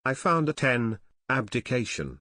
I found a 10, abdication.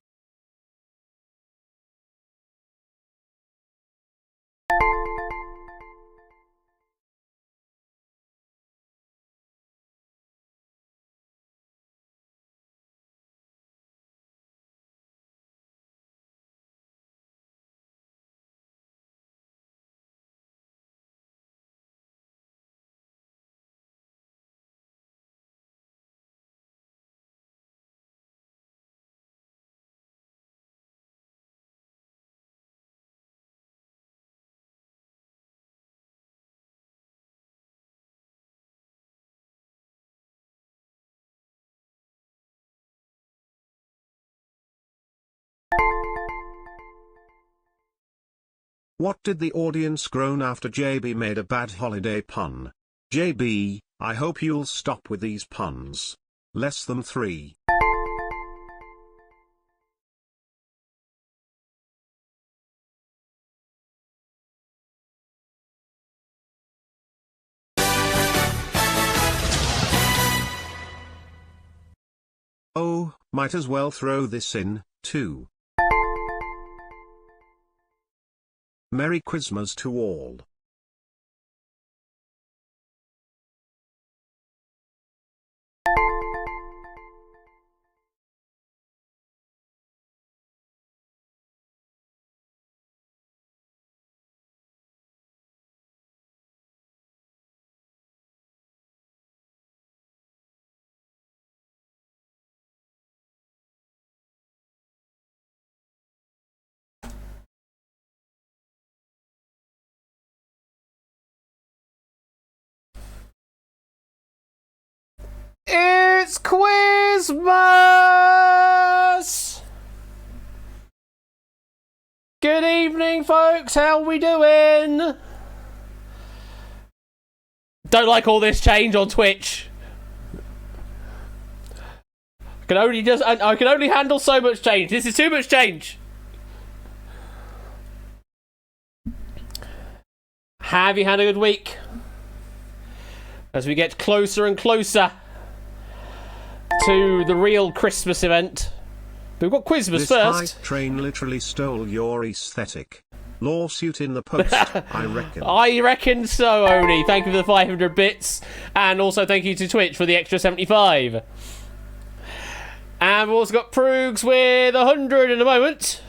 What did the audience groan after JB made a bad holiday pun? JB, I hope you'll stop with these puns. Less than 3. Oh, might as well throw this in, too. Merry Christmas to all. It's Quizmas! Good evening, folks. How we doing? Don't like all this change on Twitch. I can only handle so much change. This is too much change. Have you had a good week? As we get closer and closer to the real Christmas event. We've got Quizmas first. This hype train literally stole your aesthetic. Lawsuit in the post, I reckon. I reckon so, Oni. Thank you for the 500 bits. And also thank you to Twitch for the extra 75. And we've also got Proogs with 100 in a moment.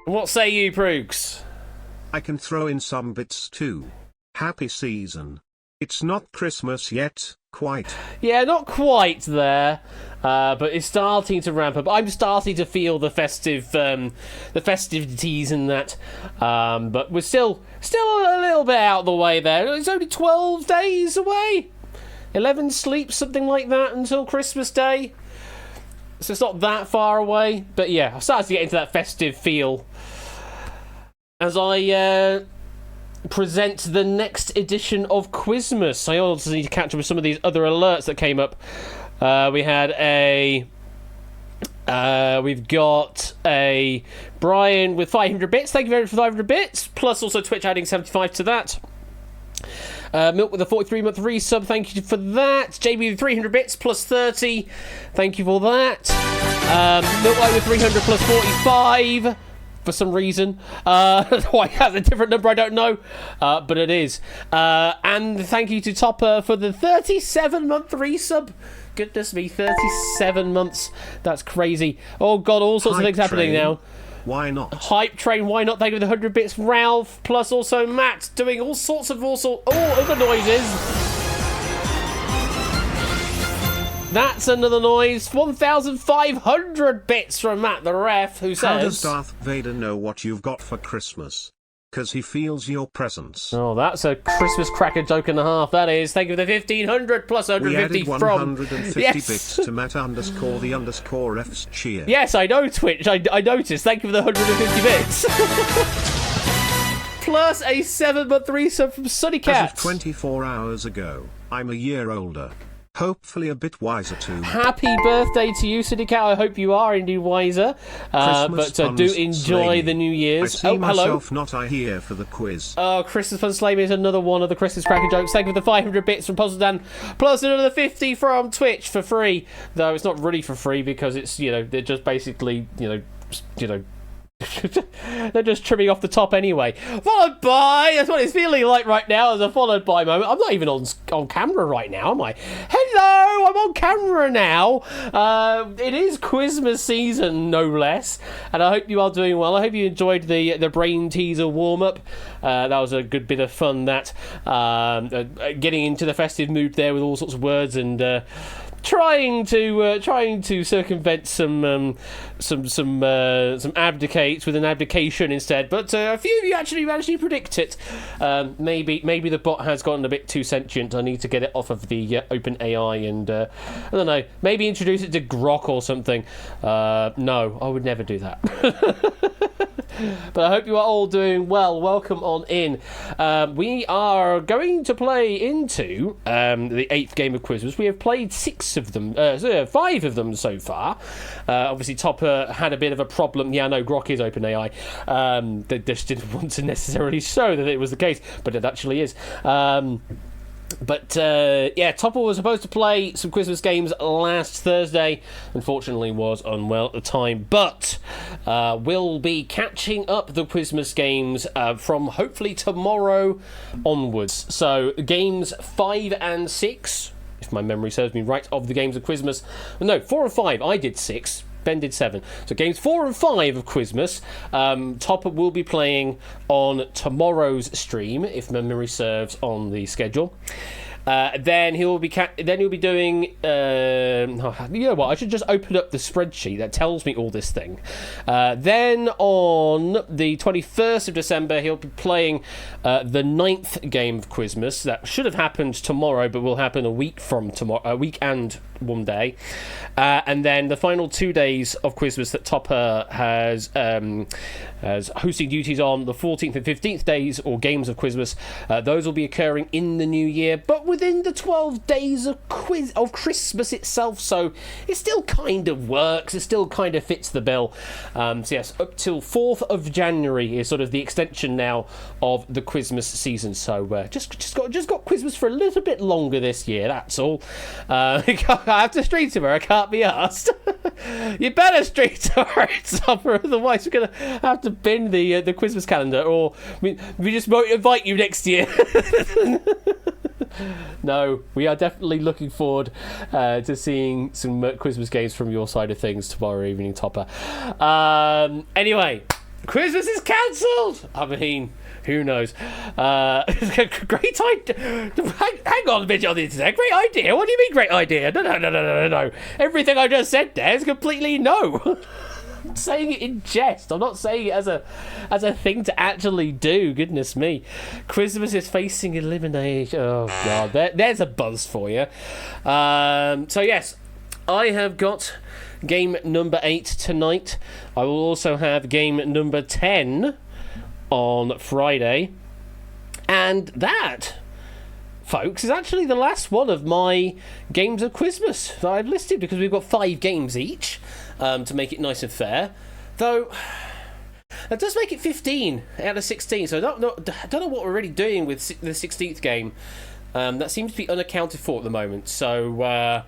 What say you, Proogs? I can throw in some bits too. Happy season. It's not Christmas yet, quite. Yeah, not quite there, but it's starting to ramp up. I'm starting to feel the festivities and that, but we're still a little bit out of the way there. It's only 12 days away, 11 sleeps, something like that, until Christmas Day. So it's not that far away, but yeah, I started to get into that festive feel as I present the next edition of Quizmas. I also need to catch up with some of these other alerts that came up. We've got a Brian with 500 bits. Thank you very much for 500 bits. Plus also Twitch adding 75 to that. Milk with a 43-month resub. Thank you for that. JB with 300 bits plus 30. Thank you for that. Milk White with 300 plus 45. For some reason. Why it has a different number, I don't know. But it is. And thank you to Topper for the 37-month resub. Goodness me, 37 months. That's crazy. Oh, God, all sorts of things happening now. Why not? Hype train, why not? Thank you for the 100 bits. Ralph, plus also Matt, doing all sorts of other noises. That's another noise. 1,500 bits from Matt the Ref, who says... How does Darth Vader know what you've got for Christmas? 'Cause he feels your presence. Oh, that's a Christmas cracker joke and a half, that is. Thank you for the 1,500 plus 150 we added from... 150 bits to Matt _the F's cheer. Yes, I know, Twitch. I noticed. Thank you for the 150 bits. Plus a 7-month resub from Sunny Cat. As of 24 hours ago, I'm a year older. Hopefully a bit wiser too. Happy birthday to you, Syndicate. I hope you are indeed wiser. But do enjoy the New Year's. I see myself not here for the quiz. Oh, Christmas Fun Slay is another one of the Christmas Cracker jokes. Thank you for the 500 bits from Puzzle Dan, plus another 50 from Twitch for free. Though it's not really for free because it's, they're just basically, they're just trimming off the top anyway. Followed by, that's what it's feeling like right now, as a followed by moment. I'm not even on camera right now, am I? Hello, I'm on camera now. It is Quizmas season, no less, and I hope you are doing well. I hope you enjoyed the brain teaser warm up. That was a good bit of fun. That getting into the festive mood there with all sorts of words and. Trying to circumvent some abdicates with an abdication instead, but a few of you actually managed to predict it. Maybe the bot has gotten a bit too sentient. I need to get it off of the open AI and I don't know. Maybe introduce it to Grok or something. No, I would never do that. But I hope you are all doing well. Welcome on in. We are going to play into the 8th game of Quizmas. We have played 5 of them so far. Obviously, Topper had a bit of a problem. Yeah, no, Grok is OpenAI. They just didn't want to necessarily show that it was the case, but it actually is. But Topper was supposed to play some Quizmas games last Thursday. Unfortunately, was unwell at the time. But we'll be catching up the Quizmas games from hopefully tomorrow onwards. So games 5 and 6, if my memory serves me right, of the games of Quizmas. No, 4 and 5. I did 6. Ben did 7. So games 4 and 5 of Quizmas, Topper will be playing on tomorrow's stream, if memory serves on the schedule. Then he'll be doing. You know what? I should just open up the spreadsheet that tells me all this thing. Then on the 21st of December, he'll be playing the 9th game of Quizmas. That should have happened tomorrow, but will happen a week from tomorrow. A week and one day. And then the final 2 days of Quizmas that Topper has hosting duties on, the 14th and 15th days or games of Quizmas. Those will be occurring in the new year, but within the 12 days of Christmas itself, so it still kind of works, it still kind of fits the bill. So yes, up till 4th of January is sort of the extension now of the Quizmas season, so just got Quizmas for a little bit longer this year, that's all. I have to street to her, I can't be asked. You better street to her, Topper, otherwise we're going to have to bin the Quizmas calendar, or we just won't invite you next year. No, we are definitely looking forward to seeing some Quizmas games from your side of things tomorrow evening, Topper. Anyway, Quizmas is cancelled! I mean, who knows? Great idea. Hang on a minute on the internet. Great idea? What do you mean great idea? No. Everything I just said there is completely no. I'm saying it in jest. I'm not saying it as a thing to actually do. Goodness me. Quizmas is facing elimination. Oh, God. There's a buzz for you. So, yes, I have got game number 8 tonight. I will also have game number 10 on Friday. And that, folks, is actually the last one of my games of Quizmas that I've listed, because we've got 5 games each. To make it nice and fair, though that does make it 15 out of 16. So I don't know what we're really doing with the 16th game. That seems to be unaccounted for at the moment. So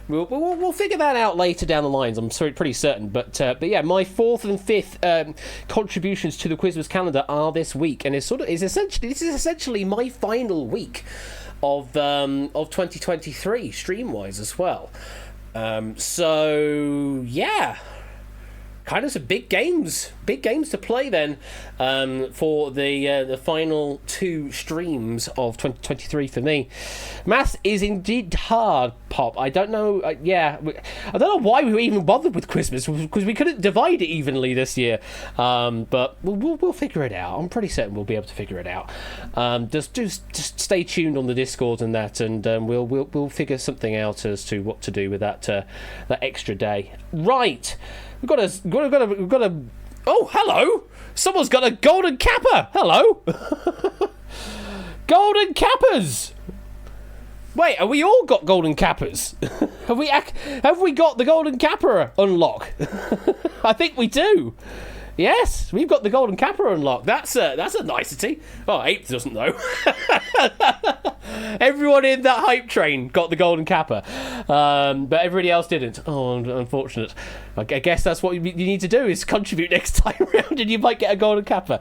we'll figure that out later down the lines. I'm pretty certain. But yeah, my 4th and 5th contributions to the Quizmas calendar are this week, and this is essentially my final week of 2023 stream wise as well. So yeah, kind of some big games to play then for the final 2 streams of 2023 for me. Math is indeed hard, Pop. I don't know. I don't know why we were even bothered with Christmas, because we couldn't divide it evenly this year. But we'll figure it out. I'm pretty certain we'll be able to figure it out. Just stay tuned on the Discord and that, and we'll figure something out as to what to do with that extra day. Right. We've got a. Oh, hello! Someone's got a golden capper. Hello, golden cappers. Wait, have we all got golden cappers? Have we got the golden capper unlock? I think we do. Yes, we've got the golden capper unlock. That's a nicety. Oh, Ape doesn't though. Everyone in that hype train got the golden capper, but everybody else didn't. Oh, unfortunate. I guess that's what you need to do is contribute next time around, and you might get a golden capper.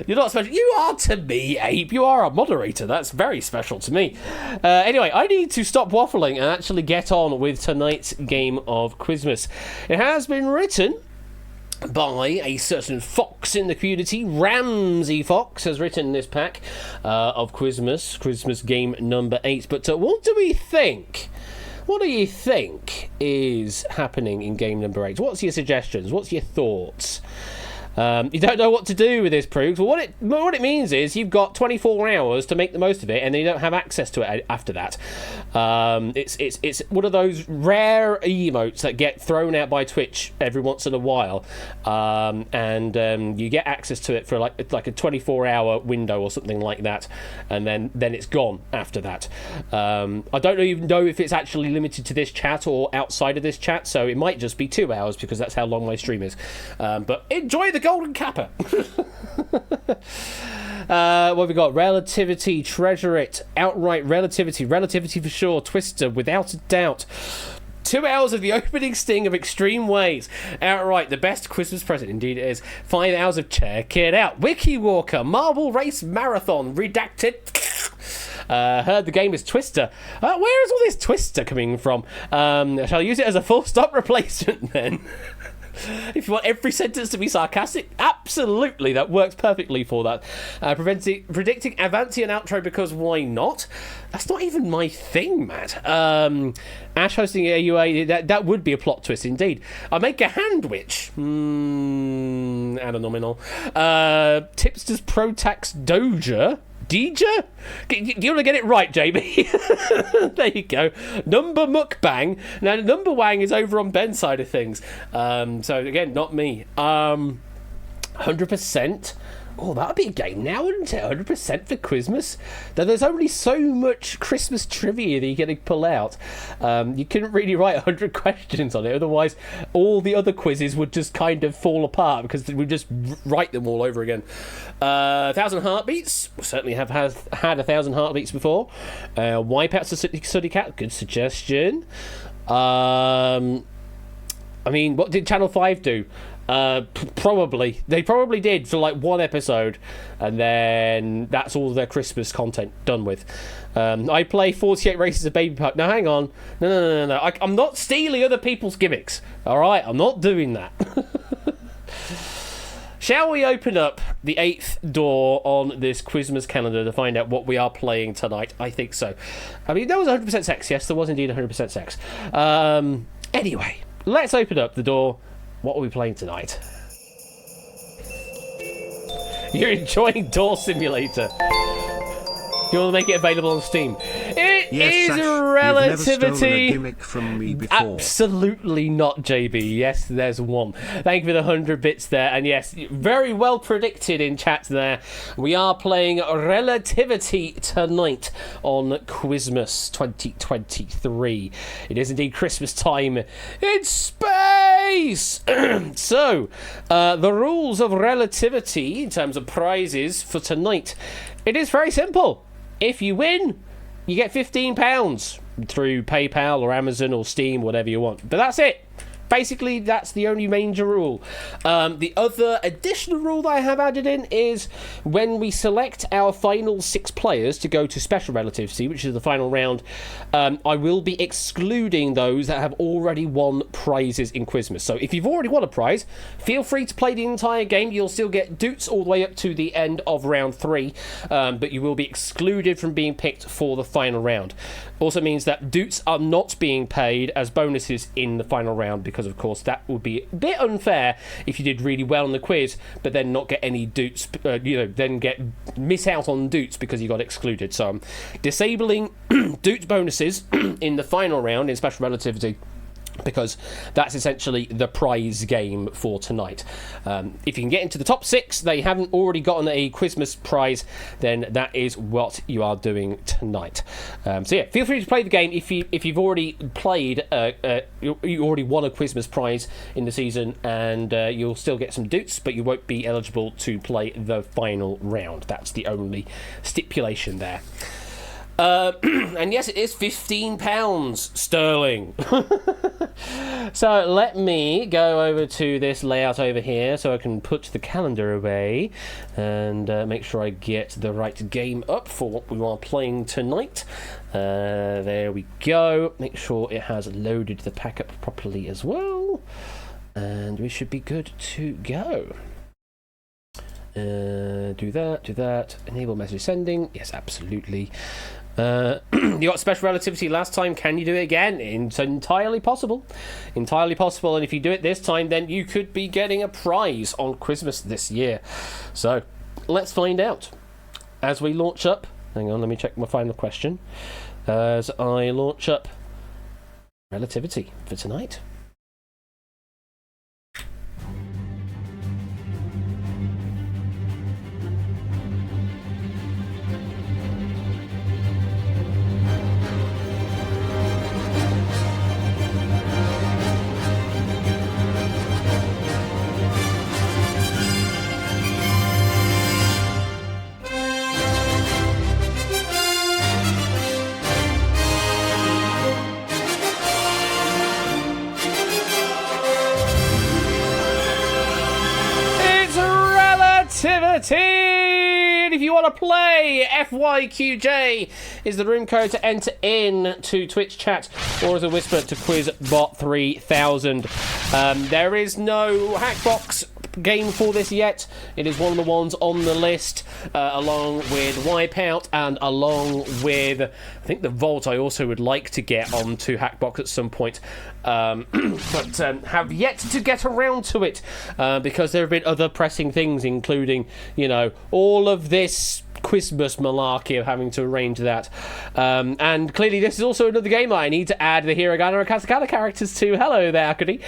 You're not special. You are to me, Ape. You are a moderator. That's very special to me. Anyway, I need to stop waffling and actually get on with tonight's game of Quizmas. It has been written by a certain fox in the community. Ramsey Fox has written this pack of Quizmas game number 8. But what do we think? What do you think is happening in game number 8? What's your suggestions? What's your thoughts? You don't know what to do with this, Proogs. Well, what it means is you've got 24 hours to make the most of it, and then you don't have access to it after that. It's one of those rare emotes that get thrown out by Twitch every once in a while, and you get access to it for like a 24-hour window or something like that, and then it's gone after that. I don't even know if it's actually limited to this chat or outside of this chat, so it might just be 2 hours because that's how long my stream is. But enjoy the golden capper. What have we got? Relativity, treasure it, outright relativity for sure, Twister without a doubt. 2 hours of the opening sting of Extreme Ways. Outright, the best Christmas present. Indeed it is. 5 hours of check it out. Wiki Walker, Marble Race Marathon, Redacted. Heard the game is Twister. Where is all this Twister coming from? Shall I use it as a full stop replacement then? If you want every sentence to be sarcastic, absolutely, that works perfectly for that. Predicting Avanti and outro because why not? That's not even my thing, Matt. Ash hosting AUA, that would be a plot twist indeed. I make a hand witch. Anonominal. Tipsters Pro Tax Doja. Deja? Do you want to get it right, JB? There you go. Number mukbang. Now, number wang is over on Ben's side of things. So, again, not me. 100%. Oh, that would be a game now, wouldn't it? 100% for Quizmas. Though there's only so much Christmas trivia that you're going to pull out. You couldn't really write 100 questions on it. Otherwise, all the other quizzes would just kind of fall apart because we'd just write them all over again. 1,000 heartbeats. We certainly have had 1,000 heartbeats before. Wipeouts to Suddy Cat. Good suggestion. I mean, what did Channel 5 do? Probably. They probably did for like one episode, and then that's all their Christmas content done with. I play 48 races of Baby Puck. Now, hang on. No. I'm not stealing other people's gimmicks. All right? I'm not doing that. Shall we open up the 8th door on this Quizmas calendar to find out what we are playing tonight? I think so. I mean, there was 100% sex. Yes, there was indeed 100% sex. Anyway, let's open up the door. What are we playing tonight? You're enjoying Door Simulator. You want to make it available on Steam? It is Ash, Relativity. You've never stolen a gimmick from me before. Absolutely not, JB. Yes, there's one. Thank you for the 100 bits there. And yes, very well predicted in chat there. We are playing Relativity tonight on Quizmas 2023. It is indeed Christmas time in space. So, the rules of Relativity in terms of prizes for tonight. It is very simple. If you win, you get £15 through PayPal or Amazon or Steam, whatever you want. But that's it. Basically, that's the only major rule. The other additional rule that I have added in is when we select our final 6 players to go to Special Relativity, which is the final round, I will be excluding those that have already won prizes in Quizmas. So if you've already won a prize, feel free to play the entire game. You'll still get doots all the way up to the end of round 3, but you will be excluded from being picked for the final round. Also means that doots are not being paid as bonuses in the final round, because of course that would be a bit unfair if you did really well on the quiz but then not get any doots, then miss out on doots because you got excluded. So I'm disabling doots bonuses in the final round in Special Relativity. because that's essentially the prize game for tonight. If you can get into the top 6, they haven't already gotten a Christmas prize, then that is what you are doing tonight. So yeah, feel free to play the game if you've already played. You already won a Christmas prize in the season, and you'll still get some doots, but you won't be eligible to play the final round. That's the only stipulation there. And yes, it is £15 sterling. So let me go over to this layout over here so I can put the calendar away and make sure I get the right game up for what we are playing tonight. There we go. Make sure it has loaded the pack up properly as well. And we should be good to go. Do that. Enable message sending. Yes, absolutely. You got special relativity last time. Can you do it again? It's entirely possible. And if you do it this time, then you could be getting a prize on Christmas this year. So let's find out as we launch up. Hang on, let me check my final question. As I launch up relativity for tonight. And if you want to play, FYQJ is the room code to enter in to Twitch chat, or as a whisper to QuizBot 3000. There is no Hackbox game for this yet. It is one of the ones on the list, along with Wipeout and along with, I think, the Vault. I also would like to get onto Hackbox at some point, but have yet to get around to it because there have been other pressing things, including, all of this Christmas malarkey of having to arrange that. And clearly this is also another game I need to add the Hiragana and Katakana characters to. Hello there, Akudi.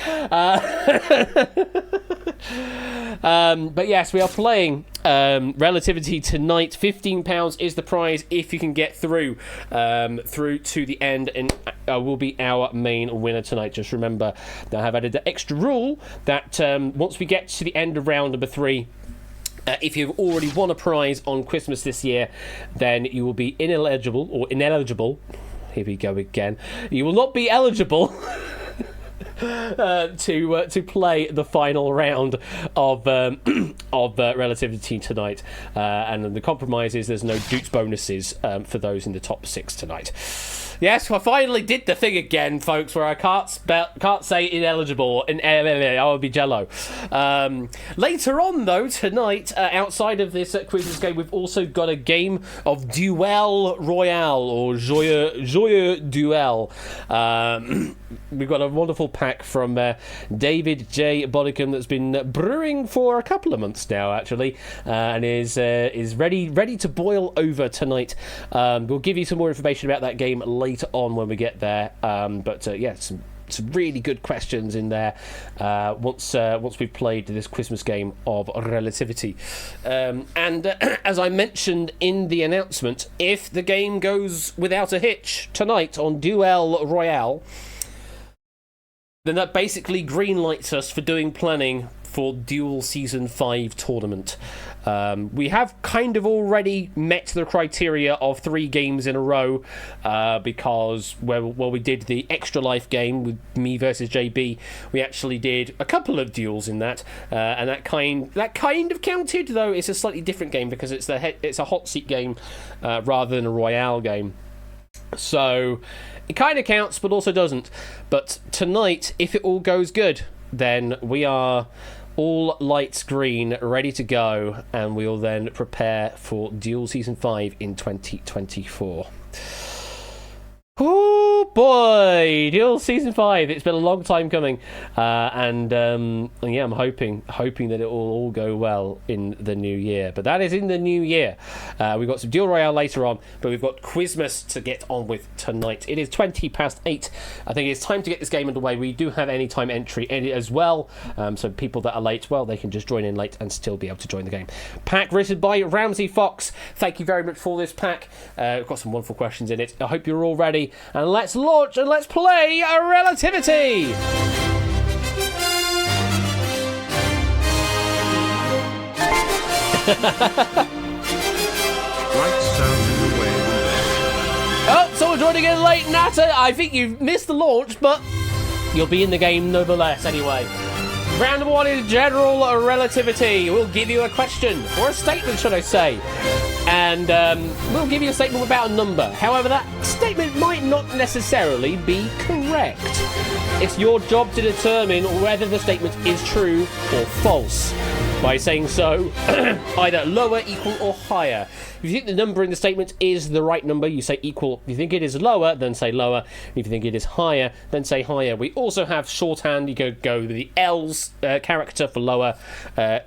But yes, we are playing Relativity tonight. £15 is the prize if you can get through to the end, and will be our main winner tonight. Just remember that I have added the extra rule that once we get to the end of round number 3, if you've already won a prize on Christmas this year, then you will be ineligible. Here we go again. You will not be eligible to play the final round of Relativity tonight. And the compromise is there's no Dukes bonuses for those in the top 6 tonight. Yes, I finally did the thing again, folks, where I can't say ineligible. I would be jello. Later on, though, tonight, outside of this quizzes game, we've also got a game of Duel Royale, or Joyeux Duel. We've got a wonderful pack from David J. Bodicum that's been brewing for a couple of months now, actually, and is ready to boil over tonight. We'll give you some more information about that game later on when we get there. Some really good questions in there once we've played this Christmas game of Relativity. And as I mentioned in the announcement, if the game goes without a hitch tonight on Duel Royale, then that basically greenlights us for doing planning for Duel Season 5 tournament. We have kind of already met the criteria of 3 games in a row because we did the Extra Life game with me versus JB. We actually did a couple of duels in that, and that kind of counted, though it's a slightly different game because it's a hot seat game rather than a Royale game. So it kind of counts, but also doesn't. But tonight, if it all goes good, then we are all lights green, ready to go, and we'll then prepare for Duel Season 5 in 2024. Oh boy, Duel Season 5. It's been a long time coming. And I'm hoping that it will all go well in the new year. But that is in the new year. We've got some Duel Royale later on, but we've got Quizmas to get on with tonight. It is 8:20. I think it's time to get this game underway. We do have anytime entry in it as well. So people that are late, well, they can just join in late and still be able to join the game. Pack written by Ramsey Fox. Thank you very much for this pack. We've got some wonderful questions in it. I hope you're all ready. And let's launch and let's play a Relativity. Lights sound in the way. Oh, someone joining in late, Natter. I think you've missed the launch, but you'll be in the game nonetheless anyway. Round number 1 is General Relativity. We'll give you a question, or a statement, should I say. And we'll give you a statement about a number. However, that statement might not necessarily be correct. It's your job to determine whether the statement is true or false. By saying so, either lower, equal, or higher. If you think the number in the statement is the right number, you say equal. If you think it is lower, then say lower. If you think it is higher, then say higher. We also have shorthand. You could go with the L's character for lower,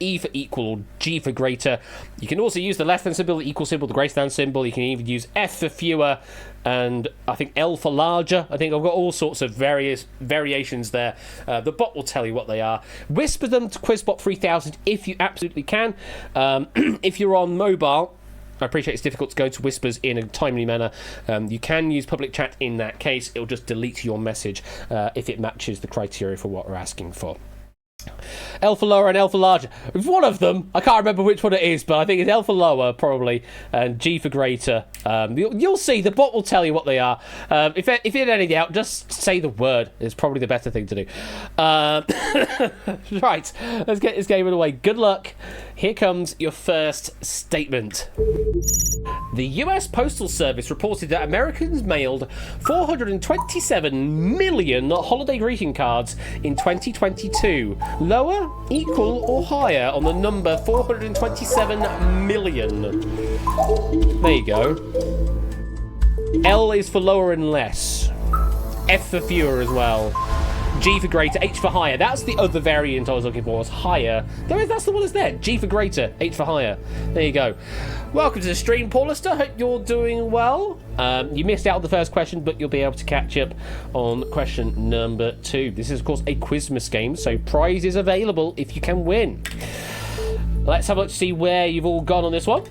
E for equal, or G for greater. You can also use the less than symbol, the equal symbol, the greater than symbol. You can even use F for fewer, and I think L for larger. I think I've got all sorts of various variations there. The bot will tell you what they are. Whisper them to QuizBot 3000 if you absolutely can. If you're on mobile, I appreciate it's difficult to go to whispers in a timely manner. You can use public chat in that case. It'll just delete your message if it matches the criteria for what we're asking for. L for lower and L for larger. One of them, I can't remember which one it is, but I think it's L for lower, probably, and G for greater. You'll see, the bot will tell you what they are. If you're in any doubt, just say the word. It's probably the better thing to do. Right, let's get this game underway. Good luck. Here comes your first statement. The US Postal Service reported that Americans mailed 427 million holiday greeting cards in 2022. Lower, equal, or higher on the number 427 million? There you go. L is for lower and less. F for fewer as well. G for greater, H for higher. That's the other variant I was looking for, was higher. That's the one that's there. G for greater, H for higher. There you go. Welcome to the stream, Paul Lister. Hope you're doing well. You missed out on the first question, but you'll be able to catch up on question number 2. This is, of course, a Quizmas game, so prizes available if you can win. Let's have a look to see where you've all gone on this one.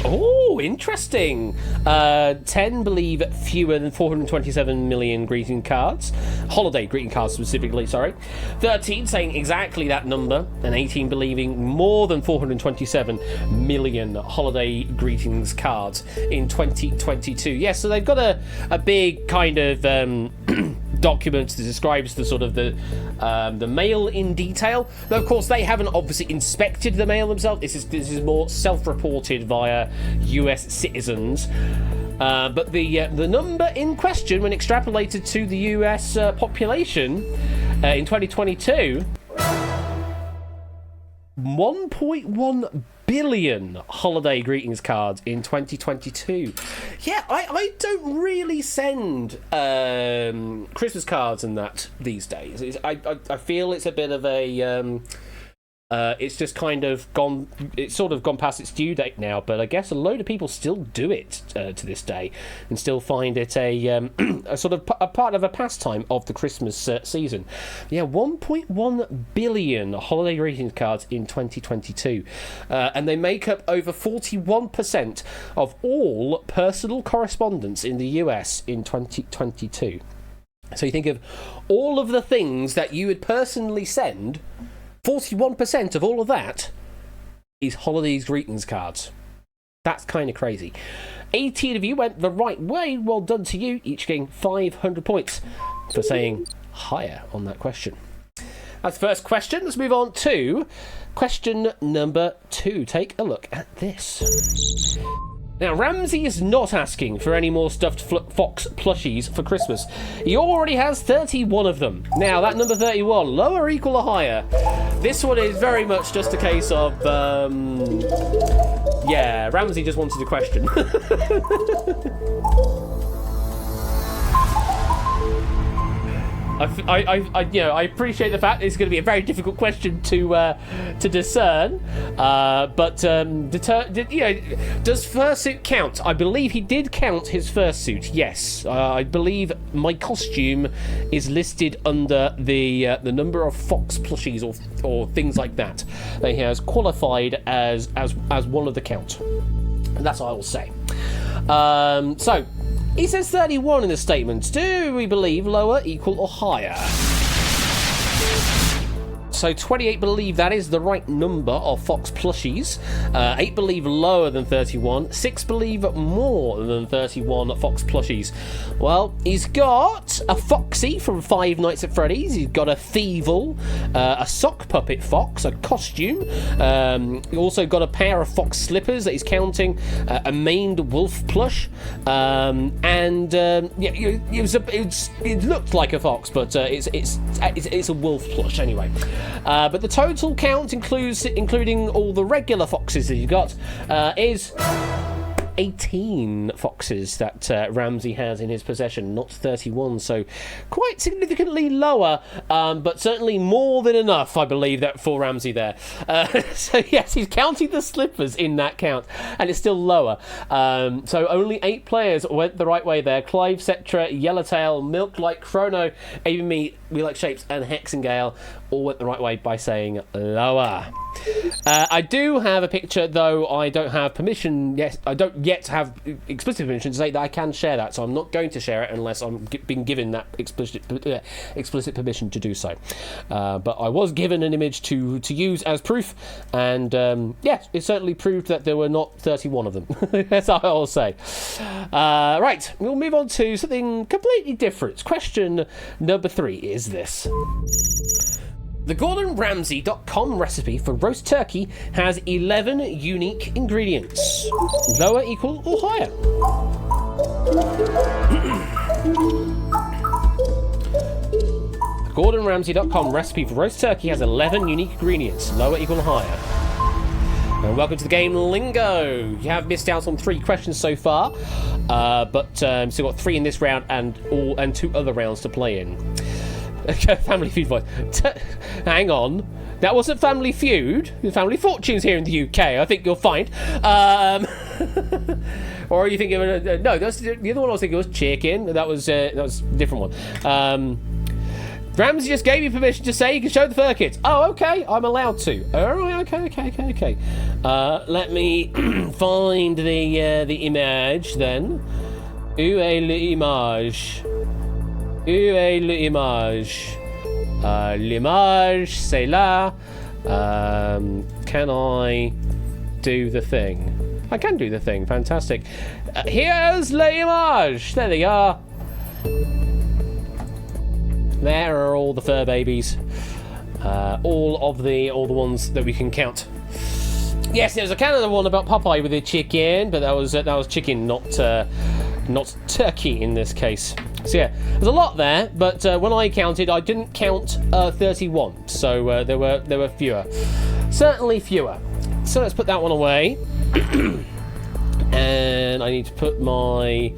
Oh, interesting. 10 believe fewer than 427 million greeting cards. Holiday greeting cards specifically, sorry. 13 saying exactly that number. And 18 believing more than 427 million holiday greetings cards in 2022. Yes, so they've got a big kind of document that describes the sort of the mail in detail. Though, of course, they haven't obviously inspected the mail themselves. This is more self-reported via US citizens. But the number in question, when extrapolated to the US population in 2022, 1.1 billion holiday greetings cards in 2022. Yeah, I don't really send Christmas cards and that these days. I feel it's a bit of a it's just kind of gone. It's sort of gone past its due date now. But I guess a load of people still do it to this day, and still find it a sort of a part of a pastime of the Christmas season. Yeah, 1.1 billion holiday greetings cards in 2022, and they make up over 41% of all personal correspondence in the US in 2022. So you think of all of the things that you would personally send. 41% of all of that is holidays greetings cards. That's kind of crazy. 18 of you went the right way. Well done to you. Each getting 500 points for saying higher on that question. That's the first question. Let's move on to question number 2. Take a look at this. Now, Ramsey is not asking for any more stuffed fox plushies for Christmas. He already has 31 of them. Now, that number 31, lower, equal, or higher? This one is very much just a case of, yeah, Ramsey just wanted a question. I appreciate the fact it's going to be a very difficult question to discern. But does fursuit count? I believe he did count his fursuit. Yes, I believe my costume is listed under the number of fox plushies or things like that. That he has qualified as one of the count. And that's what I will say. So. He says 31 in the statement. Do we believe lower, equal, or higher? So 28 believe that is the right number of Fox plushies. 8 believe lower than 31. 6 believe more than 31 Fox plushies. Well, he's got a Foxy from Five Nights at Freddy's. He's got a Thievel, a sock puppet Fox, a costume. He also got a pair of Fox slippers that he's counting, a maned wolf plush, it looked like a fox, but it's a wolf plush anyway. But the total count including all the regular foxes that you got, is 18 foxes that Ramsey has in his possession, not 31, so quite significantly lower, but certainly more than enough, I believe, that for Ramsey there. So yes, he's counting the slippers in that count, and it's still lower. So only 8 players went the right way there. Clive, Cetra, Yellowtail, Milk Like Chrono, Even Me, We Like Shapes, and Hexengale all went the right way by saying lower. I do have a picture, though I don't have permission. Yes, I don't yet have explicit permission to say that I can share that, so I'm not going to share it unless I'm being given that explicit permission to do so. But I was given an image to use as proof, and yes, it certainly proved that there were not 31 of them. That's all I'll say. Right, we'll move on to something completely different. Question number 3 is this. The GordonRamsay.com recipe for roast turkey has 11 unique ingredients. Lower, equal, or higher? The GordonRamsay.com recipe for roast turkey has 11 unique ingredients. Lower, equal, or higher? And welcome to the game lingo. You have missed out on 3 questions so far, but still got 3 in this round and 2 other rounds to play in. Family Feud voice. Hang on. That wasn't Family Feud. Family Fortunes here in the UK, I think you'll find. Or are you thinking of no, that's the other one I was thinking was Chicken. That was a different one. Ramsey just gave you permission to say you can show the fur kids. Oh, okay, I'm allowed to. All right, okay. Let me find the image then. Où est l'image? Où est l'image? L'image, c'est là. Can I do the thing? I can do the thing. Fantastic. Here's l'image. There they are. There are all the fur babies. All the ones that we can count. Yes, there was a Canada one about Popeye with the chicken, but that was chicken, not turkey in this case. So yeah, there's a lot there, but when I counted, I didn't count 31, so there were fewer, certainly fewer. So let's put that one away, and I need to put my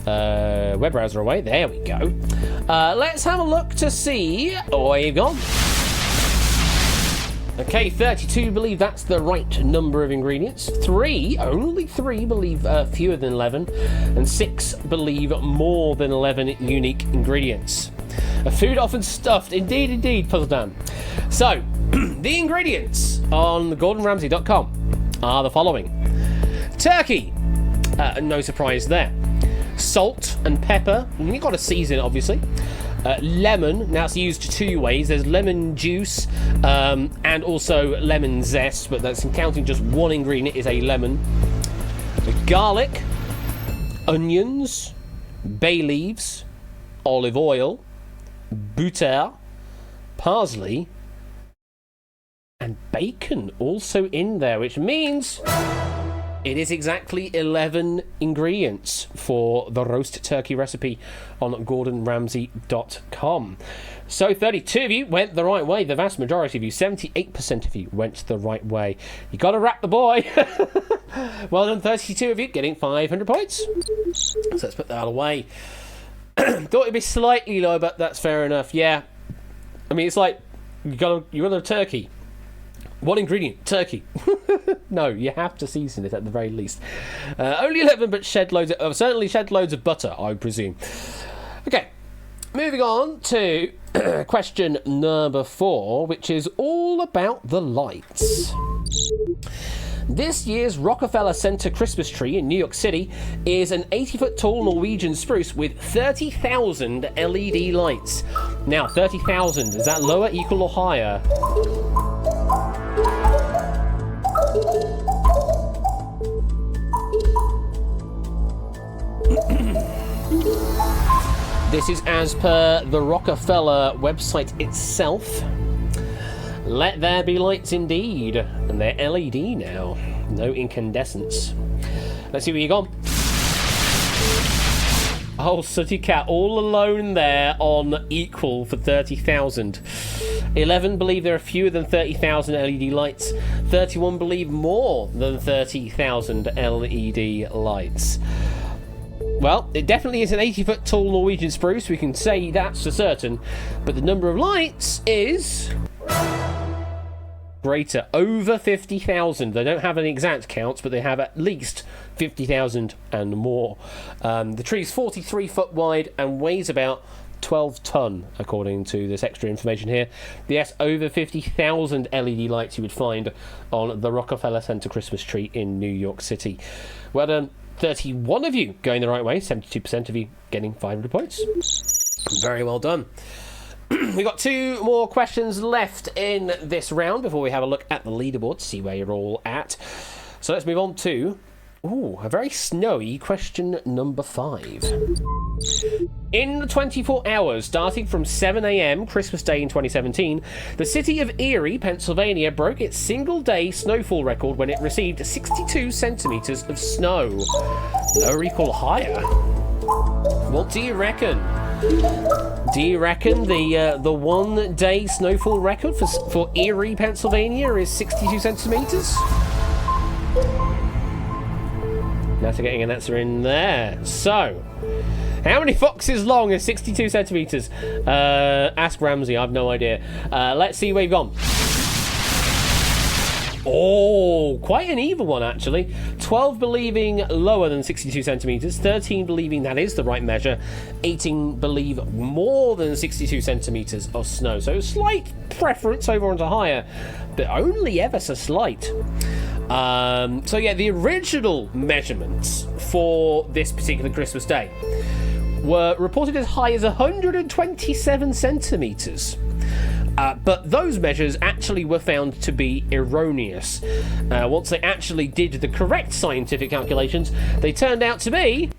web browser away. There we go. Let's have a look to see where you've gone. Okay, 32 believe that's the right number of ingredients. Only 3 believe fewer than 11. And 6 believe more than 11 unique ingredients. A food often stuffed. Indeed, Puzzle Dan. So, the ingredients on GordonRamsay.com are the following. Turkey. No surprise there. Salt and pepper. You've got to season it, obviously. Lemon, now it's used 2 ways. There's lemon juice and also lemon zest, but that's counting just 1 ingredient is a lemon. Garlic, onions, bay leaves, olive oil, butter, parsley, and bacon also in there, which means it is exactly 11 ingredients for the roast turkey recipe on GordonRamsay.com. So 32 of you went the right way. The vast majority of you, 78% of you, went the right way. You got to rap the boy. Well done, 32 of you, getting 500 points. So let's put that away. Thought it'd be slightly lower, but that's fair enough. Yeah, I mean, it's like you got a turkey. One ingredient, turkey. No, you have to season it at the very least. Only 11, but certainly shed loads of butter, I presume. Okay, moving on to question number 4, which is all about the lights. This year's Rockefeller Center Christmas tree in New York City is an 80-foot tall Norwegian spruce with 30,000 LED lights. Now, 30,000, is that lower, equal, or higher? This is as per the Rockefeller website itself. Let there be lights indeed. And they're LED now. No incandescence. Let's see where you've gone. Oh, Sooty Cat all alone there on equal for 30,000. 11 believe there are fewer than 30,000 LED lights. 31 believe more than 30,000 LED lights. Well, it definitely is an 80-foot tall Norwegian spruce. We can say that's for certain. But the number of lights is greater, over 50,000. They don't have any exact counts, but they have at least 50,000 and more. The tree's 43 foot wide and weighs about 12 ton, according to this extra information here. Yes, over 50,000 LED lights you would find on the Rockefeller Center Christmas tree in New York City. Well done, 31 of you going the right way, 72% of you getting 500 points. Very well done. We've got 2 more questions left in this round before we have a look at the leaderboard to see where you're all at. So let's move on to a very snowy question number 5. In the 24 hours starting from 7 a.m. Christmas Day in 2017, the city of Erie, Pennsylvania broke its single-day snowfall record when it received 62 centimeters of snow. Lower, equal, higher? What do you reckon? Do you reckon the one-day snowfall record for Erie, Pennsylvania is 62 centimeters? That's getting an answer in there. So, how many foxes long is 62 centimeters? Ask Ramsey, I have no idea. Let's see where you've gone. Oh, quite an even one, actually. 12 believing lower than 62 centimeters, 13 believing that is the right measure, 18 believe more than 62 centimeters of snow. So a slight preference over onto higher, but only ever so slight. So yeah, the original measurements for this particular Christmas day were reported as high as 127 centimeters. But those measures actually were found to be erroneous. Once they actually did the correct scientific calculations, they turned out to be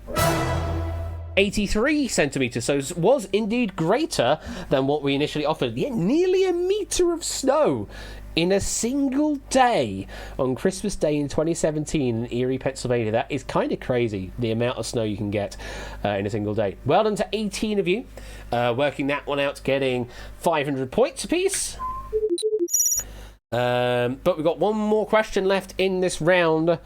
83 centimeters, so it was indeed greater than what we initially offered. Yeah, nearly a meter of snow in a single day on Christmas Day in 2017 in Erie, Pennsylvania. That is kind of crazy, the amount of snow you can get in a single day. Well done to 18 of you, working that one out, getting 500 points apiece. But we've got one more question left in this round.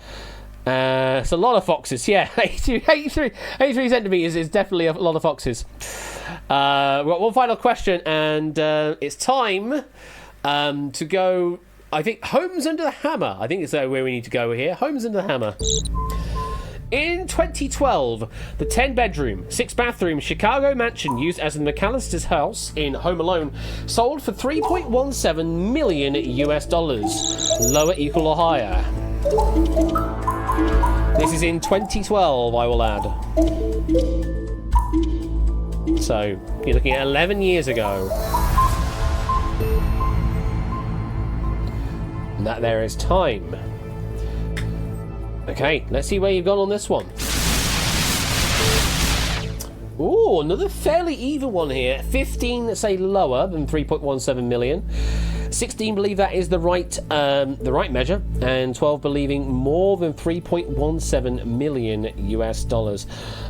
It's a lot of foxes, yeah. 83 centimetres is definitely a lot of foxes. We've got one final question, and it's time to go, I think, Homes Under the Hammer. I think it's where we need to go here. Homes Under the Hammer. In 2012, the 10-bedroom, 6-bathroom Chicago mansion used as the McAllister's house in Home Alone sold for $3.17 million US. Lower, equal, or higher? This is in 2012, I will add. So, you're looking at 11 years ago. And that there is time. Okay, let's see where you've gone on this one. Ooh, another fairly even one here. 15 say lower than 3.17 million. 16 believe that is the right measure, and 12 believing more than 3.17 million US dollars.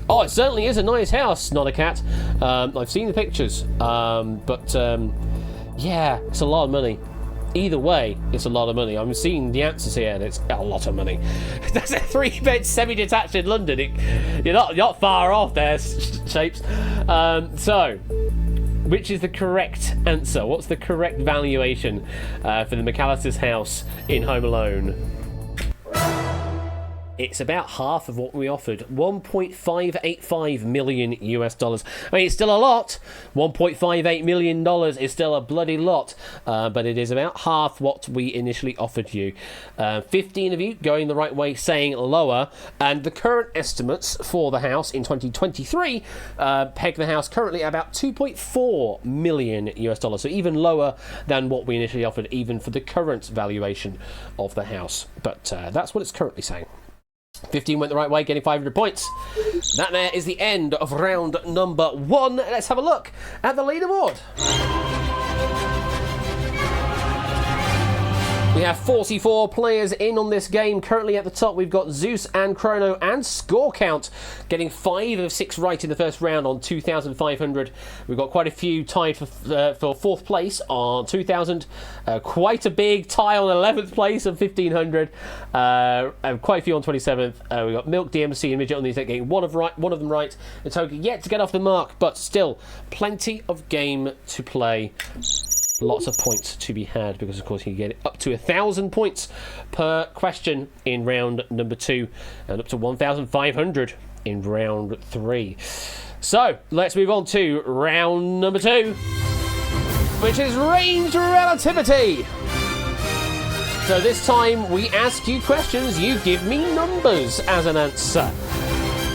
Oh, it certainly is a nice house, not a cat. I've seen the pictures, but yeah, it's a lot of money. Either way, it's a lot of money. I'm seeing the answers here, and it's a lot of money. That's a 3-bed semi-detached in London. You're not far off there, Shapes. So, which is the correct answer? What's the correct valuation for the McAllister's house in Home Alone? It's about half of what we offered, $1.585 million US. I mean, it's still a lot. $1.58 million is still a bloody lot, but it is about half what we initially offered you. 15 of you going the right way, saying lower, and the current estimates for the house in 2023 peg the house currently at about $2.4 million US, so even lower than what we initially offered, even for the current valuation of the house. But that's what it's currently saying. 15 went the right way, getting 500 points. That there is the end of round number 1. Let's have a look at the leaderboard. We have 44 players in on this game. Currently at the top, we've got Zeus and Chrono and Score Count getting 5 of 6 right in the first round on 2,500. We've got quite a few tied for 4th place on 2,000. Quite a big tie on 11th place of 1,500. And quite a few on 27th. We've got Milk, DMC, and Midget on these getting one of them right. And Toga yet to get off the mark, but still plenty of game to play. Lots of points to be had because, of course, you get up to 1,000 points per question in round number 2 and up to 1,500 in round 3. So, let's move on to round number 2, which is range relativity. So this time we ask you questions, you give me numbers as an answer.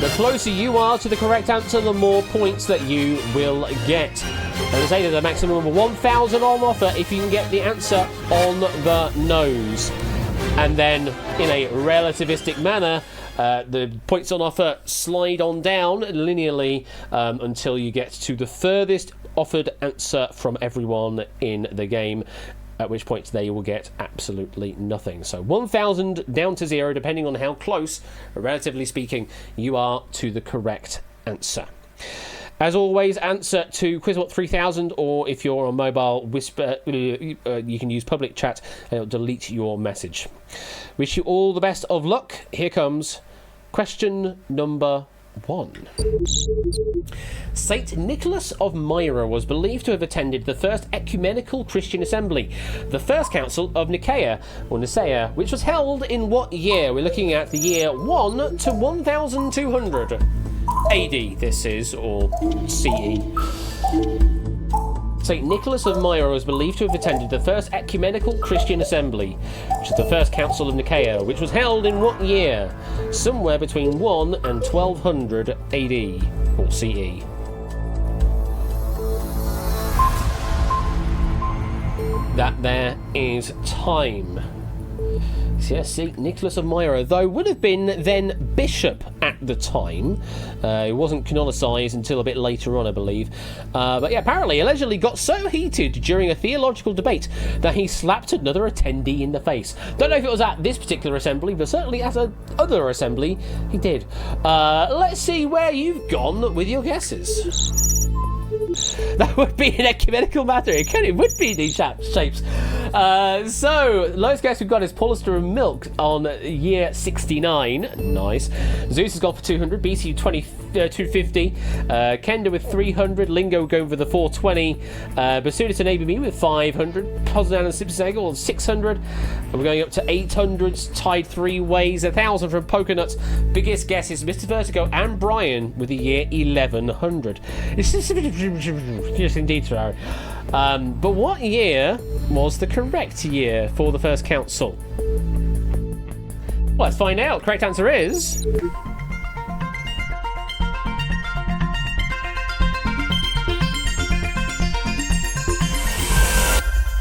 The closer you are to the correct answer, the more points that you will get. And I say there's a maximum of 1,000 on offer if you can get the answer on the nose. And then, in a relativistic manner, the points on offer slide on down linearly until you get to the furthest offered answer from everyone in the game, at which point they will get absolutely nothing. So 1,000 down to 0, depending on how close, relatively speaking, you are to the correct answer. As always, answer to Quizbot 3000, or if you're on mobile, Whisper, you can use public chat and it'll delete your message. Wish you all the best of luck. Here comes question number 1. Saint Nicholas of Myra was believed to have attended the first ecumenical Christian assembly, the First Council of Nicaea, or Nicaea, which was held in what year? We're looking at the year 1 to 1200 AD, this is, or CE. St. Nicholas of Myra was believed to have attended the first ecumenical Christian assembly, which is the First Council of Nicaea, which was held in what year? Somewhere between 1 and 1200 AD, or CE. That there is time. Yes, St. Nicholas of Myra, though, would have been then bishop at the time. He wasn't canonicized until a bit later on, I believe. But yeah, apparently, allegedly got so heated during a theological debate that he slapped another attendee in the face. Don't know if it was at this particular assembly, but certainly at another assembly, he did. Let's see where you've gone with your guesses. That would be an ecumenical matter. It would be these shapes. So, lowest guess we've got is Paulister and Milk on year 69. Nice. Zeus has gone for 200. BC 250. Kenda with 300. Lingo going for the 420. Basudis and ABB with 500. Poznan and Sipsegel on 600. And we're going up to 800s, tied 3 ways. 1,000 from Pokernuts. Biggest guess is Mr. Vertigo and Brian with the year 1100. Yes, indeed, Ferrari. But what year was the correct year for the First Council? Well, let's find out. Correct answer is...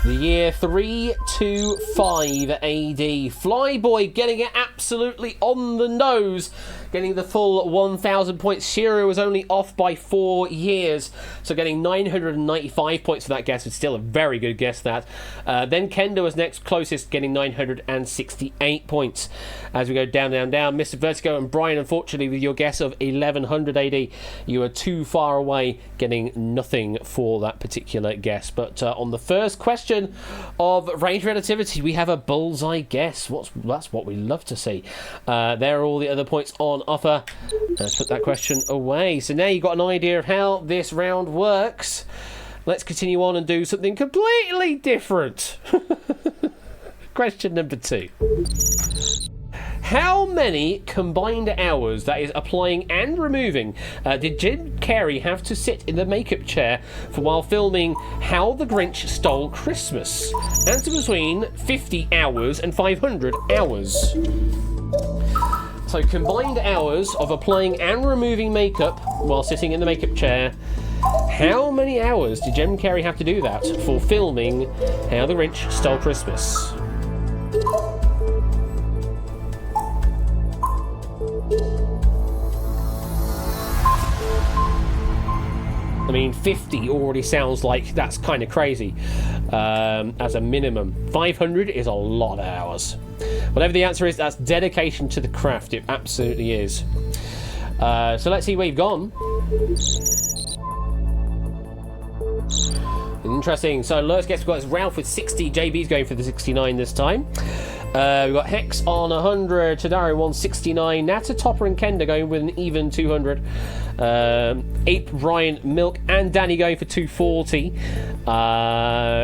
the year 325 AD. Flyboy getting it absolutely on the nose, getting the full 1,000 points. Shiro was only off by 4 years, so getting 995 points for that guess. It's still a very good guess, that. Then Kendo was next closest, getting 968 points. As we go down, Mr. Vertigo and Brian, unfortunately, with your guess of 1100 AD, you are too far away, getting nothing for that particular guess. But on the first question, of range relativity. We have a bullseye guess. That's what we love to see. There are all the other points on offer. Let's put that question away. So now you've got an idea of how this round works. Let's continue on and do something completely different. Question number 2. How many combined hours, that is applying and removing, did Jim Carrey have to sit in the makeup chair for while filming How the Grinch Stole Christmas? Answer between 50 hours and 500 hours. So combined hours of applying and removing makeup while sitting in the makeup chair. How many hours did Jim Carrey have to do that for filming How the Grinch Stole Christmas? I mean, 50 already sounds like that's kind of crazy as a minimum. 500 is a lot of hours. Whatever the answer is, that's dedication to the craft. It absolutely is. So let's see where you've gone. Interesting. So lowest guess we've got is Ralph with 60. JB's going for the 69 this time. We've got Hex on 100. Tadaro 169. Nata, Topper and Kenda going with an even 200. Ape, Ryan, Milk and Danny going for 240.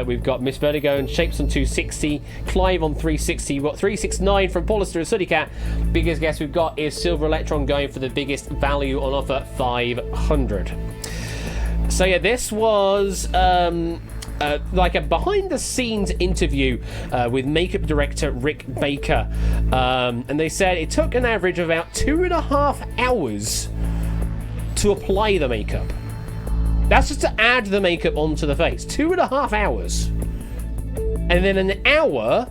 We've got Miss Vertigo and Shapes on 260. Clive on 360. We've got 369 from Paulister and Suddy Cat. Biggest guess we've got is Silver Electron going for the biggest value on offer, 500. So yeah, this was like a behind-the-scenes interview with makeup director Rick Baker, and they said it took an average of about 2.5 hours to apply the makeup. That's just to add the makeup onto the face. 2.5 hours, and then an hour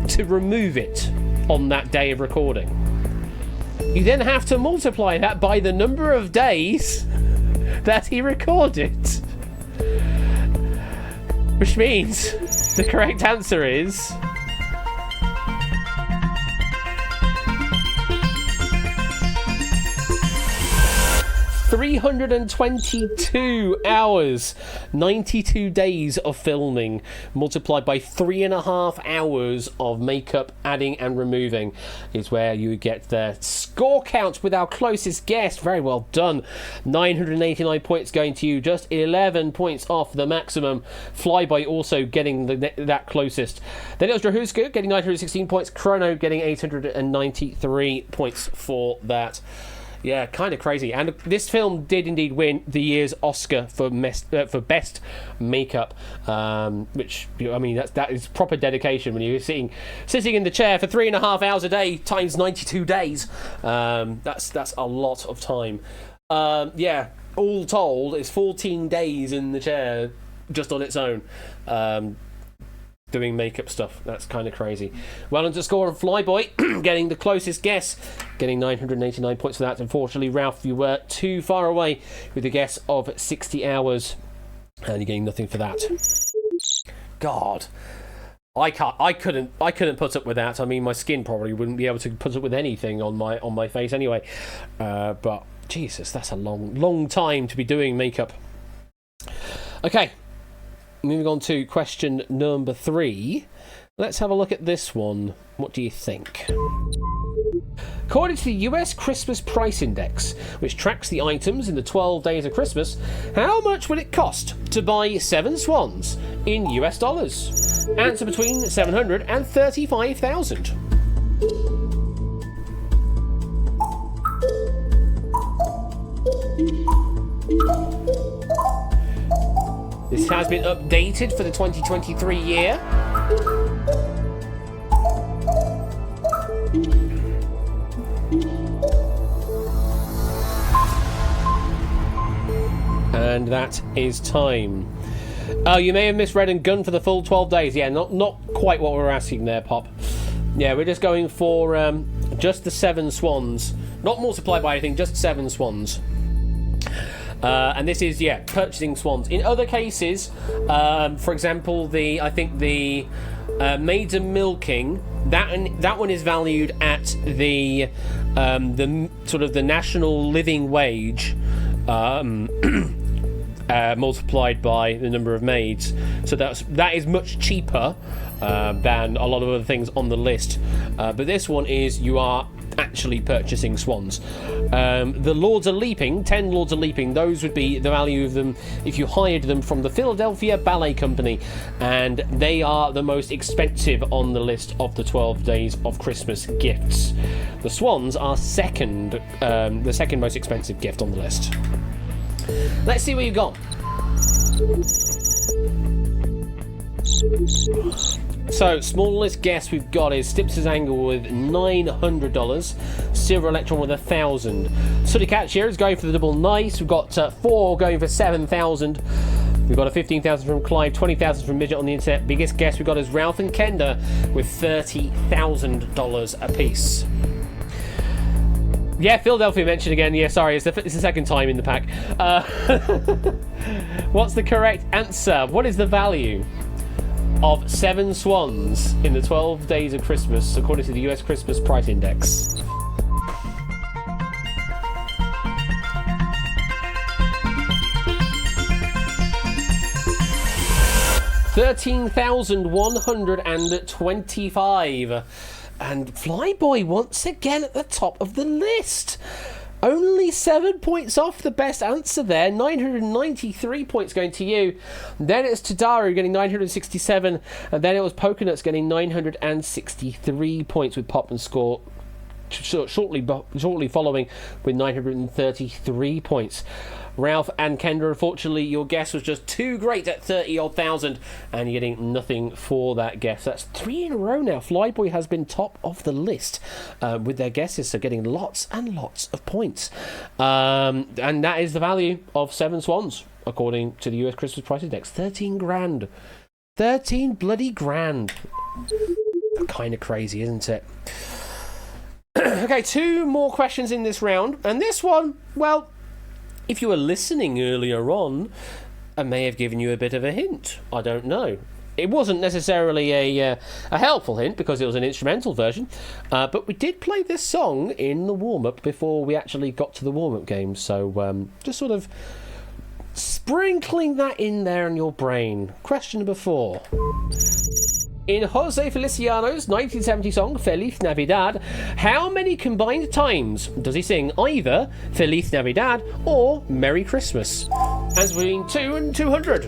to remove it on that day of recording. You then have to multiply that by the number of days that he recorded, which means the correct answer is 322 hours, 92 days of filming, multiplied by 3.5 hours of makeup adding and removing is where you get the score count with our closest guest. Very well done. 989 points going to you, just 11 points off the maximum. Flyby also getting that closest. Then it was Drahuska getting 916 points, Chrono getting 893 points for that. Yeah, kind of crazy. And this film did indeed win the year's Oscar for best makeup, which, I mean, that is proper dedication when you're sitting in the chair for 3.5 hours a day times 92 days. That's a lot of time. Yeah, all told, it's 14 days in the chair just on its own. Doing makeup stuff. That's kind of crazy. Well done to score on Flyboy, getting the closest guess, getting 989 points for that. Unfortunately, Ralph, you were too far away with a guess of 60 hours, and you're getting nothing for that. God, I couldn't put up with that. I mean, my skin probably wouldn't be able to put up with anything on my face anyway. But Jesus, that's a long time to be doing makeup. Okay. Moving on to question number 3. Let's have a look at this one. What do you think? According to the US Christmas Price Index, which tracks the items in the 12 days of Christmas, how much will it cost to buy 7 swans in US dollars? Answer between 700 and 35,000. This has been updated for the 2023 year. And that is time. Oh, you may have misread and gone for the full 12 days. Yeah, not quite what we're asking there, Pop. Yeah, we're just going for just the 7 swans. Not multiplied by anything, just 7 swans. And this is, purchasing swans. In other cases, for example, I think the maids and milking, that one is valued at the sort of the national living wage, multiplied by the number of maids. So that is much cheaper than a lot of other things on the list. But this one is you are actually purchasing swans. The Lords of Leaping, 10 Lords of Leaping, those would be the value of them if you hired them from the Philadelphia Ballet Company, and they are the most expensive on the list of the 12 days of Christmas gifts. The swans are the second most expensive gift on the list. Let's see what you've got. So, smallest guess we've got is Stips's Angle with $900, Silver Electron with $1,000. Sooty Catch here is going for the double nice. We've got 4 going for $7,000. We've got a $15,000 from Clive, $20,000 from Midget on the internet. Biggest guess we've got is Ralph and Kenda with $30,000 apiece. Yeah, Philadelphia mentioned again. Yeah, sorry, it's the second time in the pack. What's the correct answer? What is the value of 7 swans in the 12 days of Christmas, according to the US Christmas Price Index? $13,125. And Flyboy once again at the top of the list. Only 7 points off the best answer there. 993 points going to you. Then it's Tadaru getting 967. And then it was Pokenuts getting 963 points with Pop and Score shortly following with 933 points. Ralph and Kendra, unfortunately, your guess was just too great at 30,000, and you're getting nothing for that guess. That's 3 in a row now. Flyboy has been top of the list with their guesses, so getting lots and lots of points. And that is the value of 7 swans, according to the US Christmas Price Index. 13 grand. 13 bloody grand. Kind of crazy, isn't it? Okay, 2 more questions in this round, and this one, well, if you were listening earlier on, I may have given you a bit of a hint. I don't know. It wasn't necessarily a helpful hint because it was an instrumental version, but we did play this song in the warm-up before we actually got to the warm-up game, so just sort of sprinkling that in there in your brain. Question number 4. In Jose Feliciano's 1970 song Feliz Navidad, how many combined times does he sing either Feliz Navidad or Merry Christmas? As between 2 and 200.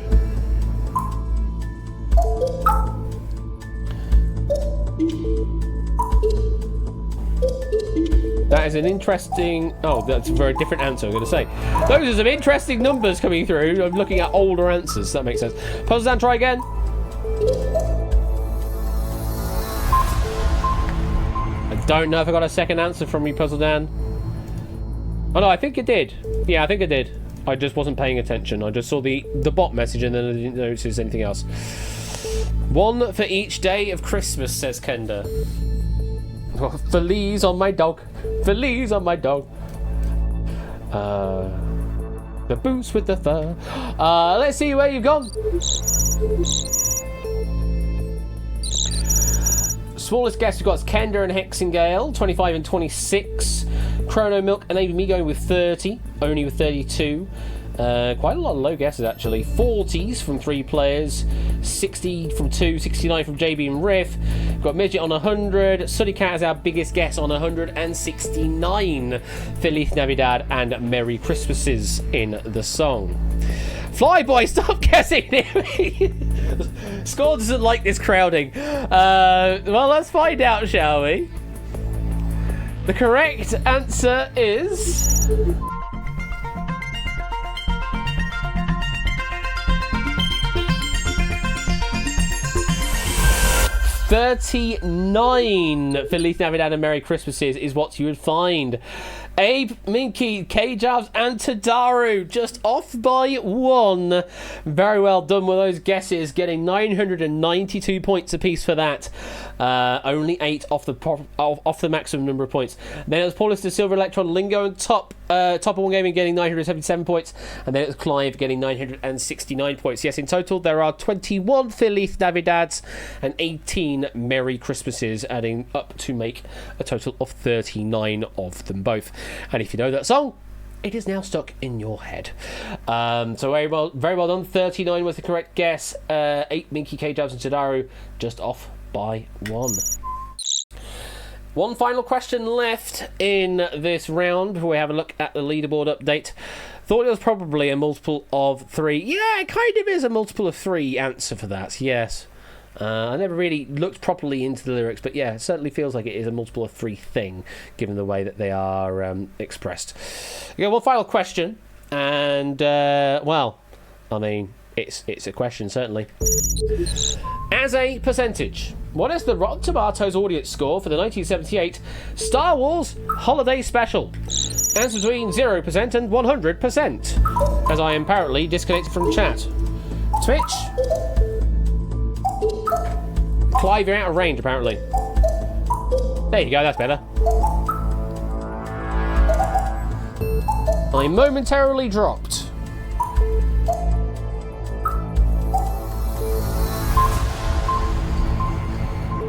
That is an interesting... Oh, that's a very different answer, I'm going to say. Those are some interesting numbers coming through. I'm looking at older answers. That makes sense. Puzzle down, try again. Don't know if I got a second answer from you, Puzzle Dan. Oh no, I think it did. Yeah, I think it did. I just wasn't paying attention. I just saw the bot message and then I didn't notice anything else. 1 for each day of Christmas, says Kenda. Oh, Feliz on my dog. Feliz on my dog. The boots with the fur. Let's see where you've gone. Smallest guess we've got is Kenda and Hexingale, 25 and 26. Chrono Milk and Amy going with 30, only with 32. Quite a lot of low guesses, actually. 40s from 3 players, 60 from 2, 69 from JB and Riff. We've got Midget on 100. Sooty Cat is our biggest guess on 169. Feliz Navidad and Merry Christmases in the song. Flyboy, stop guessing near me. Score doesn't like this crowding. Well, let's find out, shall we? The correct answer is... $39 Feliz Navidad and Merry Christmases is what you would find. Abe, Minky, K-Jabs and Tadaru just off by 1. Very well done with those guesses, getting 992 points apiece for that. Only 8 off the maximum number of points. Then it was Paulus the Silver Electron Lingo and top of One Gaming getting 977 points, and then it was Clive getting 969 points. Yes, in total there are 21 Feliz Navidads and 18 Merry Christmases, adding up to make a total of 39 of them both. And if you know that song, it is now stuck in your head. So very well done. 39 was the correct guess. 8 Minky, K-Jabs and Tadaru just off by 1. One final question left in this round before we have a look at the leaderboard update. Thought it was probably a multiple of 3. Yeah, it kind of is a multiple of 3 answer for that, yes. I never really looked properly into the lyrics, but yeah, it certainly feels like it is a multiple of 3 thing, given the way that they are expressed. Okay, one final question, and, well, I mean, it's a question, certainly. As a percentage, what is the Rotten Tomatoes audience score for the 1978 Star Wars Holiday Special? Answer between 0% and 100%, as I am apparently disconnected from chat. Twitch? Clive, you're out of range, apparently. There you go, that's better. I momentarily dropped.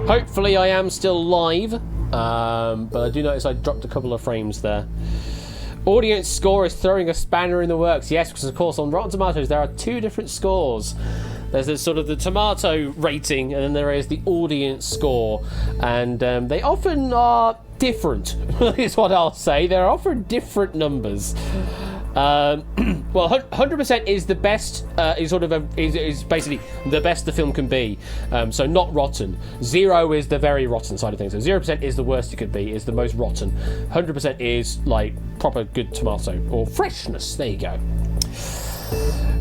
Hopefully I am still live, but I do notice I dropped a couple of frames there. Audience score is throwing a spanner in the works. Yes, because of course on Rotten Tomatoes there are 2 different scores. There's this sort of the tomato rating, and then there is the audience score, and they often are different. Is what I'll say. They're often different numbers. Well, 100% is the best. Is basically the best the film can be. So not rotten. 0 is the very rotten side of things. So 0% is the worst it could be. Is the most rotten. 100% is like proper good tomato or freshness. There you go.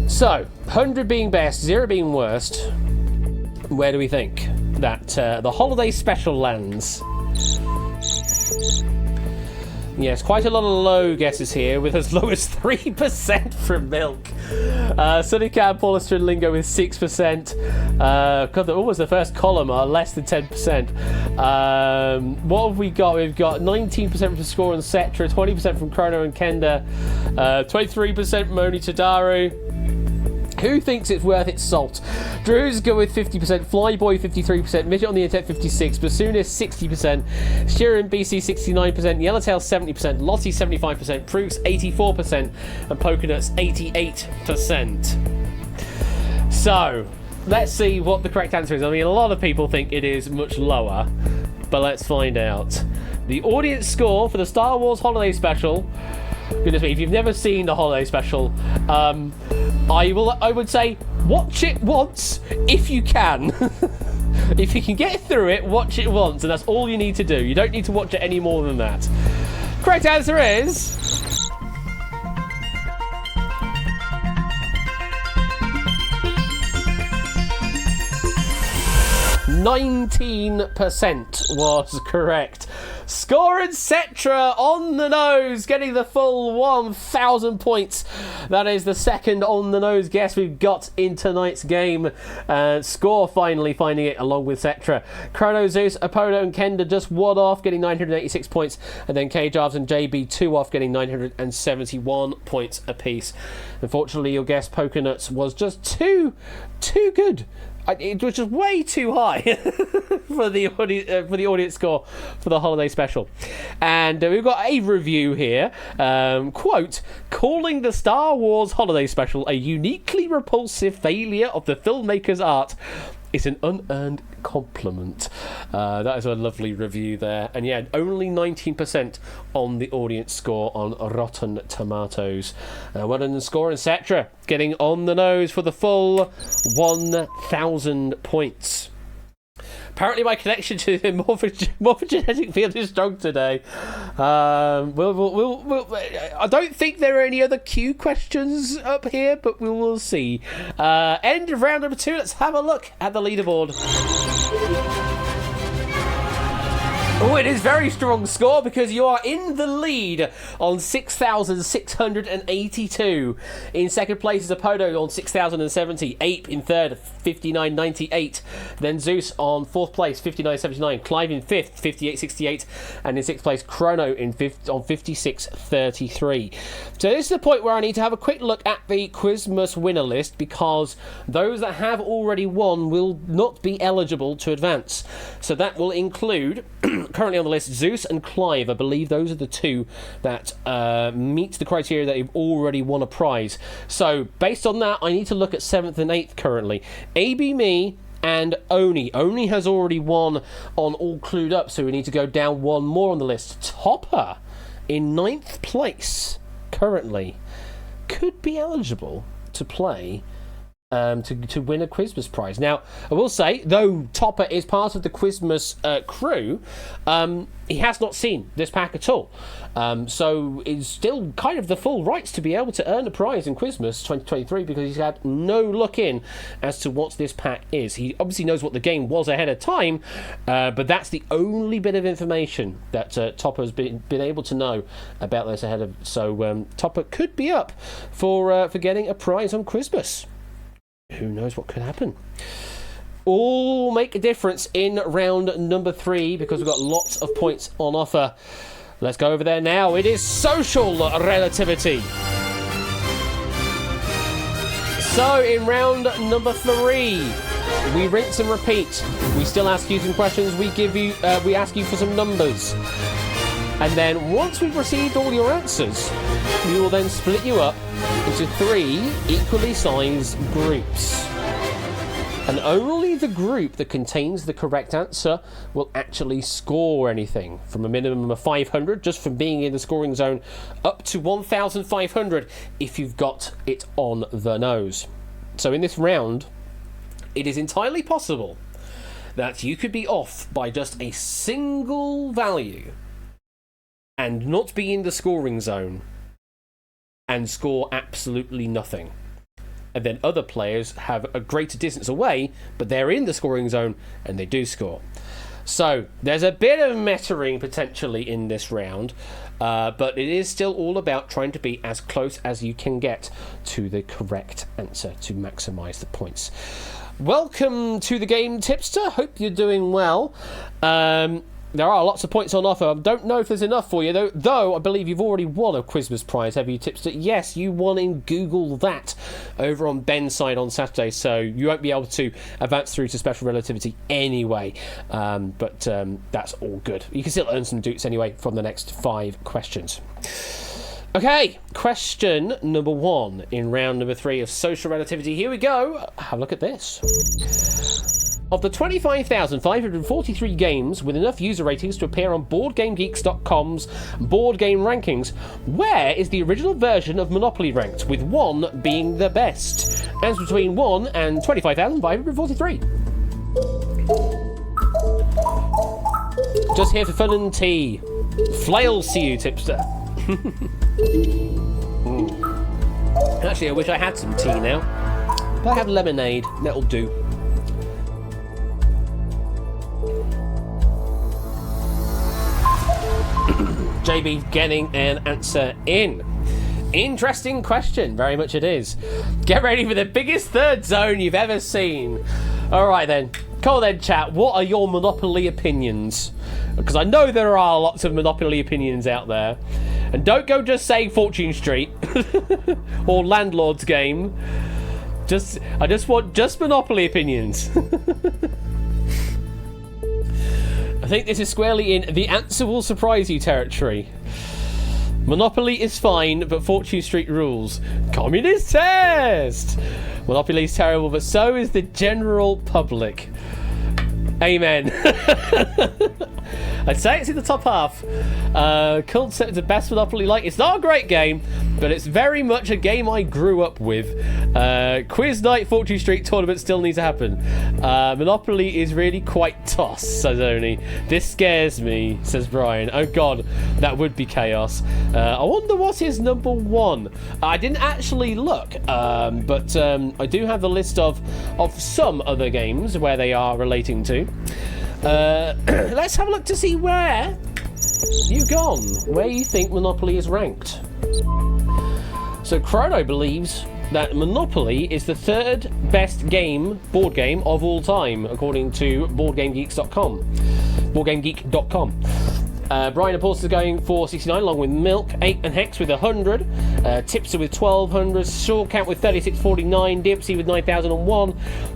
So 100 being best, 0 being worst. Where do we think that the holiday special lands? Yes, quite a lot of low guesses here, with as low as 3% from Milk. Sunny Cat, Paula Stradlingo with 6%. God, almost the first column are less than 10%. What have we got? We've got 19% from Score and Cetra, 20% from Chrono and Kenda, 23% from Oni Tadaru. Who thinks it's worth its salt? Drew's go with 50%, Flyboy 53%, Midget on the Internet 56%, Bassoonist 60%, Sheeran BC 69%, Yellowtail 70%, Lottie 75%, Proofs 84%, and Pokenuts 88%. So, let's see what the correct answer is. I mean, a lot of people think it is much lower, but let's find out. The audience score for the Star Wars Holiday Special. Goodness me, if you've never seen the Holiday Special, I would say watch it once if you can. If you can get through it, watch it once, and that's all you need to do. You don't need to watch it any more than that. Correct answer is 19% was correct. Score and Cetra on the nose, getting the full 1,000 points. That is the second on the nose guess we've got in tonight's game. Score finally finding it along with Cetra. Chrono, Zeus, Apollo and Kenda just 1 off, getting 986 points, and then K-Jarves and JB 2 off, getting 971 points apiece. Unfortunately, your guess Pokenuts was just too good. It was just way too high for the audience score for the holiday special. And we've got a review here. Quote, calling the Star Wars holiday special a uniquely repulsive failure of the filmmaker's art is an unearned compliment. That is a lovely review there. And yeah, only 19% on the audience score on Rotten Tomatoes. Well done, Score and Cetra, getting on the nose for the full 1,000 points. Apparently my connection to the morphogenetic field is strong today. I don't think there are any other Q questions up here, but we will see. End of round number 2. Let's have a look at the leaderboard. Oh, it is very strong score because you are in the lead on 6,682. In second place is Apodo on 6,070. Ape in third, 5,998. Then Zeus on fourth place, 5,979. Clive in fifth, 5,868. And in sixth place, Chrono in fifth on 5,633. So this is the point where I need to have a quick look at the Quizmas winner list, because those that have already won will not be eligible to advance. So that will include currently on the list, Zeus and Clive. I believe those are the two that meet the criteria that have already won a prize. So, based on that, I need to look at 7th and 8th currently. AB Me and Oni. Oni has already won on All Clued Up, so we need to go down one more on the list. Topper, in 9th place, currently, could be eligible to play to win a Quizmas prize. Now, I will say, though Topper is part of the Quizmas crew, he has not seen this pack at all. So is still kind of the full rights to be able to earn a prize in Quizmas 2023 because he's had no look in as to what this pack is. He obviously knows what the game was ahead of time, but that's the only bit of information that Topper's been able to know about this ahead of. So Topper could be up for getting a prize on Quizmas. Who knows what could happen? All make a difference in round number 3 because we've got lots of points on offer. Let's go over there now. It is social relativity. So in round number 3, we rinse and repeat. We still ask you some questions. We ask you for some numbers. And then once we've received all your answers, we will then split you up into 3 equally sized groups. And only the group that contains the correct answer will actually score anything, from a minimum of 500, just from being in the scoring zone, up to 1,500 if you've got it on the nose. So in this round, it is entirely possible that you could be off by just a single value and not be in the scoring zone and score absolutely nothing. And then other players have a greater distance away, but they're in the scoring zone and they do score. So there's a bit of metering potentially in this round, but it is still all about trying to be as close as you can get to the correct answer to maximise the points. Welcome to the game, Tipster. Hope you're doing well. There are lots of points on offer. I don't know if there's enough for you, though I believe you've already won a Quizmas prize, have you, Tipster? Yes, you won in Google That over on Ben's side on Saturday, so you won't be able to advance through to Special Relativity anyway, but that's all good. You can still earn some dukes anyway from the next 5 questions. Okay, question number 1 in round number 3 of Social Relativity. Here we go. Have a look at this. Of the 25,543 games with enough user ratings to appear on BoardGameGeeks.com's Board Game Rankings, where is the original version of Monopoly ranked, with 1 being the best? Answer between 1 and 25,543. Just here for fun and tea. Flails to you, Tipster. Actually, I wish I had some tea now. But I have lemonade. That'll do. JB getting an answer in. Interesting question, very much it is. Get ready for the biggest third zone you've ever seen. Alright then, come on then chat, what are your Monopoly opinions? Because I know there are lots of Monopoly opinions out there. And don't go just saying Fortune Street or Landlord's Game. I just want just Monopoly opinions. I think this is squarely in the answer will surprise you territory. Monopoly is fine, but Fortune Street rules. Communist test! Monopoly is terrible, but so is the general public. Amen. I'd say it's in the top half. Concept of the best Monopoly like. It's not a great game, but it's very much a game I grew up with. Quiz Night Fortune Street tournament still needs to happen. Monopoly is really quite toss, says Oni. This scares me, says Brian. Oh god, that would be chaos. I wonder what is number 1. I didn't actually look, but I do have the list of some other games where they are relating to. Let's have a look to see where you've gone, where you think Monopoly is ranked. So Chrono believes that Monopoly is the 3rd best board game of all time, according to BoardGameGeeks.com. BoardGameGeek.com. Brian Apollos is going for 69, along with Milk, 8 and Hex with 100, Tipster with 1,200, Shawcamp with 3649, Dipsy with 9,001,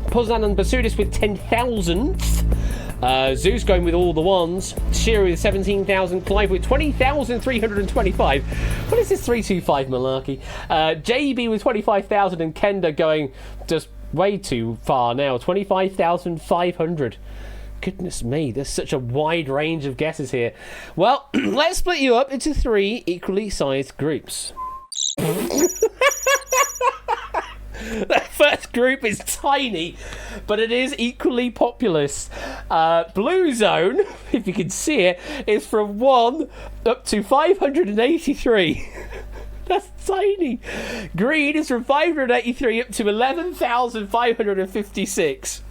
Poznan and Basudis with 10,000th, Zeus going with all the ones. Shearer with 17,000. Clive with 20,325. What is this 325 malarkey? JB with 25,000 and Kenda going just way too far now. 25,500. Goodness me, there's such a wide range of guesses here. Well, let's split you up into 3 equally sized groups. The first group is tiny, but it is equally populous. Blue zone, if you can see it, is from 1 up to 583. That's tiny. Green is from 583 up to 11,556.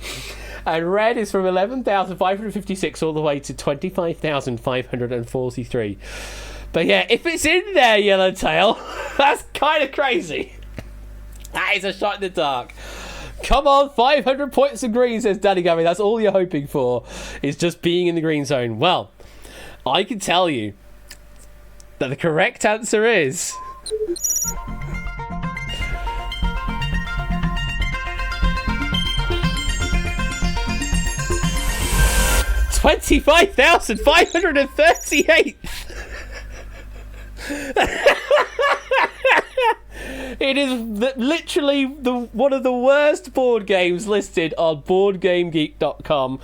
And red is from 11,556 all the way to 25,543. But yeah, if it's in there, Yellowtail, that's kind of crazy. That is a shot in the dark. Come on, 500 points of green, says Danny Gummy. That's all you're hoping for, is just being in the green zone. Well, I can tell you that the correct answer is... $25,538. It is literally one of the worst board games listed on BoardGameGeek.com.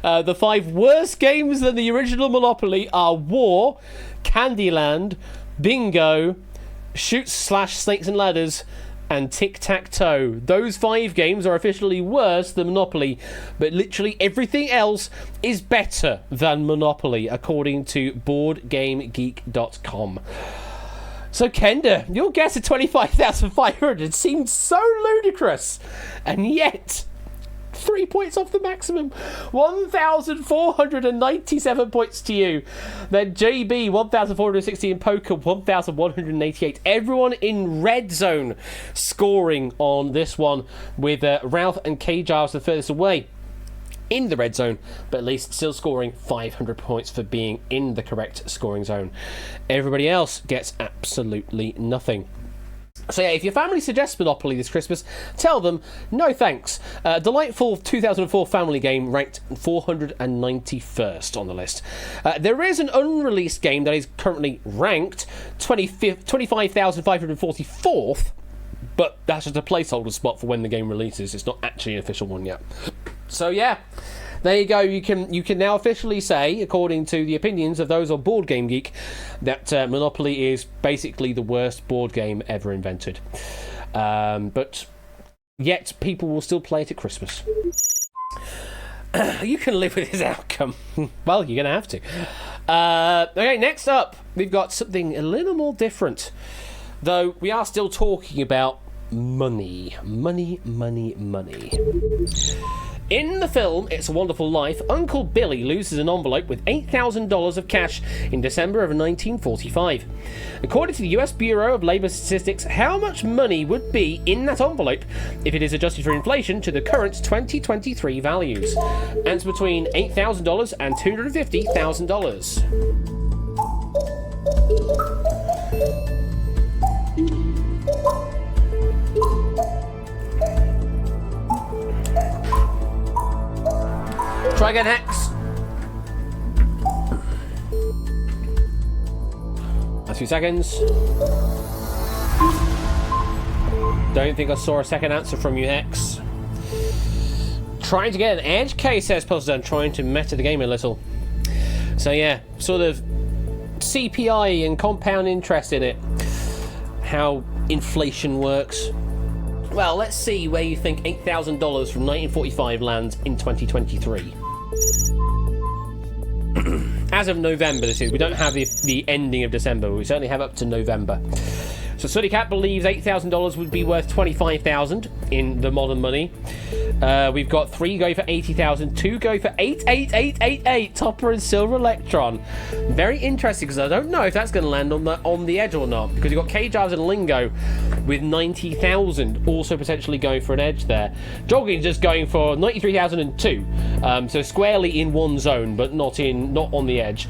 The 5 worst games than the original Monopoly are War, Candyland, Bingo, Snakes and Ladders, and Tic-Tac-Toe. Those 5 games are officially worse than Monopoly, but literally everything else is better than Monopoly, according to BoardGameGeek.com. So, Kenda, your guess at 25,500 seemed so ludicrous, and yet 3 points off the maximum. 1,497 points to you. Then JB, 1,460, and Poker, 1,188. Everyone in red zone scoring on this one, with Ralph and K-Giles the furthest away in the red zone, but at least still scoring 500 points for being in the correct scoring zone. Everybody else gets absolutely nothing. So yeah, if your family suggests Monopoly this Christmas, tell them no thanks. Delightful 2004 family game ranked 491st on the list. There is an unreleased game that is currently ranked 25,544th, but that's just a placeholder spot for when the game releases. It's not actually an official one yet. So yeah, there you go. You can now officially say, according to the opinions of those on Board Game Geek, that Monopoly is basically the worst board game ever invented. But yet people will still play it at Christmas. You can live with this outcome. Well, you're going to have to. Okay, next up, we've got something a little more different. Though we are still talking about money. Money. In the film It's a Wonderful Life, Uncle Billy loses an envelope with $8,000 of cash in December of 1945. According to the US Bureau of Labor Statistics, how much money would be in that envelope if it is adjusted for inflation to the current 2023 values? Answer between $8,000 and $250,000. Try again, Hex. That's 2 seconds. Don't think I saw a second answer from you, Hex. Trying to get an edge, K says Puzzle, trying to meta the game a little. So yeah, sort of CPI and compound interest in it. How inflation works. Well, let's see where you think $8,000 from 1945 lands in 2023. As of November, this is. We don't have the ending of December, but we certainly have up to November. So Suddy Cat believes $8,000 would be worth $25,000 in the modern money. We've got 3 go for $80,000, 2 go for 88888. Topper and Silver Electron. Very interesting, because I don't know if that's going to land on the edge or not, because you've got K-Giles and Lingo with 90,000 also potentially going for an edge there. Jogging just going for 93,002, so squarely in one zone, but not on the edge.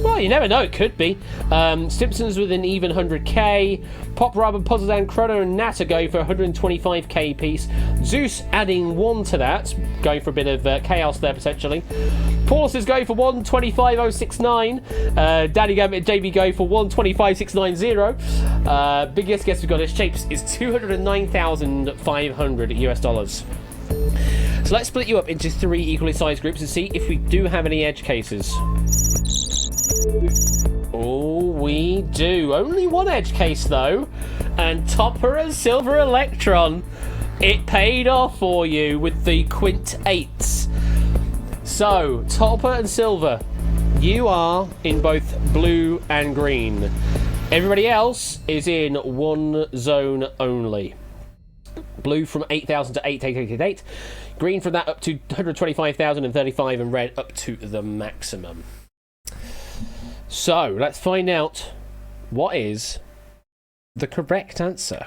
Well, you never know, it could be. Simpsons with an even 100k. Pop Rub and Puzzle Dan, Chrono and Nat are going for 125k piece. Zeus adding 1 1 to that, going for a bit of chaos there potentially. Paulus is going for 125.069. Danny JB going for 125.690. Biggest guess we've got as Shapes is $209,500 US dollars. So let's split you up into 3 equally sized groups and see if we do have any edge cases. Oh, we do. Only 1 edge case though, and Topper and Silver Electron. It paid off for you with the Quint 8s. So, Topper and Silver, you are in both blue and green. Everybody else is in 1 zone only. Blue from 8,000 to 88888. Green from that up to 125,035, and red up to the maximum. So, let's find out what is the correct answer.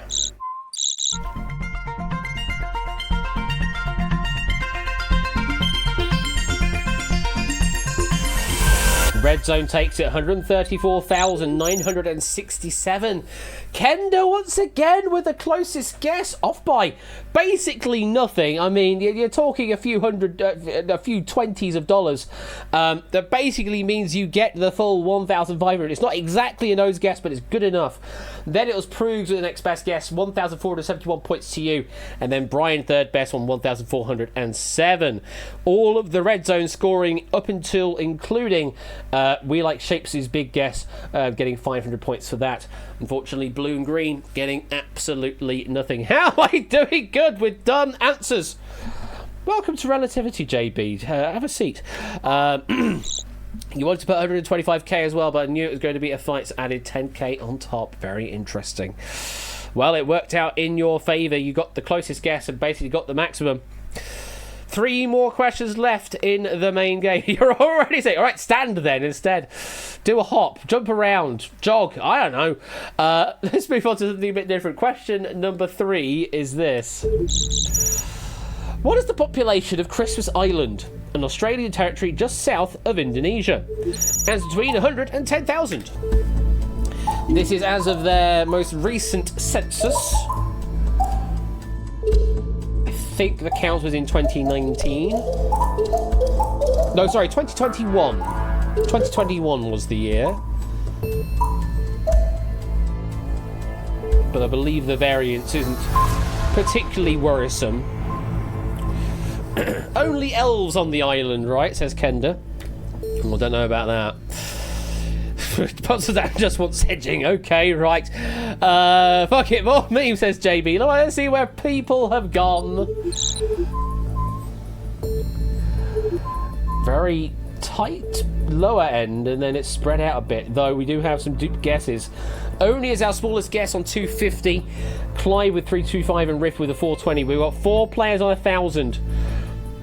Red Zone takes it 134,967. Kenda once again with the closest guess, off by basically nothing. I mean, you're talking a few 20s of dollars. That basically means you get the full 1,500. It's not exactly a nose guess, but it's good enough. Then it was Proogs with the next best guess, 1,471 points to you, and then Brian third best on 1,407. All of the Red Zone scoring up until including We Like Shapes' big guess, getting 500 points for that. Unfortunately, blue and green getting absolutely nothing. How am I doing good with done answers? Welcome to Relativity, JB. Have a seat. You wanted to put 125k as well, but I knew it was going to be a fight, so added 10k on top. Very interesting. Well, it worked out in your favour. You got the closest guess and basically got the maximum. 3 more questions left in the main game. You're already saying, all right, stand then instead. Do a hop, jump around, jog. I don't know. Let's move on to something a bit different. Question number 3 is this. What is the population of Christmas Island, an Australian territory just south of Indonesia? And it's between 100 and 10,000. This is as of their most recent census. I think the count was in 2019. No, sorry, 2021. 2021 was the year. But I believe the variance isn't particularly worrisome. Only elves on the island, right? Says Kenda. Well, I don't know about that. That just wants hedging. Okay, right. Fuck it, more meme, says JB. Let's see where people have gone. Very tight lower end, and then it's spread out a bit, though we do have some duped guesses. Only is our smallest guess on 250. Clive with 325 and Riff with a 420. We've got 4 players on 1,000.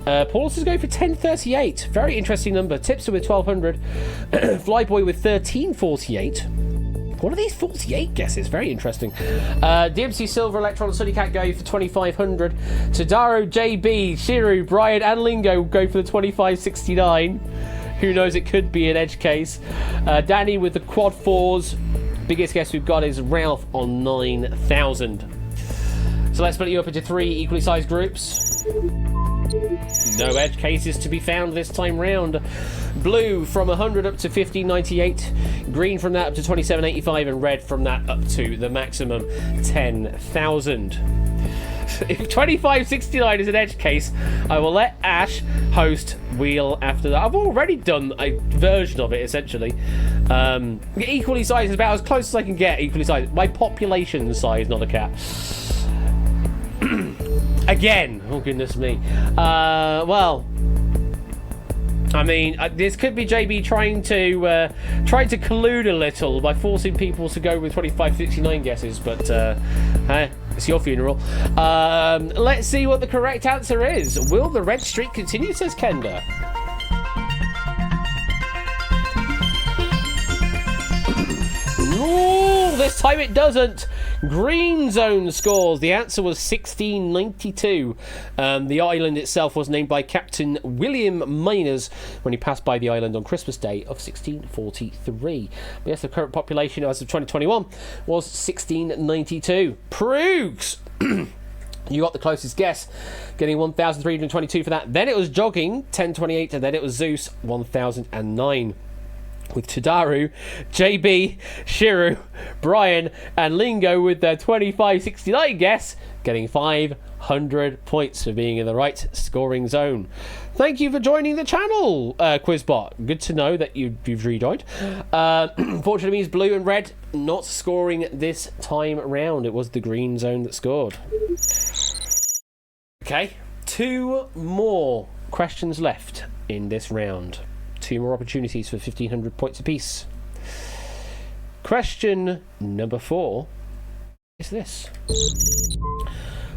Paulus is going for 1038. Very interesting number. Tipster with 1200. Flyboy with 1348. What are these 48 guesses? Very interesting. DMC Silver, Electron, and Sunny Cat go for 2500. Tadaro, JB, Shiru, Brian, and Lingo go for the 2569. Who knows? It could be an edge case. Danny with the quad 4s. Biggest guess we've got is Ralph on 9,000. So let's split you up into 3 equally sized groups. No edge cases to be found this time round. Blue from 100 up to 1598. Green from that up to 2785, and red from that up to the maximum 10,000. If 2569 is an edge case, I will let Ash host Wheel after that. I've already done a version of it, essentially. Equally sized is about as close as I can get. Equally sized. My population size, not a cat. Again, oh goodness me. Well, I mean, this could be JB trying to collude a little by forcing people to go with 2569 guesses, but it's your funeral. Let's see what the correct answer is. Will the red streak continue, says Kenda? Ooh, this time it doesn't. Green Zone scores. The answer was 1692. The island itself was named by Captain William Miners when he passed by the island on Christmas Day of 1643. But yes, the current population as of 2021 was 1692. Proogs! You got the closest guess, getting 1,322 for that. Then it was Jogging, 1028, and then it was Zeus, 1,009. With Tadaru, JB, Shiru, Brian, and Lingo with their 2569 guess, getting 500 points for being in the right scoring zone. Thank you for joining the channel, Quizbot. Good to know that you've rejoined. Unfortunately, means blue and red not scoring this time round. It was the green zone that scored. Okay, 2 more questions left in this round. 2 more opportunities for 1,500 points apiece. Question number 4 is this.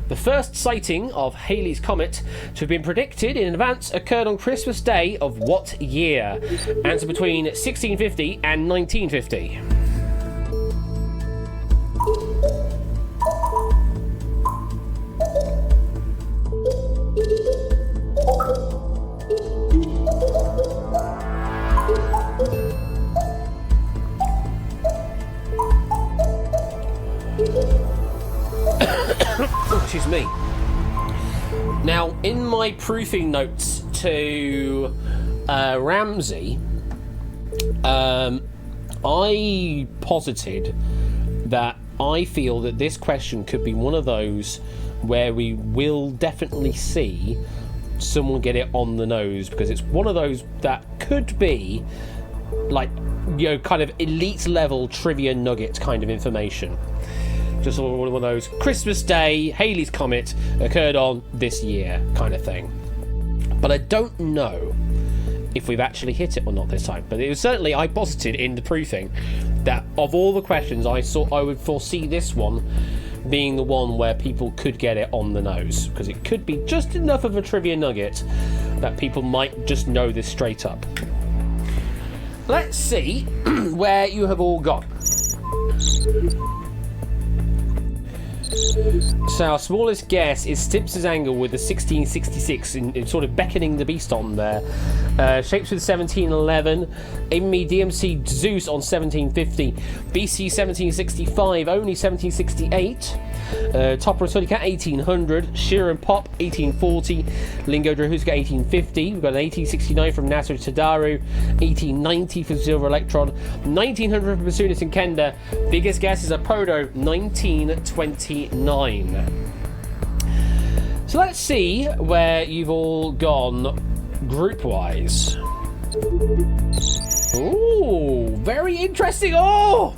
The first sighting of Halley's Comet to have been predicted in advance occurred on Christmas Day of what year? Answer between 1650 and 1950. Excuse me. Now, in my proofing notes to Ramsey, I posited that I feel that this question could be one of those where we will definitely see someone get it on the nose, because it's one of those that could be like, you know, kind of elite level trivia nugget kind of information. Just one of those Christmas Day, Halley's Comet occurred on this year kind of thing. But I don't know if we've actually hit it or not this time. But it was certainly, I posited in the proofing that of all the questions, I would foresee this one being the one where people could get it on the nose, because it could be just enough of a trivia nugget that people might just know this straight up. Let's see where you have all gone. So our smallest guess is Stips' angle with the 1666 in sort of beckoning the beast on there. Shapes with 1711, Amy DMC Zeus on 1750, BC 1765, only 1768, Topper and Sunny Cat 1800, Sheer and Pop 1840, Lingo Drahuska 1850, we've got an 1869 from Nasser Tadaru, 1890 for Silver Electron, 1900 for Basunis and Kenda, biggest guess is a Podo 1929. So let's see where you've all gone group-wise. Ooh, very interesting. Oh!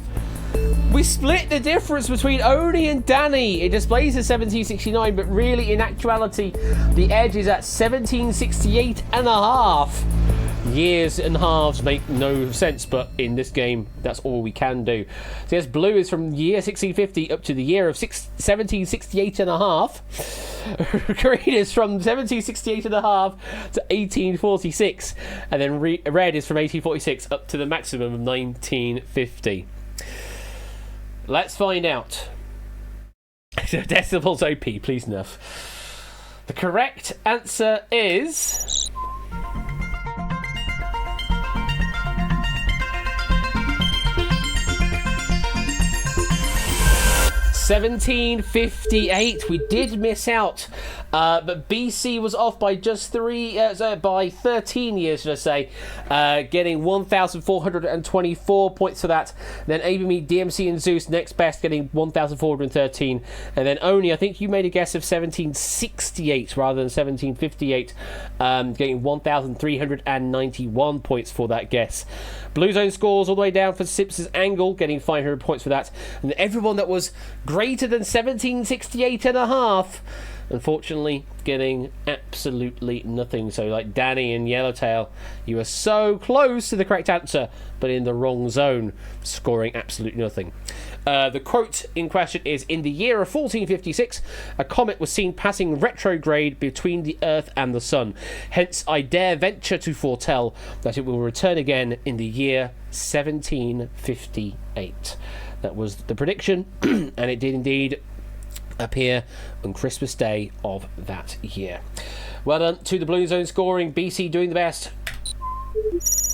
We split the difference between Oni and Danny. It displays as 1769, but really, in actuality, the edge is at 1768 and a half. Years and halves make no sense, but in this game, that's all we can do. So yes, blue is from year 1650 up to the year of 1768 and a half. Green is from 1768 and a half to 1846. And then red is from 1846 up to the maximum of 1950. Let's find out. Decibels OP, please enough. The correct answer is 1758. We did miss out, but BC was off by just by 13 years, should I say, getting 1,424 points for that. Then ABME, DMC, and Zeus next best, getting 1,413, and then Oni, I think you made a guess of 1768 rather than 1758, getting 1,391 points for that guess. Blue Zone scores all the way down for Sips' Angle, getting 500 points for that. And everyone that was greater than 1768 and a half, unfortunately, getting absolutely nothing. So like Danny and Yellowtail, you were so close to the correct answer, but in the wrong zone, scoring absolutely nothing. The quote in question is, in the year of 1456, a comet was seen passing retrograde between the Earth and the Sun. Hence, I dare venture to foretell that it will return again in the year 1758. That was the prediction, and it did indeed appear on Christmas Day of that year. Well done to the Blue Zone scoring, BC doing the best.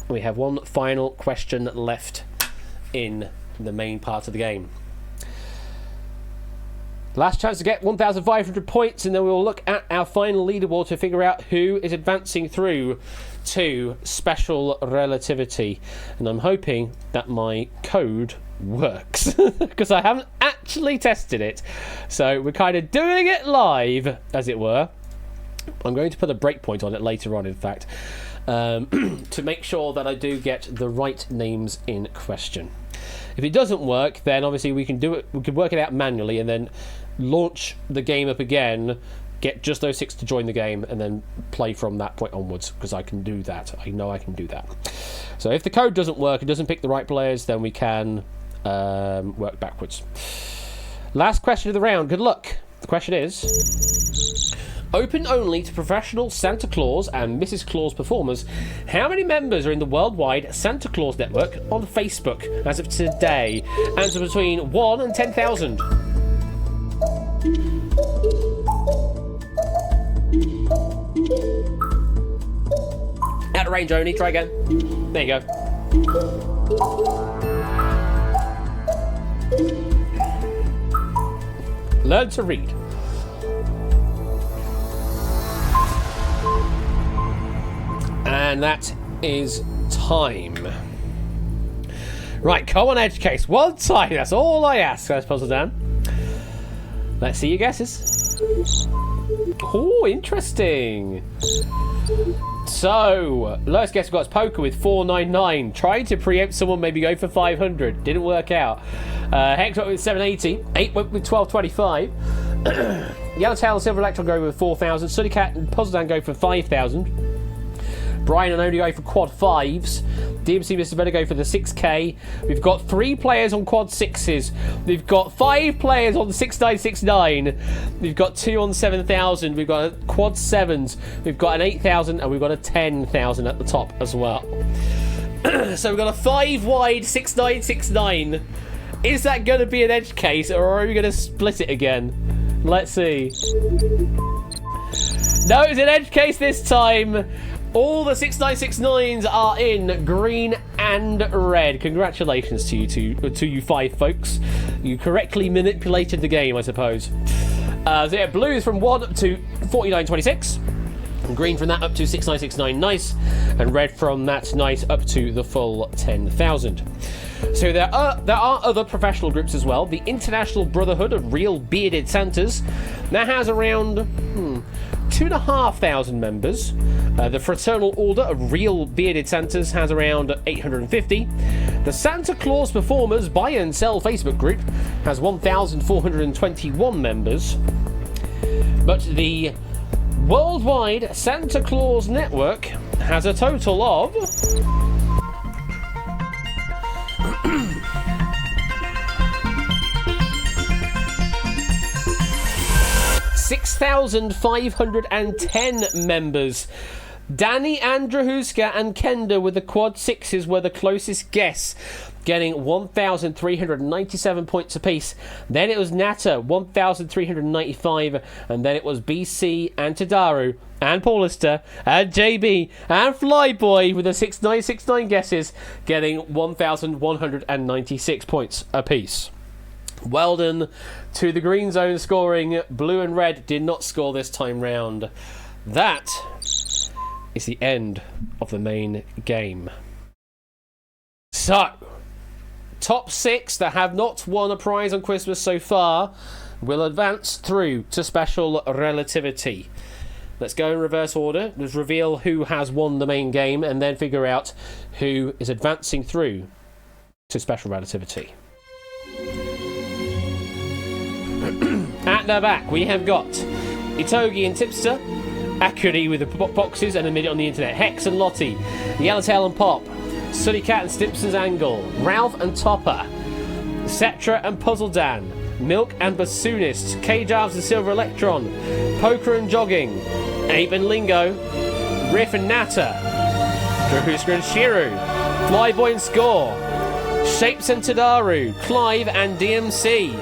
We have one final question left in the main part of the game. Last chance to get 1,500 points, and then we'll look at our final leaderboard to figure out who is advancing through to Special Relativity. And I'm hoping that my code works, because I haven't actually tested it. So we're kind of doing it live, as it were. I'm going to put a breakpoint on it later on, in fact, to make sure that I do get the right names in question. If it doesn't work, then obviously we can do it. We can work it out manually and then launch the game up again, get just those 6 to join the game, and then play from that point onwards, because I can do that. I know I can do that. So if the code doesn't work, it doesn't pick the right players, then we can work backwards. Last question of the round. Good luck. The question is: open only to professional Santa Claus and Mrs. Claus performers, how many members are in the worldwide Santa Claus network on Facebook as of today? Answer between 1 and 10,000. Out of range only. Try again. There you go. Learn to read. And that is time. Right, come on, Edge Case. One time. That's all I ask, I suppose, Dan. Let's see your guesses. Oh, interesting. So, lowest guess we got is Poker with 499. Trying to preempt someone, maybe go for 500. Didn't work out. Hex went with 780. 8 went with 1225. Yellowtail and Silver Electron go with 4,000. Suddy Cat and Puzzle Dan go for 5,000. Brian and Only go for quad 5s. DMC Mr. Better go for the 6k. We've got 3 players on quad 6s. We've got 5 players on 6969. We've got 2 on 7,000. We've got a quad 7s. We've got an 8,000 and we've got a 10,000 at the top as well. So we've got a 5 wide 6969. Is that going to be an edge case, or are we going to split it again? Let's see. No, it's an edge case this time. All the 6969s are in green and red. Congratulations to you 5 folks. You correctly manipulated the game, I suppose. So yeah, blue is from 1 up to 4926. And green from that up to 6969, nice. And red from that, nice, up to the full 10,000. So there are other professional groups as well. The International Brotherhood of Real Bearded Santas. That has around 2,500 members. The Fraternal Order of Real Bearded Santas has around 850. The Santa Claus Performers Buy and Sell Facebook group has 1,421 members. But the Worldwide Santa Claus Network has a total of 6,510 members. Danny, Andrahuska and Kenda with the quad 6s were the closest guess, getting 1,397 points apiece. Then it was Nata, 1,395, and then it was BC and Tadaru and Paulister and JB and Flyboy with the 6969 guesses, getting 1,196 points apiece. Well done to the green zone scoring. Blue and red did not score this time round. That is the end of the main game. So, top 6 that have not won a prize on Christmas so far will advance through to Special Relativity. Let's go in reverse order. Let's reveal who has won the main game and then figure out who is advancing through to Special Relativity. At the back, we have got Itogi and Tipster, Akuri with the boxes and a minute on the internet, Hex and Lottie, Yellowtail and Pop, Suddy Cat and Stimpson's Angle, Ralph and Topper, Cetra and Puzzle Dan, Milk and Bassoonist, K-Jarves and Silver Electron, Poker and Jogging, Ape and Lingo, Riff and Natter, Drahuska and Shiru, Flyboy and Score, Shapes and Tadaru, Clive and DMC,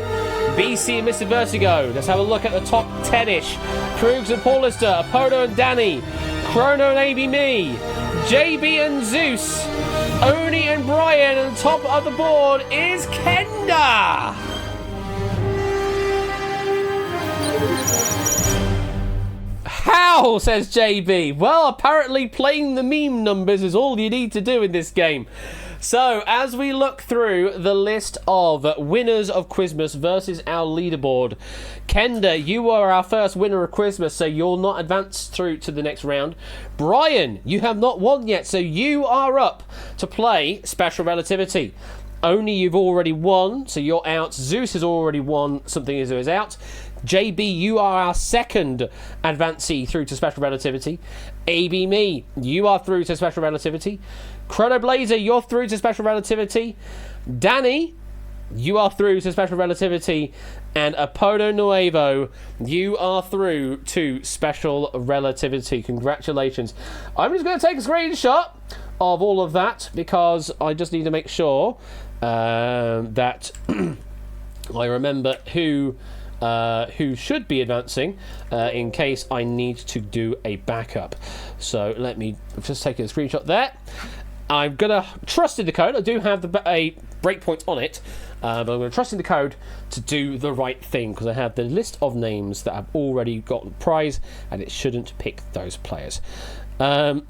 BC and Mr. Vertigo. Let's have a look at the top 10-ish. Kroogs and Paulister, Apodo and Danny, Chrono and AB Me, JB and Zeus, Oni and Brian, and top of the board is Kenda. How, says JB? Well, apparently playing the meme numbers is all you need to do in this game. So, as we look through the list of winners of Quizmas versus our leaderboard, Kenda, you are our first winner of Quizmas, so you'll not advance through to the next round. Brian, you have not won yet, so you are up to play Special Relativity. Only, you've already won, so you're out. Zeus has already won, something is out. JB, you are our second advancee through to Special Relativity. AB Me, you are through to Special Relativity. Chrono Blazer, you're through to Special Relativity. Danny, you are through to Special Relativity. And Apodo Nuevo, you are through to Special Relativity. Congratulations. I'm just going to take a screenshot of all of that because I just need to make sure that I remember who should be advancing in case I need to do a backup. So let me just take a screenshot there. I'm going to trust in the code. I do have a breakpoint on it, but I'm going to trust in the code to do the right thing because I have the list of names that have already gotten prize and it shouldn't pick those players. I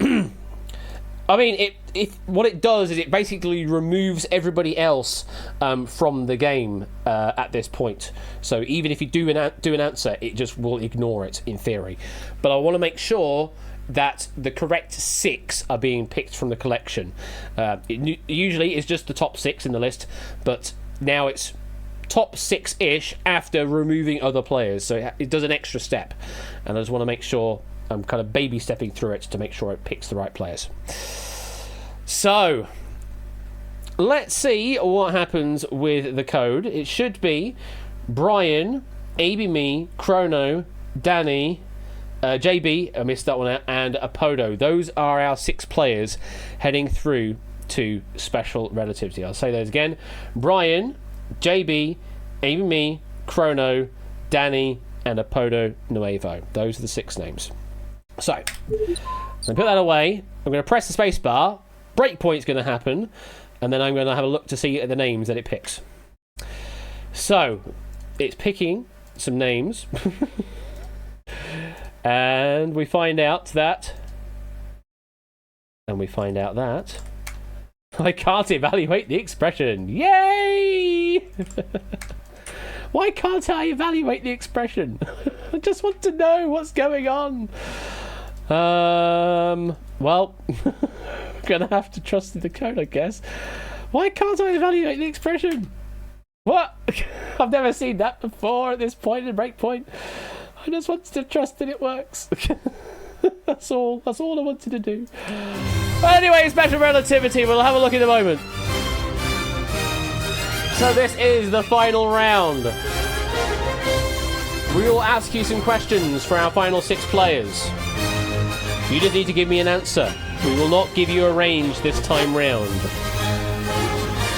mean, what it does is it basically removes everybody else from the game at this point. So even if you do an answer, it just will ignore it in theory. But I want to make sure that the correct 6 are being picked from the collection. It usually is just the top 6 in the list, but now it's top 6-ish after removing other players. So it does an extra step, and I just want to make sure I'm kind of baby stepping through it to make sure it picks the right players. So let's see what happens with the code. It should be Brian, AB Me, Chrono, Danny, JB, I missed that one out, and Apodo. Those are our 6 players heading through to Special Relativity. I'll say those again. Brian, JB, AB Me, Chrono, Danny, and Apodo Nuevo. Those are the 6 names. So, I'm going to put that away. I'm going to press the space bar. Breakpoint's going to happen. And then I'm going to have a look to see the names that it picks. So, it's picking some names. And we find out that I can't evaluate the expression. Yay! Why can't I evaluate the expression? I just want to know what's going on. Well, I'm gonna have to trust in the code, I guess. Why can't I evaluate the expression? What? I've never seen that before at this point in Breakpoint. I just wanted to trust that it works. That's all I wanted to do. Anyway, Special Relativity, we'll have a look in a moment. So this is the final round. We will ask you some questions for our final 6 players. You just need to give me an answer. We will not give you a range this time round.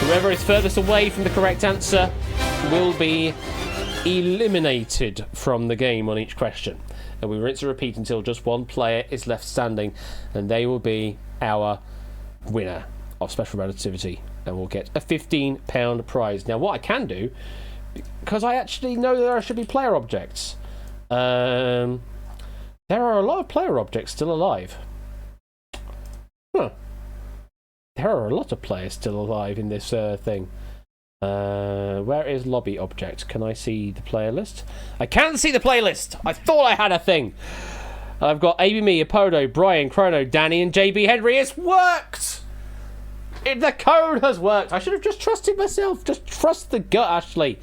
Whoever is furthest away from the correct answer will be eliminated from the game on each question, and we rinse and repeat until just one player is left standing, and they will be our winner of Special Relativity, and we'll get a £15 prize. Now, what I can do, because I actually know that there should be player objects, there are a lot of player objects still alive. There are a lot of players still alive in this thing. Where is lobby object? Can I see the player list? I can see the playlist! I thought I had a thing! I've got AB Me, Apodo, Brian, Chrono, Danny, and JB Henry. It's worked! The code has worked! I should have just trusted myself. Just trust the gut, Ashley.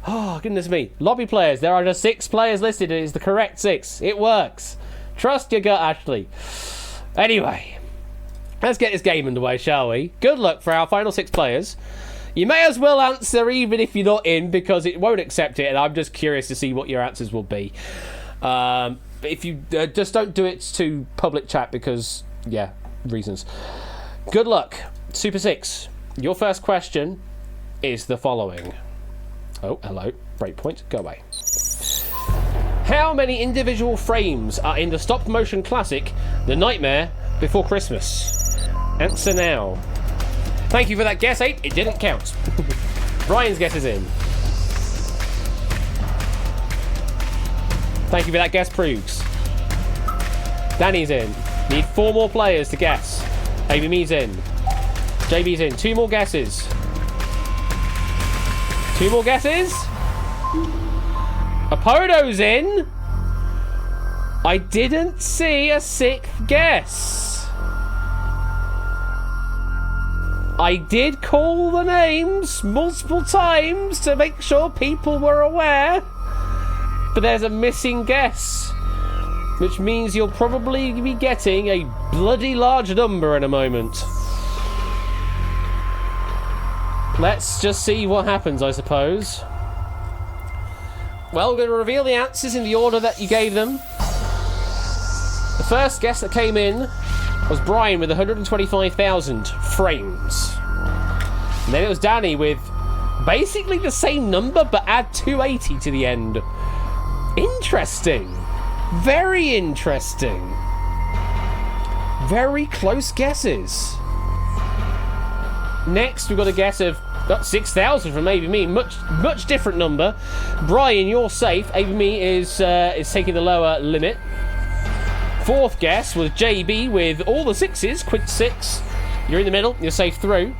Oh, goodness me. Lobby players. There are just 6 players listed. It is the correct 6. It works. Trust your gut, Ashley. Anyway, let's get this game underway, shall we? Good luck for our final 6 players. You may as well answer even if you're not in, because it won't accept it, and I'm just curious to see what your answers will be. If you just don't do it to public chat because, yeah, reasons. Good luck. Super 6. Your first question is the following. Oh, hello. Breakpoint. Go away. How many individual frames are in the stop-motion classic The Nightmare Before Christmas? Answer now. Thank you for that guess, 8. It didn't count. Brian's guess is in. Thank you for that guess, Proogs. Danny's in. Need 4 more players to guess. ABMe's in. JB's in. 2 more guesses. 2 more guesses. Apodo's in. I didn't see a 6th guess. I did call the names multiple times to make sure people were aware. But there's a missing guess. Which means you'll probably be getting a bloody large number in a moment. Let's just see what happens, I suppose. Well, we're going to reveal the answers in the order that you gave them. The first guess that came in was Brian with 125,000 frames. And then it was Danny with basically the same number, but add 280 to the end. Interesting. Very interesting. Very close guesses. Next, we've got a guess of 6,000 from ABMe. Much different number. Brian, you're safe. ABMe is taking the lower limit. 4th guess was JB with all the 6s. Quid 6. You're in the middle. You're safe through.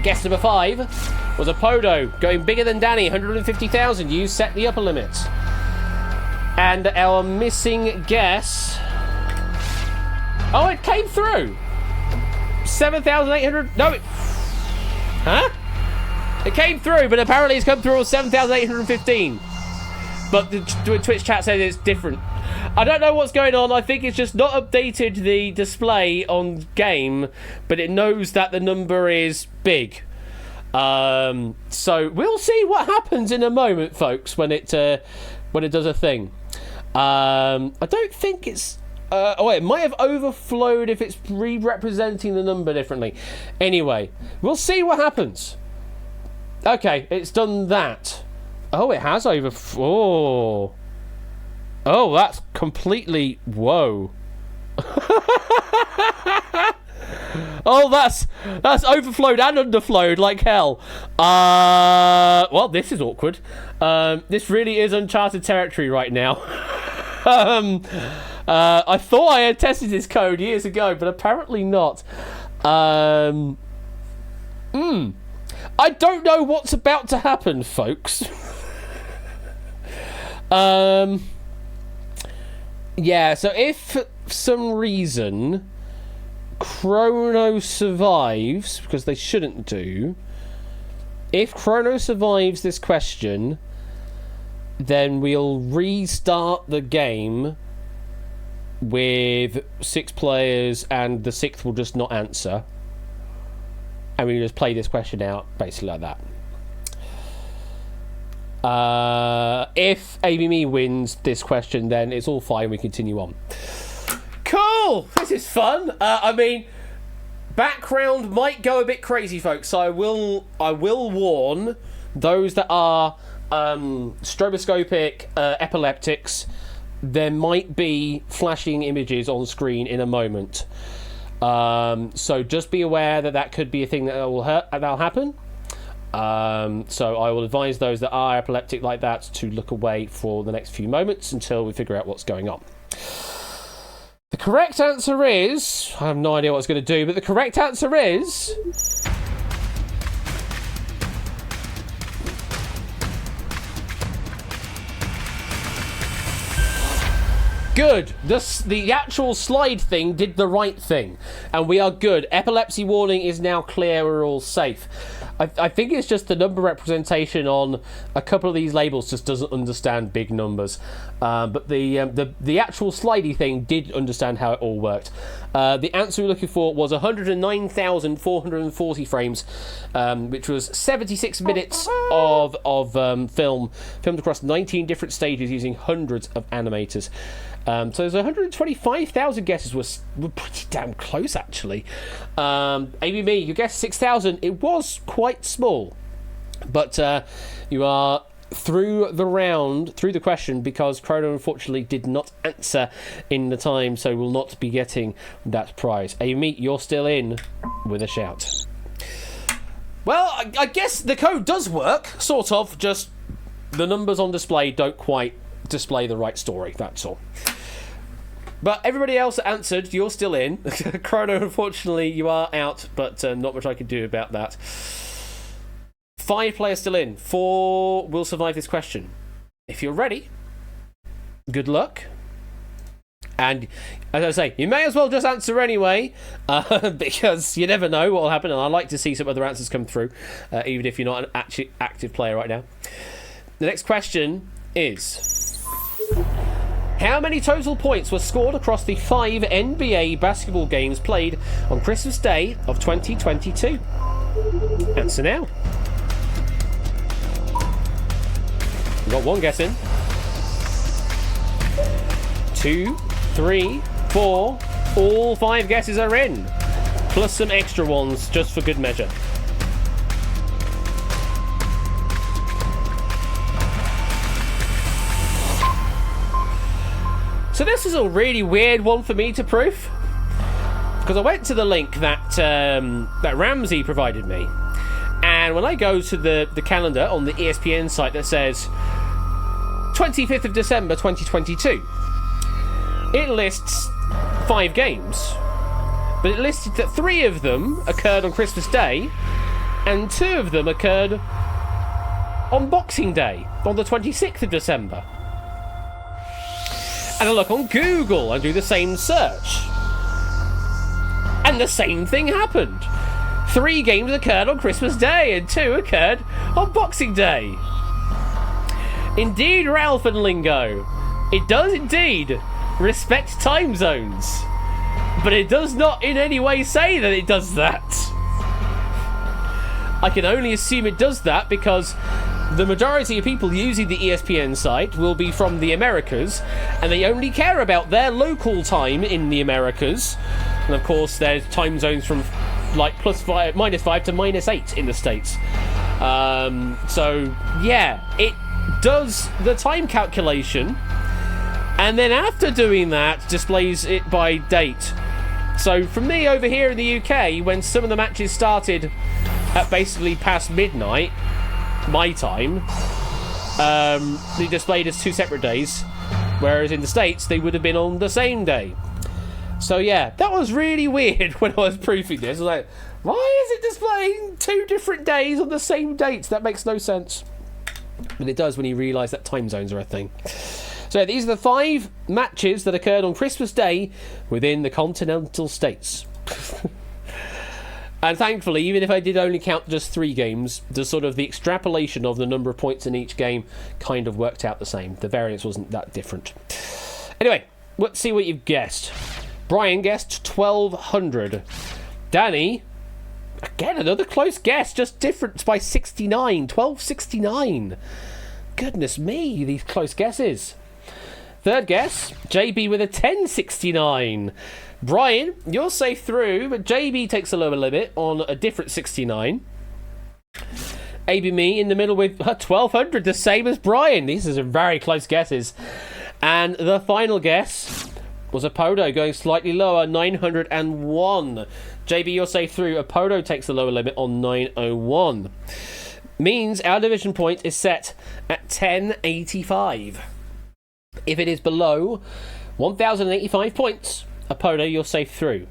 Guess number 5 was Apodo, going bigger than Danny. 150,000. You set the upper limit. And our missing guess... Oh, it came through! 7,800... No, it... Huh? It came through, but apparently it's come through on 7,815. But the Twitch chat says it's different. I don't know what's going on. I think it's just not updated the display on game, but it knows that the number is big. So we'll see what happens in a moment, folks, when it does a thing. I don't think it's... it might have overflowed if it's re-representing the number differently. Anyway, we'll see what happens. Okay, it's done that. Oh, it has Oh, that's completely... Whoa. Oh, that's overflowed and underflowed like hell. Well, this is awkward. This really is uncharted territory right now. I thought I had tested this code years ago, but apparently not. I don't know what's about to happen, folks. Yeah, so if for some reason Chrono survives, because they shouldn't do, if Chrono survives this question, then we'll restart the game with 6 players and the 6th will just not answer. And we just play this question out basically like that. If ABMe wins this question, then it's all fine, we continue on. Cool! This is fun. I mean, background might go a bit crazy, folks, so I will warn those that are stroboscopic epileptics. There might be flashing images on screen in a moment. So just be aware that could be a thing that'll happen. So I will advise those that are epileptic like that to look away for the next few moments until we figure out what's going on. The correct answer is... I have no idea what it's going to do, but the correct answer is... Good. The actual slide thing did the right thing. And we are good. Epilepsy warning is now clear. We're all safe. I think it's just the number representation on a couple of these labels just doesn't understand big numbers. But the actual slidey thing did understand how it all worked. The answer we're looking for was 109,440 frames, which was 76 minutes of film, filmed across 19 different stages using hundreds of animators. So there's 125,000 guesses were pretty damn close, actually. ABMe, you guessed 6,000. It was quite small. But you are through the question, because Chrono unfortunately did not answer in the time, so will not be getting that prize. ABMe, you're still in with a shout. Well, I guess the code does work, sort of, just the numbers on display don't quite display the right story, that's all. But everybody else that answered, you're still in. Chrono, unfortunately, you are out, but not much I can do about that. 5 players still in. 4 will survive this question. If you're ready, good luck. And as I say, you may as well just answer anyway, because you never know what will happen. And I like to see some other answers come through, even if you're not an actually active player right now. The next question is: how many total points were scored across the 5 NBA basketball games played on Christmas Day of 2022? Answer now. We've got 1 guess in. 2, 3, 4. All 5 guesses are in. Plus some extra ones just for good measure. So this is a really weird one for me to prove, because I went to the link that that Ramsey provided me, and when I go to the calendar on the ESPN site that says 25th of December 2022, it lists 5 games, but it listed that 3 of them occurred on Christmas Day and 2 of them occurred on Boxing Day on the 26th of December. And I look on Google and do the same search, and the same thing happened. 3 games occurred on Christmas Day and 2 occurred on Boxing Day. Indeed, Ralph and Lingo, it does indeed respect time zones, but it does not in any way say that it does that. I can only assume it does that because the majority of people using the ESPN site will be from the Americas, and they only care about their local time in the Americas. And of course, there's time zones from like +5, -5 to -8 in the States. So yeah, it does the time calculation, and then after doing that, displays it by date. So for me over here in the UK, when some of the matches started at basically past midnight, my time, they displayed as 2 separate days, whereas in the States they would have been on the same day. So yeah, that was really weird when I was proofing this. I was like, why is it displaying 2 different days on the same dates? That makes no sense. But it does when you realise that time zones are a thing. So these are the 5 matches that occurred on Christmas Day within the continental states. And thankfully, even if I did only count just 3 games, the extrapolation of the number of points in each game kind of worked out the same. The variance wasn't that different. Anyway, let's see what you've guessed. Brian guessed 1200. Danny, again, another close guess, just different by 69. 1269. Goodness me, these close guesses. Third guess, JB with a 1069. Brian, you're safe through, but JB takes a lower limit on a different 69. AB me in the middle with 1200, the same as Brian. These are some very close guesses. And the final guess was Apodo going slightly lower, 901. JB, you're safe through. Apodo takes the lower limit on 901. Means our division point is set at 1085. If it is below 1085 points, Apodo, you're safe through.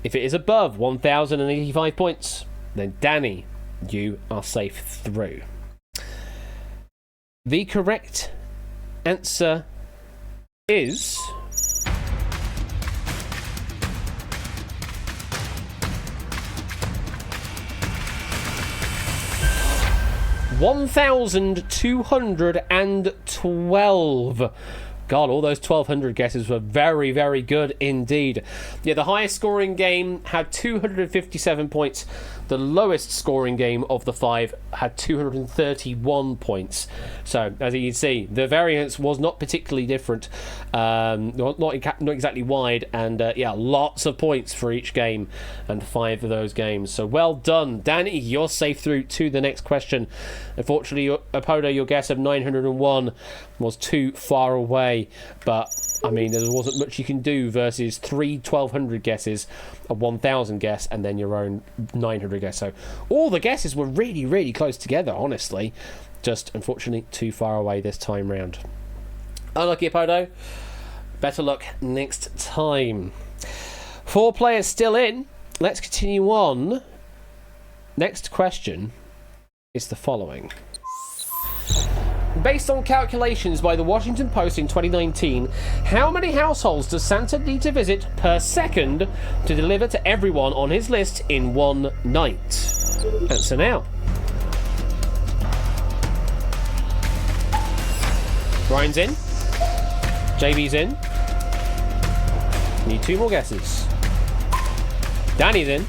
If it is above 1085 points, then Danny, you are safe through. The correct answer is 1,212. God, all those 1,200 guesses were very, very good indeed. Yeah, the highest scoring game had 257 points. The lowest scoring game of the 5 had 231 points. So, as you can see, the variance was not particularly different. Not exactly wide. And, yeah, lots of points for each game and 5 of those games. So, well done. Danny, you're safe through to the next question. Unfortunately, Apodo, your guess of 901 was too far away. But, I mean, there wasn't much you can do versus 3 1,200 guesses, a 1,000 guess, and then your own 900 guess. So all the guesses were really, really close together, honestly. Just, unfortunately, too far away this time round. Unlucky, Apodo. Better luck next time. 4 players still in. Let's continue on. Next question is the following. Based on calculations by the Washington Post in 2019, how many households does Santa need to visit per second to deliver to everyone on his list in one night? Answer now. Brian's in. JB's in. Need 2 more guesses. Danny's in.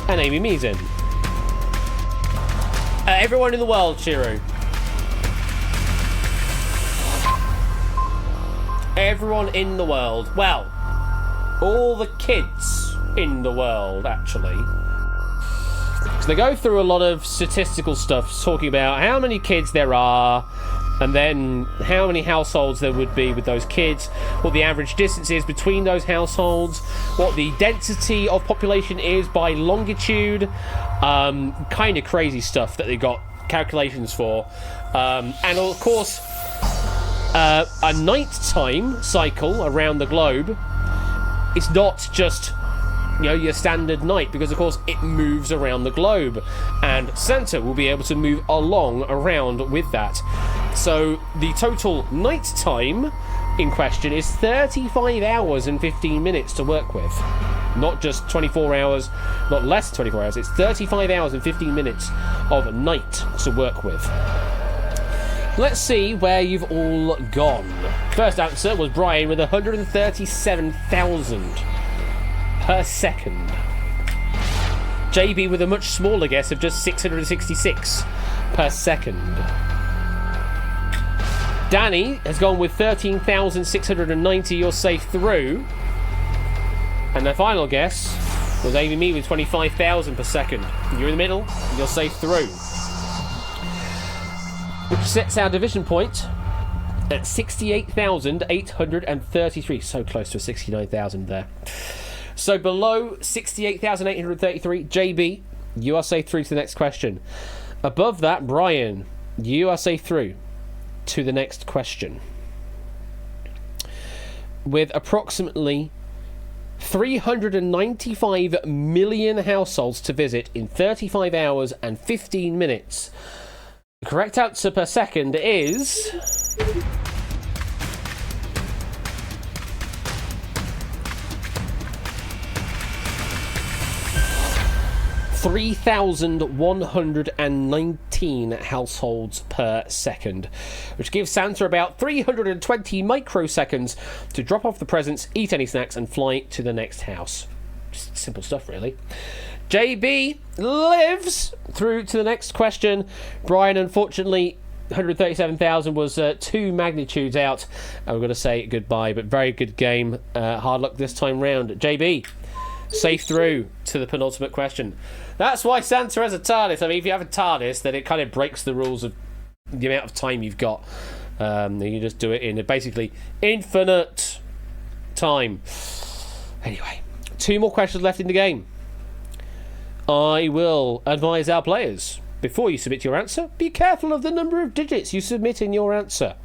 And Amy Me's in. Everyone in the world, Shiru. Everyone in the world. Well, all the kids in the world, actually. So they go through a lot of statistical stuff, talking about how many kids there are, and then how many households there would be with those kids, what the average distance is between those households, what the density of population is by longitude. Kind of crazy stuff that they got calculations for. And of course, a nighttime cycle around the globe, it's not just, you know, your standard night, because of course it moves around the globe, and Santa will be able to move along around with that. So the total night time in question is 35 hours and 15 minutes to work with. Not just 24 hours, not less than 24 hours, it's 35 hours and 15 minutes of night to work with. Let's see where you've all gone. First answer was Brian with 137,000 per second. JB with a much smaller guess of just 666 per second. Danny has gone with 13,690. You're safe through. And the final guess was Amy Me with 25,000 per second. You're in the middle. You're safe through. Which sets our division point at 68,833. So close to 69,000 there. So below 68,833, JB, you are safe through to the next question. Above that, Brian, you are safe through to the next question. With approximately 395 million households to visit in 35 hours and 15 minutes. The correct answer per second is 3,119 households per second, which gives Santa about 320 microseconds to drop off the presents, eat any snacks, and fly to the next house. Just simple stuff, really. JB lives through to the next question. Brian, unfortunately, 137,000 was 2 magnitudes out. I'm going to say goodbye, but very good game. Hard luck this time round. JB, safe through to the penultimate question. That's why Santa has a TARDIS. I mean, if you have a TARDIS, then it kind of breaks the rules of the amount of time you've got. You just do it in basically infinite time. Anyway, 2 more questions left in the game. I will advise our players, before you submit your answer, be careful of the number of digits you submit in your answer,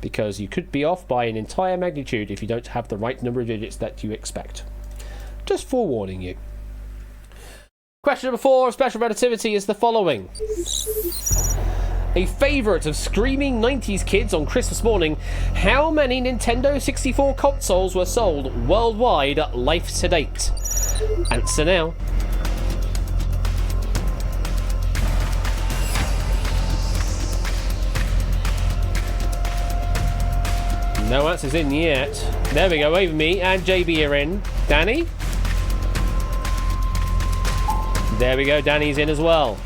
because you could be off by an entire magnitude if you don't have the right number of digits that you expect. Just forewarning you. Question number 4 of Special Relativity is the following. A favourite of screaming 90s kids on Christmas morning, how many Nintendo 64 consoles were sold worldwide life to date? Answer now. No answers in yet. There we go, Amy and JB are in. Danny? There we go, Danny's in as well.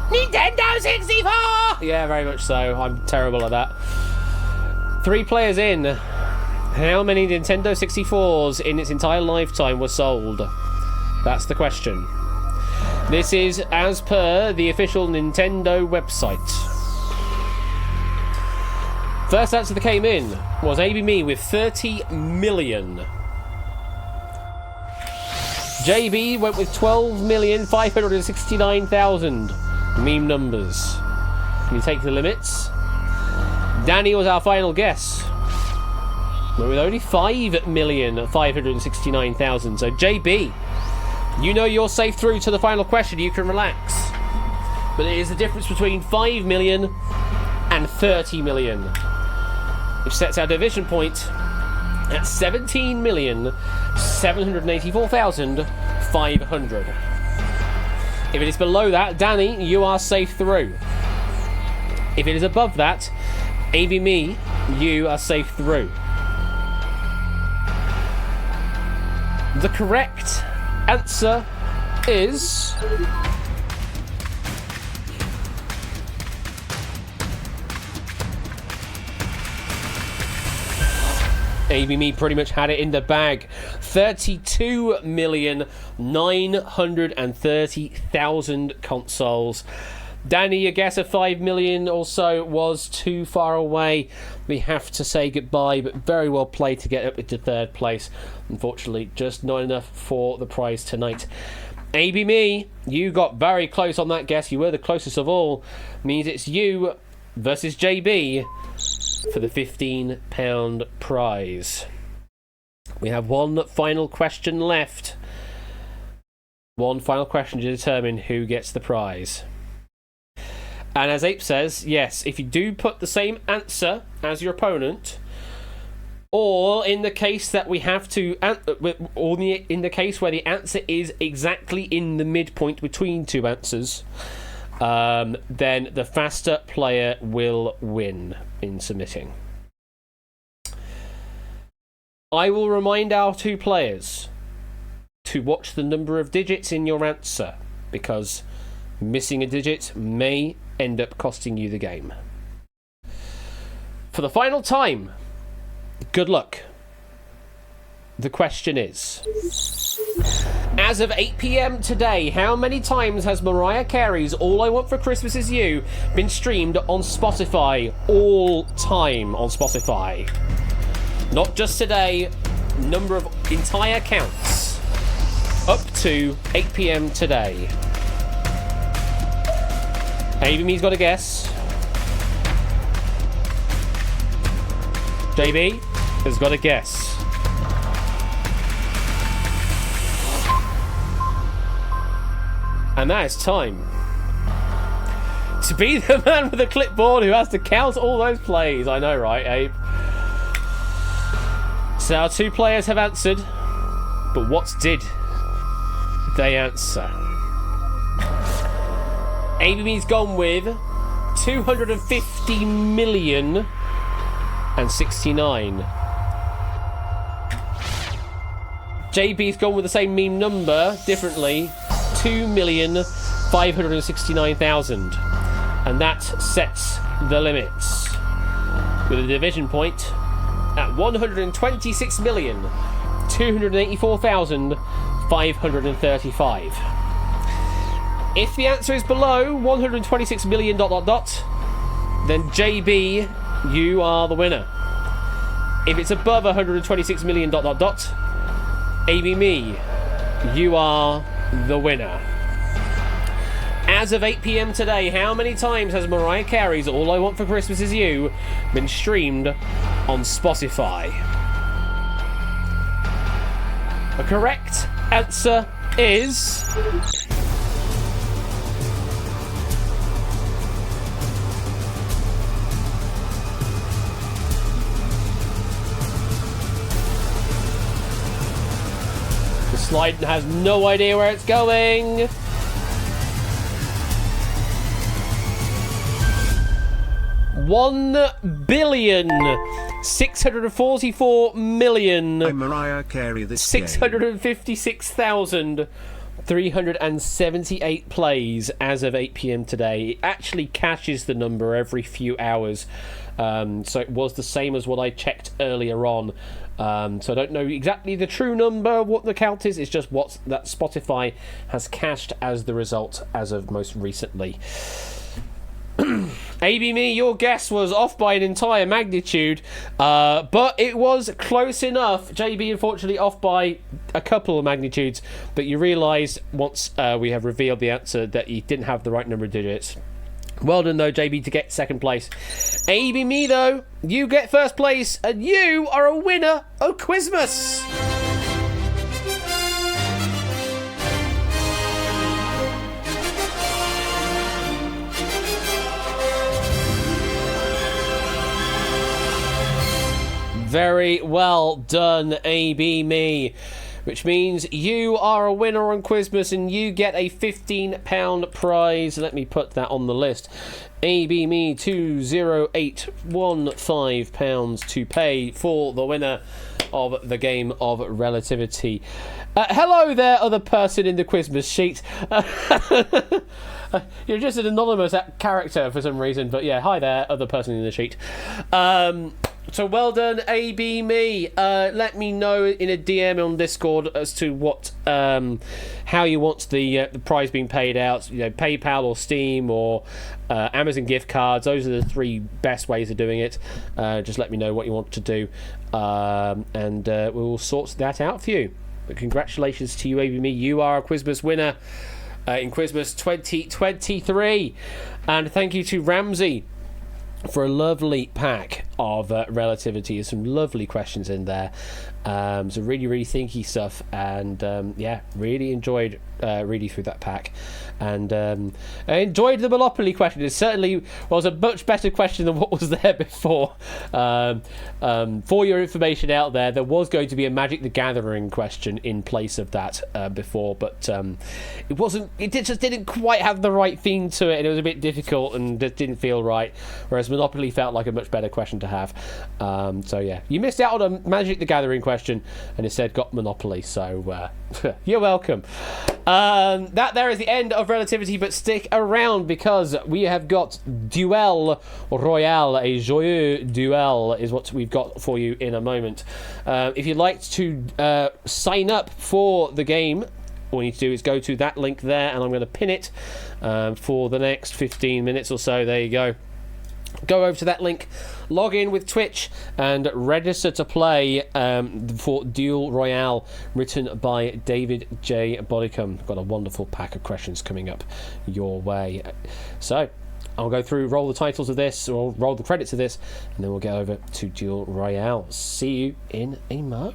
Nintendo 64! Yeah, very much so. I'm terrible at that. 3 players in. How many Nintendo 64s in its entire lifetime were sold? That's the question. This is as per the official Nintendo website. First answer that came in was Amy Me with 30 million. JB went with 12,569,000 meme numbers. Can you take the limits? Danny was our final guess. Went with only 5,569,000. So JB, you know you're safe through to the final question. You can relax. But it is the difference between 5 million and 30 million, which sets our division point at 17,784,500. If it is below that, Danny, you are safe through. If it is above that, me, you are safe through. The correct answer is... Me pretty much had it in the bag. 32,930,000 consoles. Danny, your guess of 5 million or so was too far away. We have to say goodbye, but very well played to get up into third place. Unfortunately, just not enough for the prize tonight. Me, you got very close on that guess. You were the closest of all. Means it's you versus JB for the £15 prize. We have one final question left. One final question to determine who gets the prize. And as Ape says, yes, if you do put the same answer as your opponent, or in the case that we have to, or in the case where the answer is exactly in the midpoint between two answers, then the faster player will win in submitting. I will remind our two players to watch the number of digits in your answer, because missing a digit may end up costing you the game. For the final time, good luck. The question is, as of 8 PM today, how many times has Mariah Carey's All I Want for Christmas Is You been streamed on Spotify? All time on Spotify. Not just today, number of entire counts. Up to 8 PM today. Amy's got a guess. JB has got a guess. And that is time to be the man with the clipboard who has to count all those plays. I know, right, Abe? So our two players have answered, but what did they answer? Amy's gone with 250 million and 69. JB's gone with the same meme number, differently, 2,569,000. And that sets the limits, with a division point at 126,284,535. If the answer is below 126 million ... then JB, you are the winner. If it's above 126 million ... me, you are the winner. As of 8 PM today, how many times has Mariah Carey's All I Want for Christmas Is You been streamed on Spotify? The correct answer is... the slide has no idea where it's going. $1,644,000,000 Mariah Carey this 656,378 plays as of 8 PM today. It actually caches the number every few hours, so it was the same as what I checked earlier on. So I don't know exactly the true number, what the count is. It's just what that Spotify has cached as the result as of most recently. AB Me, your guess was off by an entire magnitude, but it was close enough. JB, unfortunately, off by a couple of magnitudes, but you realised once we have revealed the answer that you didn't have the right number of digits. Well done, though, JB, to get second place. AB Me, though, you get first place, and you are a winner of Quizmas. Very well done, AB Me. Which means you are a winner on Quizmas and you get a £15 prize. Let me put that on the list. AB Me, £20815 to pay for the winner of the game of Relativity. Hello there, other person in the Quizmas sheet. You're just an anonymous character for some reason, but yeah, hi there, other person in the sheet. So well done, AB Me. Let me know in a DM on Discord as to what, how you want the prize being paid out. You know, PayPal or Steam or Amazon gift cards. Those are the three best ways of doing it. Just let me know what you want to do, and we will sort that out for you. But congratulations to you, AB Me. You are a Quizmas winner in Quizmas 2023, and thank you to Ramsey for a lovely pack of Relativity. There's some lovely questions in there, some really thinky stuff, and yeah, really enjoyed reading through that pack, and I enjoyed the Monopoly question. It certainly was a much better question than what was there before. For your information out there was going to be a Magic the Gathering question in place of that before, but it just didn't quite have the right theme to it, and it was a bit difficult and just didn't feel right, whereas Monopoly felt like a much better question to have. So yeah, you missed out on a Magic the Gathering question and instead got Monopoly, so you're welcome. That there is the end of Relativity, but stick around because we have got Duel Royale. A joyeux duel is what we've got for you in a moment. If you'd like to sign up for the game, all you need to do is go to that link there, and I'm going to pin it for the next 15 minutes or so. There you go. Go over to that link, log in with Twitch, and register to play for Duel Royale, written by David J. Bodicum. Got a wonderful pack of questions coming up your way. So I'll go through, roll the titles of this, or roll the credits of this, and then we'll get over to Duel Royale. See you in a mo.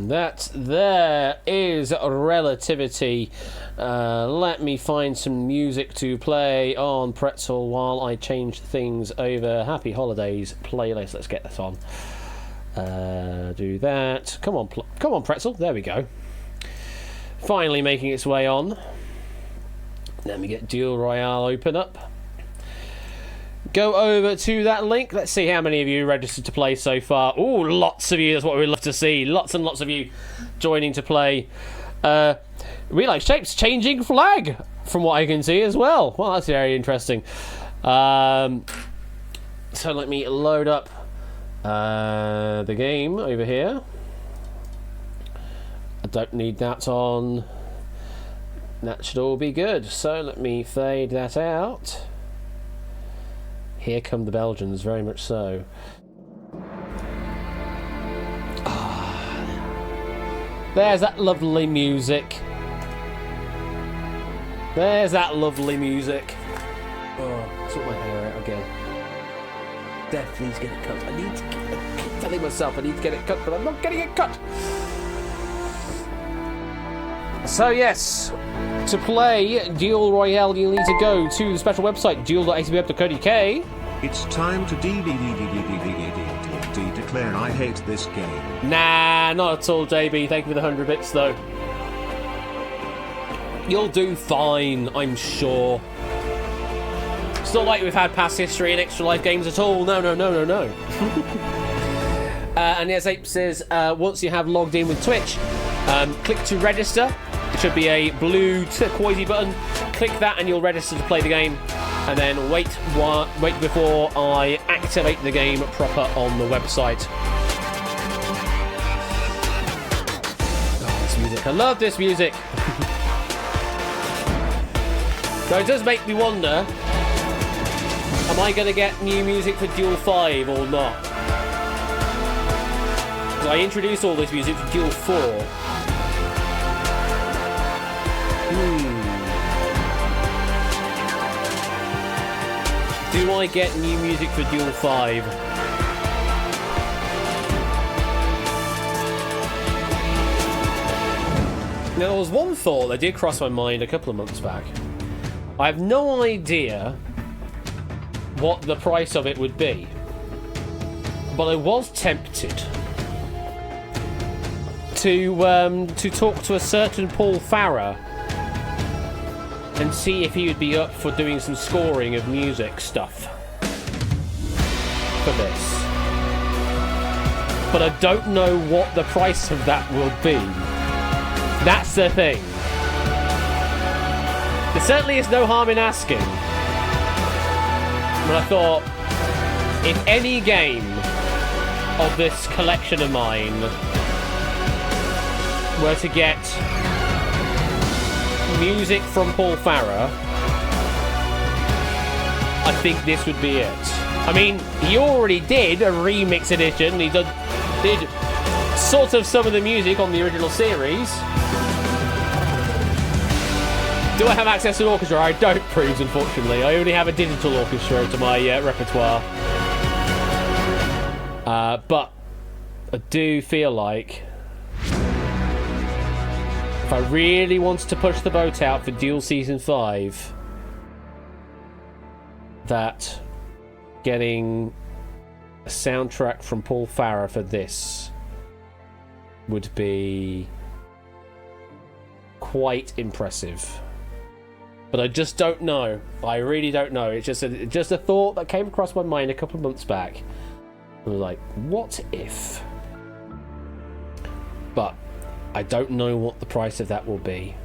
That there is Relativity. Let me find some music to play on Pretzel while I change things over. Happy Holidays playlist. Let's get this on. Do that. Come on, Pretzel. There we go. Finally making its way on. Let me get Duel Royale open up. Go over to that link. Let's see how many of you registered to play so far. Oh, lots of you. That's what we love to see. Lots and lots of you joining to play. We like Shapes changing flag, from what I can see as well. Well, that's very interesting. So let me load up the game over here. I don't need that on. That should all be good. So let me fade that out. Here come the Belgians, very much so. There's that lovely music. There's that lovely music. Oh, sort my hair out again. Definitely needs to get it cut. I need to get it. I keep telling myself I need to get it cut, but I'm not getting it cut. So yes. To play Duel Royale, you'll need to go to the special website, duel.acbweb.co.uk. It's time to declare I hate this game. Nah, not at all, JB. Thank you for the 100 bits, though. You'll do fine, I'm sure. It's not like we've had past history and extra life games at all. No. And as Ape says, once you have logged in with Twitch, click to register. It should be a blue turquoisey button. Click that and you'll register to play the game. And then wait before I activate the game proper on the website. Oh, this music. I love this music. So it does make me wonder, am I going to get new music for Duel 5 or not? Because I introduced all this music for Duel 4. Do I get new music for Duel 5? Now, there was one thought that did cross my mind a couple of months back. I have no idea what the price of it would be, but I was tempted to talk to a certain Paul Farrer and see if he would be up for doing some scoring of music stuff for this. But I don't know what the price of that will be. That's the thing. There certainly is no harm in asking. But I thought, if any game of this collection of mine were to get music from Paul Farrer, I think this would be it. I mean, he already did a remix edition. He did sort of some of the music on the original series. Do I have access to an orchestra? I don't, Proves, unfortunately. I only have a digital orchestra to my repertoire. But I do feel like if I really wanted to push the boat out for Duel Season 5, that getting a soundtrack from Paul Farrer for this would be quite impressive. But I just don't know. I really don't know. It's just a thought that came across my mind a couple of months back. I was like, what if? But I don't know what the price of that will be.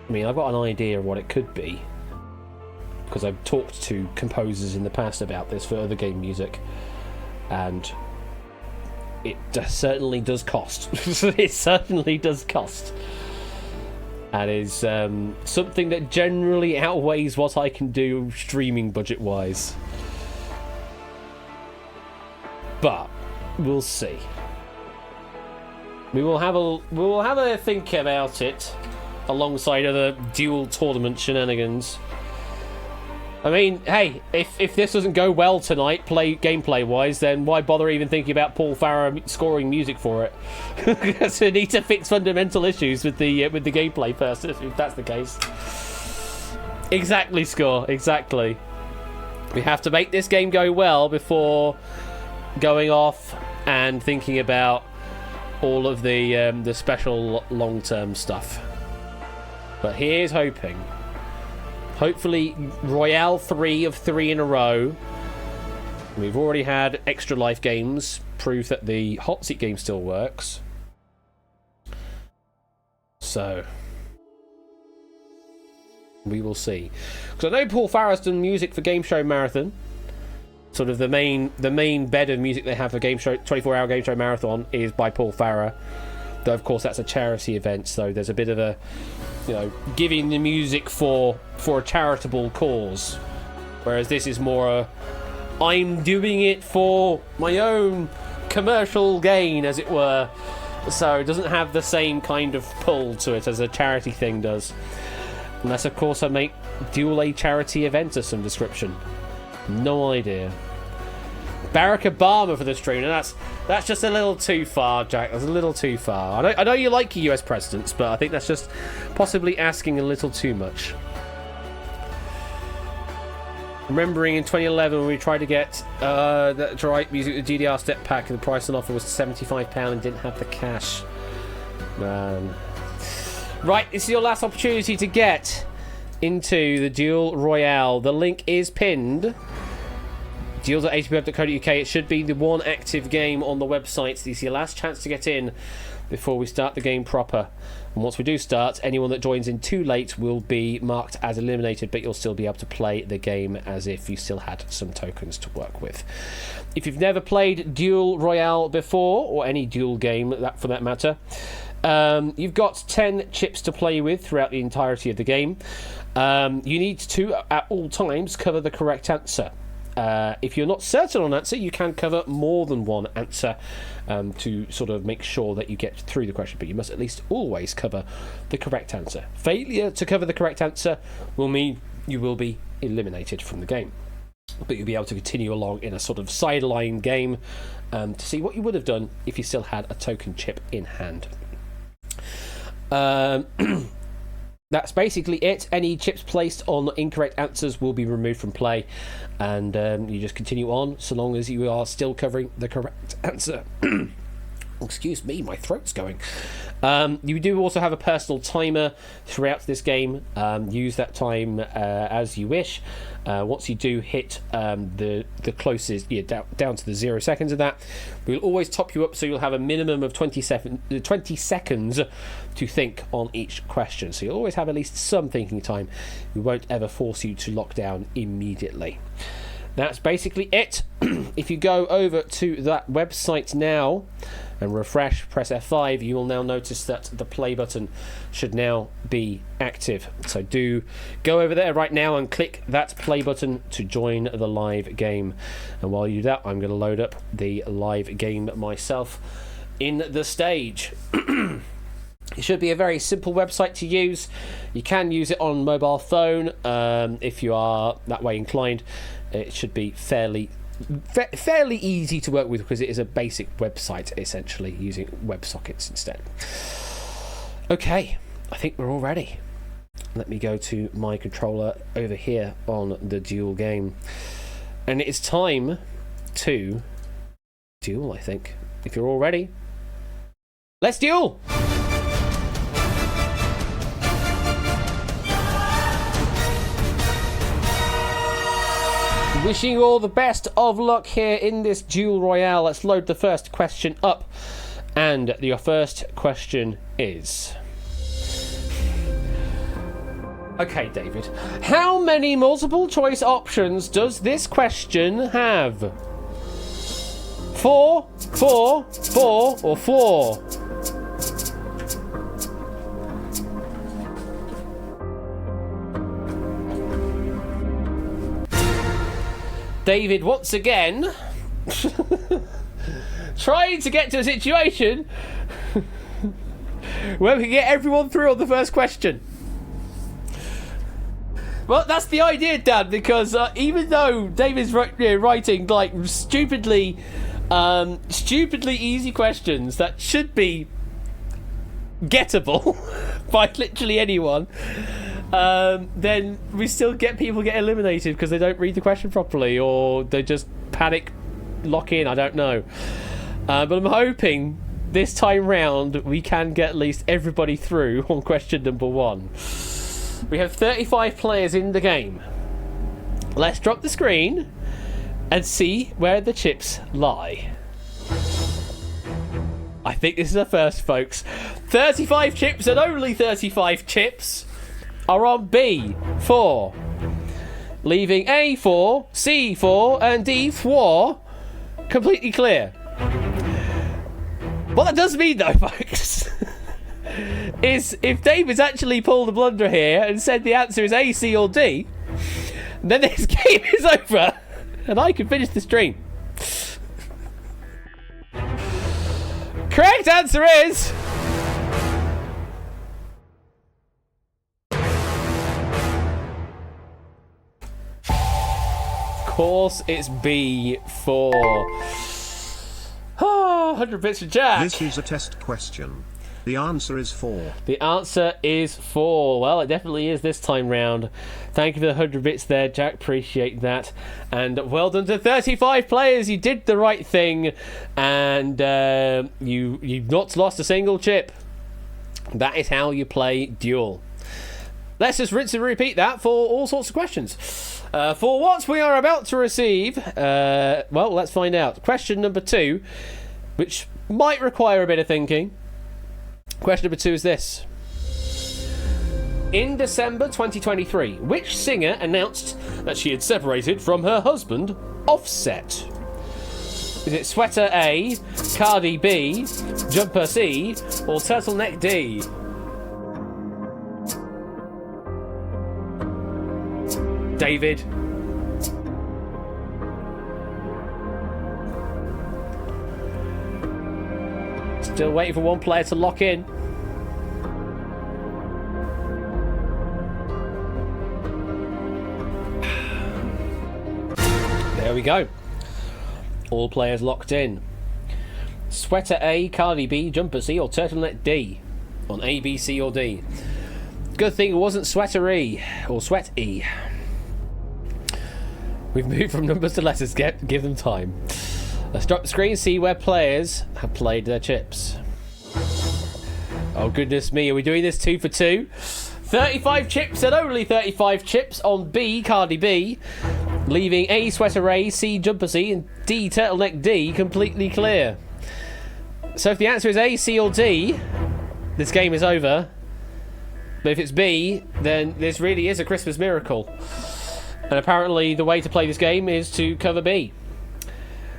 I mean, I've got an idea of what it could be, because I've talked to composers in the past about this for other game music, and it certainly does cost. It certainly does cost. And is something that generally outweighs what I can do streaming budget-wise. But we'll see. We will have a think about it alongside other dual tournament shenanigans. I mean, hey, if this doesn't go well tonight, gameplay-wise, then why bother even thinking about Paul Farrer scoring music for it? Because we need to fix fundamental issues with the gameplay first, if that's the case. Exactly, Score. Exactly. We have to make this game go well before going off and thinking about all of the special long-term stuff. But here's hoping. Hopefully, Royale 3 of 3 in a row. We've already had Extra Life games prove that the hot seat game still works. So, we will see. Because I know Paul Farrer's done music for Game Show Marathon. Sort of the main bed of music they have for Game Show 24-hour Game Show Marathon is by Paul Farrer. Though, of course, that's a charity event, so there's a bit of a, giving the music for a charitable cause. Whereas this is more I'm doing it for my own commercial gain, as it were. So it doesn't have the same kind of pull to it as a charity thing does. Unless, of course, I make Duel a charity event of some description. No idea. Barack Obama for the stream, and that's just a little too far, Jack. That's a little too far. I know you like your US presidents, but I think that's just possibly asking a little too much. Remembering in 2011 when we tried to get that right music, the GDR step pack, and the price on offer was £75 and didn't have the cash. Man. Right, this is your last opportunity to get into the Duel Royale. The link is pinned. Deals@atpweb.co.uk. It should be the one active game on the website. This is your last chance to get in before we start the game proper. And once we do start, anyone that joins in too late will be marked as eliminated, but you'll still be able to play the game as if you still had some tokens to work with. If you've never played Duel Royale before, or any duel game for that matter, you've got 10 chips to play with throughout the entirety of the game. You need to, at all times, cover the correct answer. If you're not certain on an answer, you can cover more than one answer to sort of make sure that you get through the question, but you must at least always cover the correct answer. Failure to cover the correct answer will mean you will be eliminated from the game, but you'll be able to continue along in a sort of sideline game to see what you would have done if you still had a token chip in hand. That's basically it. Any chips placed on incorrect answers will be removed from play, and you just continue on so long as you are still covering the correct answer. Excuse me, my throat's going. You do also have a personal timer throughout this game. Use that time as you wish. Once you do hit the closest, down to the 0 seconds of that, we'll always top you up, so you'll have a minimum of 20 seconds to think on each question. So you'll always have at least some thinking time. We won't ever force you to lock down immediately. That's basically it. If you go over to that website now and refresh, press F5, you will now notice that the play button should now be active. So do go over there right now and click that play button to join the live game. And while you do that, I'm going to load up the live game myself in the stage. It should be a very simple website to use. You can use it on mobile phone if you are that way inclined. It should be fairly easy to work with because it is a basic website, essentially, using WebSockets instead. Okay, I think we're all ready. Let me go to my controller over here on the duel game. And it is time to duel, I think. If you're all ready, let's duel! Wishing you all the best of luck here in this Duel Royale. Let's load the first question up. And your first question is... Okay, David. How many multiple choice options does this question have? 4, 4, 4, or 4? David, once again, trying to get to a situation where we can get everyone through on the first question. Well, that's the idea, Dan, because even though David's writing like stupidly easy questions that should be gettable by literally anyone, then we still get people get eliminated because they don't read the question properly, or they just panic lock in. I don't know, but I'm hoping this time round we can get at least everybody through on question number 1. We have 35 players in the game. Let's drop the screen and see where the chips lie. I think this is a first, folks. 35 chips, and only 35 chips are on B4, leaving A4, C4 and D4 completely clear. What that does mean, though, folks, is if David's actually pulled a blunder here and said the answer is A, C or D, then this game is over and I can finish the stream. Correct answer is... Of course, it's B for 100 bits for Jack. This is a test question. The answer is 4. The answer is 4. Well, it definitely is this time round. Thank you for the 100 bits there, Jack. Appreciate that. And well done to 35 players. You did the right thing. And you've not lost a single chip. That is how you play Duel. Let's just rinse and repeat that for all sorts of questions. For what we are about to receive, well, let's find out. Question number 2, which might require a bit of thinking. Question number 2 is this. In December 2023, which singer announced that she had separated from her husband, Offset? Is it Sweater A, Cardi B, Jumper C, or Turtleneck D? David? Still waiting for one player to lock in. There we go. All players locked in. Sweater A, Cardi B, Jumper C, or Turtleneck D on A, B, C, or D. Good thing it wasn't Sweater E or Sweat E. We've moved from numbers to letters. Give them time. Let's drop the screen, see where players have played their chips. Oh, goodness me. Are we doing this 2 for 2? 35 chips and only 35 chips on B, Cardi B, leaving A, Sweater A, C, Jumper C, and D, Turtleneck D completely clear. So if the answer is A, C, or D, this game is over. But if it's B, then this really is a Christmas miracle. And apparently the way to play this game is to cover B.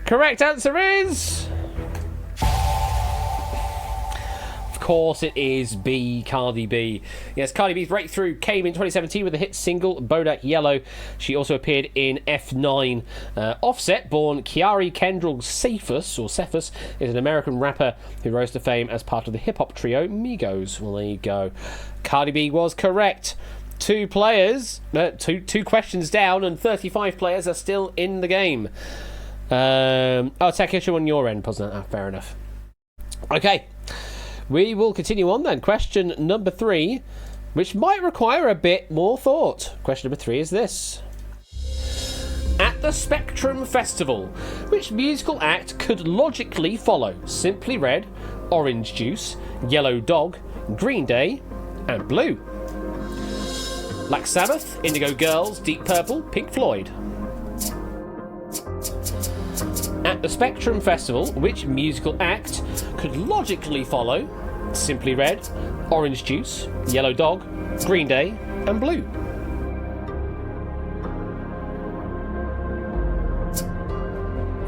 Correct answer is... Of course it is B, Cardi B. Yes, Cardi B's breakthrough came in 2017 with the hit single Bodak Yellow. She also appeared in F9. Offset, born Kiari Kendall Cephas, is an American rapper who rose to fame as part of the hip-hop trio Migos. Well, there you go. Cardi B was correct. 2 players, two questions down, and 35 players are still in the game. Tech issue on your end, Puzzle. Fair enough. Okay, we will continue on then. Question number 3, which might require a bit more thought. Question number 3 is this. At the Spectrum Festival, which musical act could logically follow Simply Red, Orange Juice, Yellow Dog, Green Day, and Blue? Black Sabbath, Indigo Girls, Deep Purple, Pink Floyd. At the Spectrum Festival, which musical act could logically follow Simply Red, Orange Juice, Yellow Dog, Green Day, and Blue?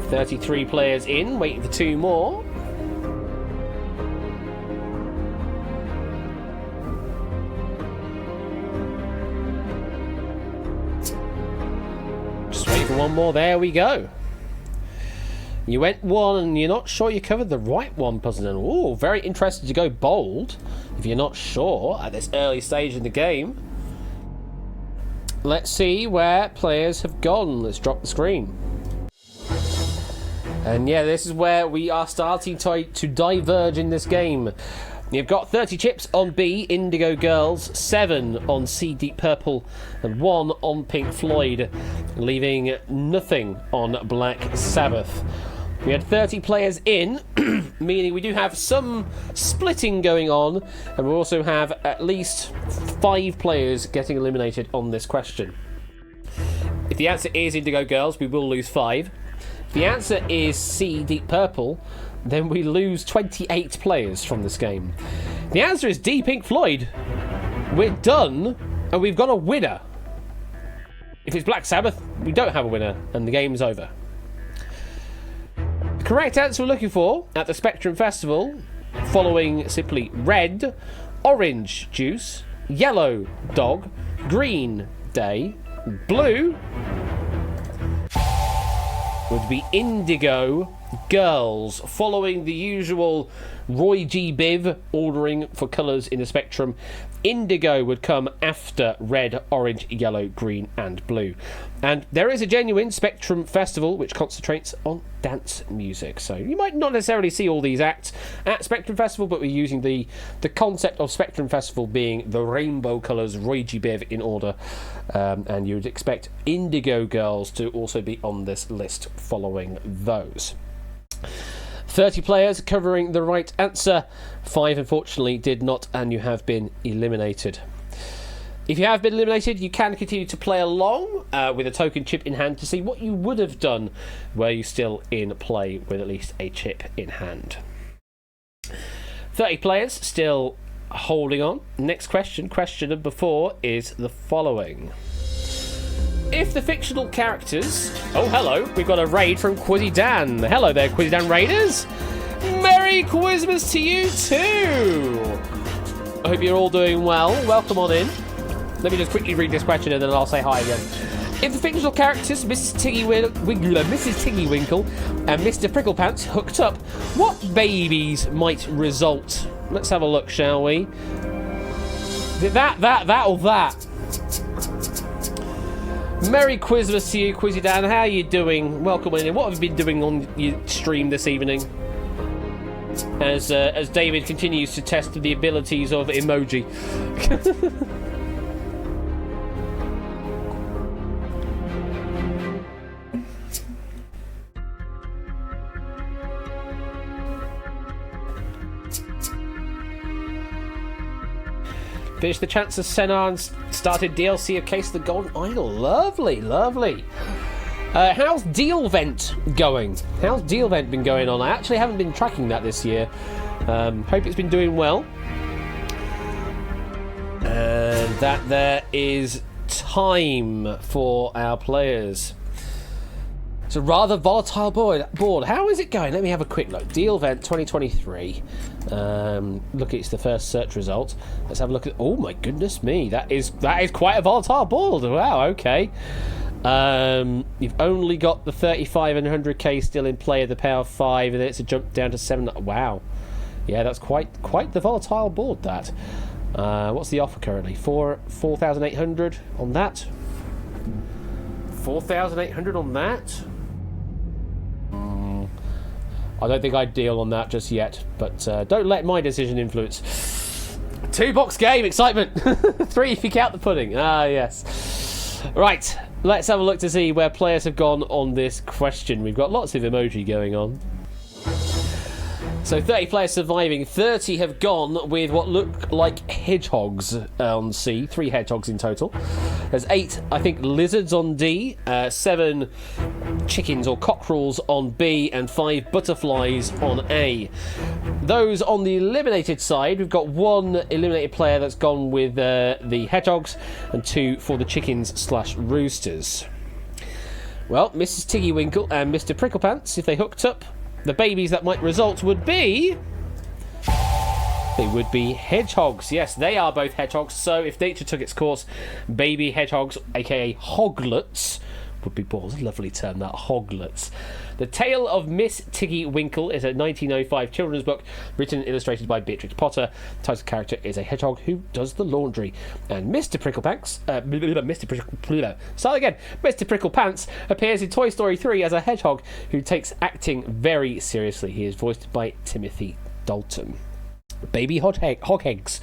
$33 players in, waiting for 2 more. Just waiting for one more. There we go. You went 1 and you're not sure you covered the right one, Puzzle. Ooh, very interested to go bold if you're not sure at this early stage in the game. Let's see where players have gone. Let's drop the screen. And yeah, this is where we are starting to diverge in this game. You've got 30 chips on B, Indigo Girls, 7 on C, Deep Purple, and 1 on Pink Floyd, leaving nothing on Black Sabbath. We had 30 players in, meaning we do have some splitting going on, and we also have at least 5 players getting eliminated on this question. If the answer is Indigo Girls, we will lose 5. If the answer is C, Deep Purple, then we lose 28 players from this game. The answer is D, Pink Floyd. We're done, and we've got a winner. If it's Black Sabbath, we don't have a winner, and the game's over. The correct answer we're looking for at the Spectrum Festival, following Simply Red, Orange Juice, Yellow Dog, Green Day, Blue, would be Indigo girls. Following the usual Roy G. Biv ordering for colours in the spectrum, indigo would come after red, orange, yellow, green and blue. And there is a genuine Spectrum Festival which concentrates on dance music. So you might not necessarily see all these acts at Spectrum Festival, but we're using the concept of Spectrum Festival being the rainbow colours, Roy G. Biv in order. And you would expect indigo girls to also be on this list following those. 30 players covering the right answer. 5 unfortunately did not, and you have been eliminated. If you have been eliminated, you can continue to play along with a token chip in hand to see what you would have done were you still in play with at least a chip in hand. 30 players still holding on. Next question number 4, is the following. If the fictional characters... Oh, hello. We've got a raid from Quizzy Dan. Hello there, Quizzy Dan Raiders. Merry Quizmas to you too. I hope you're all doing well. Welcome on in. Let me just quickly read this question and then I'll say hi again. If the fictional characters Mrs. Tiggy Winkle and Mr. Pricklepants hooked up, what babies might result? Let's have a look, shall we? That, or that? Merry Quizmas to you, Quizzy Dan. How are you doing? Welcome in. What have you been doing on your stream this evening? As David continues to test the abilities of emoji. Finished the Chance of Senna and started DLC of Case of the Golden Idol. Lovely, lovely. How's Deal Vent going? How's Deal Vent been going on? I actually haven't been tracking that this year. Hope it's been doing well. And that there is time for our players. It's a rather volatile board. How is it going? Let me have a quick look. Deal Vent 2023. Look, it's the first search result. Let's have a look at... Oh my goodness me, that is quite a volatile board. Wow, okay. You've only got the 35 and 100k still in play of the power 5, and then it's a jump down to 7. Wow. Yeah, that's quite the volatile board, that. What's the offer currently? 4,800 on that. 4,800 on that. I don't think I'd deal on that just yet, but don't let my decision influence. 2-box game, excitement. 3 if you count the pudding. Ah, yes. Right, let's have a look to see where players have gone on this question. We've got lots of emoji going on. So 30 players surviving. 30 have gone with what look like hedgehogs on C. 3 hedgehogs in total. There's 8, I think, lizards on D. 7 chickens or cockerels on B. And 5 butterflies on A. Those on the eliminated side, we've got 1 eliminated player that's gone with the hedgehogs and 2 for the chickens/roosters. Well, Mrs. Tiggy Winkle and Mr. Pricklepants, if they hooked up, the babies that might result would be... They would be hedgehogs. Yes, they are both hedgehogs. So if nature took its course, baby hedgehogs, aka hoglets, would be born. A lovely term, that, hoglets. The Tale of Miss Tiggy Winkle is a 1905 children's book written and illustrated by Beatrix Potter. The title character is a hedgehog who does the laundry. And Mr. Pricklepants, Mr. Pricklepants appears in Toy Story 3 as a hedgehog who takes acting very seriously. He is voiced by Timothy Dalton. Baby hogheads.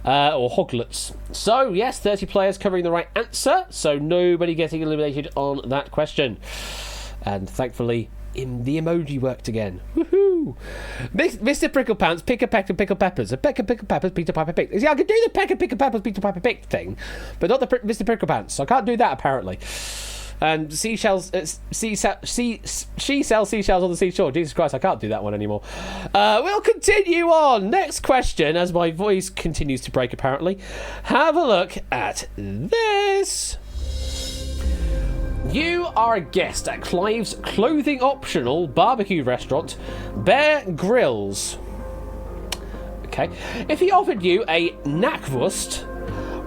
Or hoglets. So, yes, 30 players covering the right answer, so nobody getting eliminated on that question. And thankfully, the emoji worked again. Woohoo! Mr. Pricklepants, pick a peck and pickle peppers. A peck and pickle peppers, Peter Piper picked. See, I can do the peck and pickle peppers, Peter Piper picked thing, but not the Mr. Pricklepants. So I can't do that, apparently. And seashells, she sells seashells on the seashore. Jesus Christ, I can't do that one anymore. We'll continue on. Next question, as my voice continues to break, apparently. Have a look at this. You are a guest at Clive's clothing optional barbecue restaurant, Bear Grylls. Okay. If he offered you a knackwurst,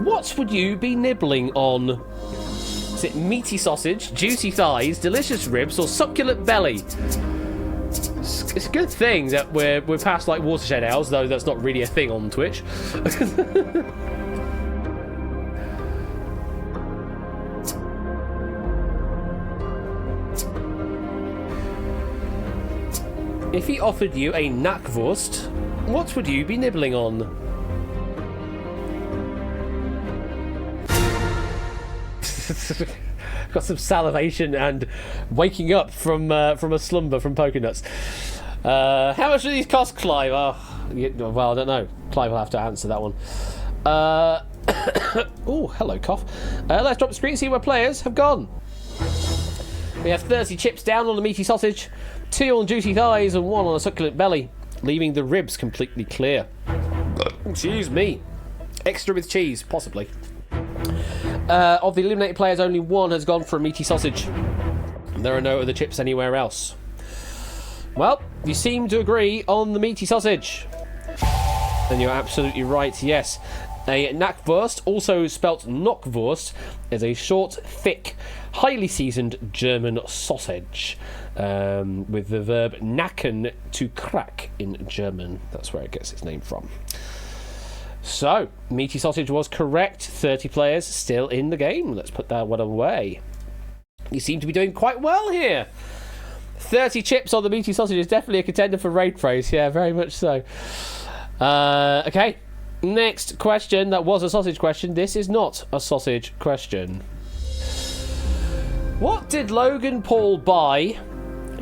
what would you be nibbling on? Is it meaty sausage, juicy thighs, delicious ribs, or succulent belly? It's a good thing that we're past like watershed hours, though that's not really a thing on Twitch. If he offered you a knackwurst, what would you be nibbling on? Got some salivation and waking up from a slumber from poker nuts. How much do these cost, Clive? Oh, well, I don't know. Clive will have to answer that one. Oh, hello, cough. Let's drop the screen and see where players have gone. We have 30 chips down on the meaty sausage, 2 on juicy thighs, and 1 on a succulent belly, leaving the ribs completely clear. Excuse me. Extra with cheese, possibly. Of the eliminated players, only 1 has gone for a meaty sausage. There are no other chips anywhere else. Well, you seem to agree on the meaty sausage. And you're absolutely right, yes. A knackwurst, also spelt Knockwurst, is a short, thick, highly seasoned German sausage. With the verb knacken, to crack in German. That's where it gets its name from. So, meaty sausage was correct. 30 players still in the game. Let's put that one away. You seem to be doing quite well here. 30 chips on the meaty sausage is definitely a contender for raid praise. Yeah, very much so. Okay. Next question. That was a sausage question. This is not a sausage question. What did Logan Paul buy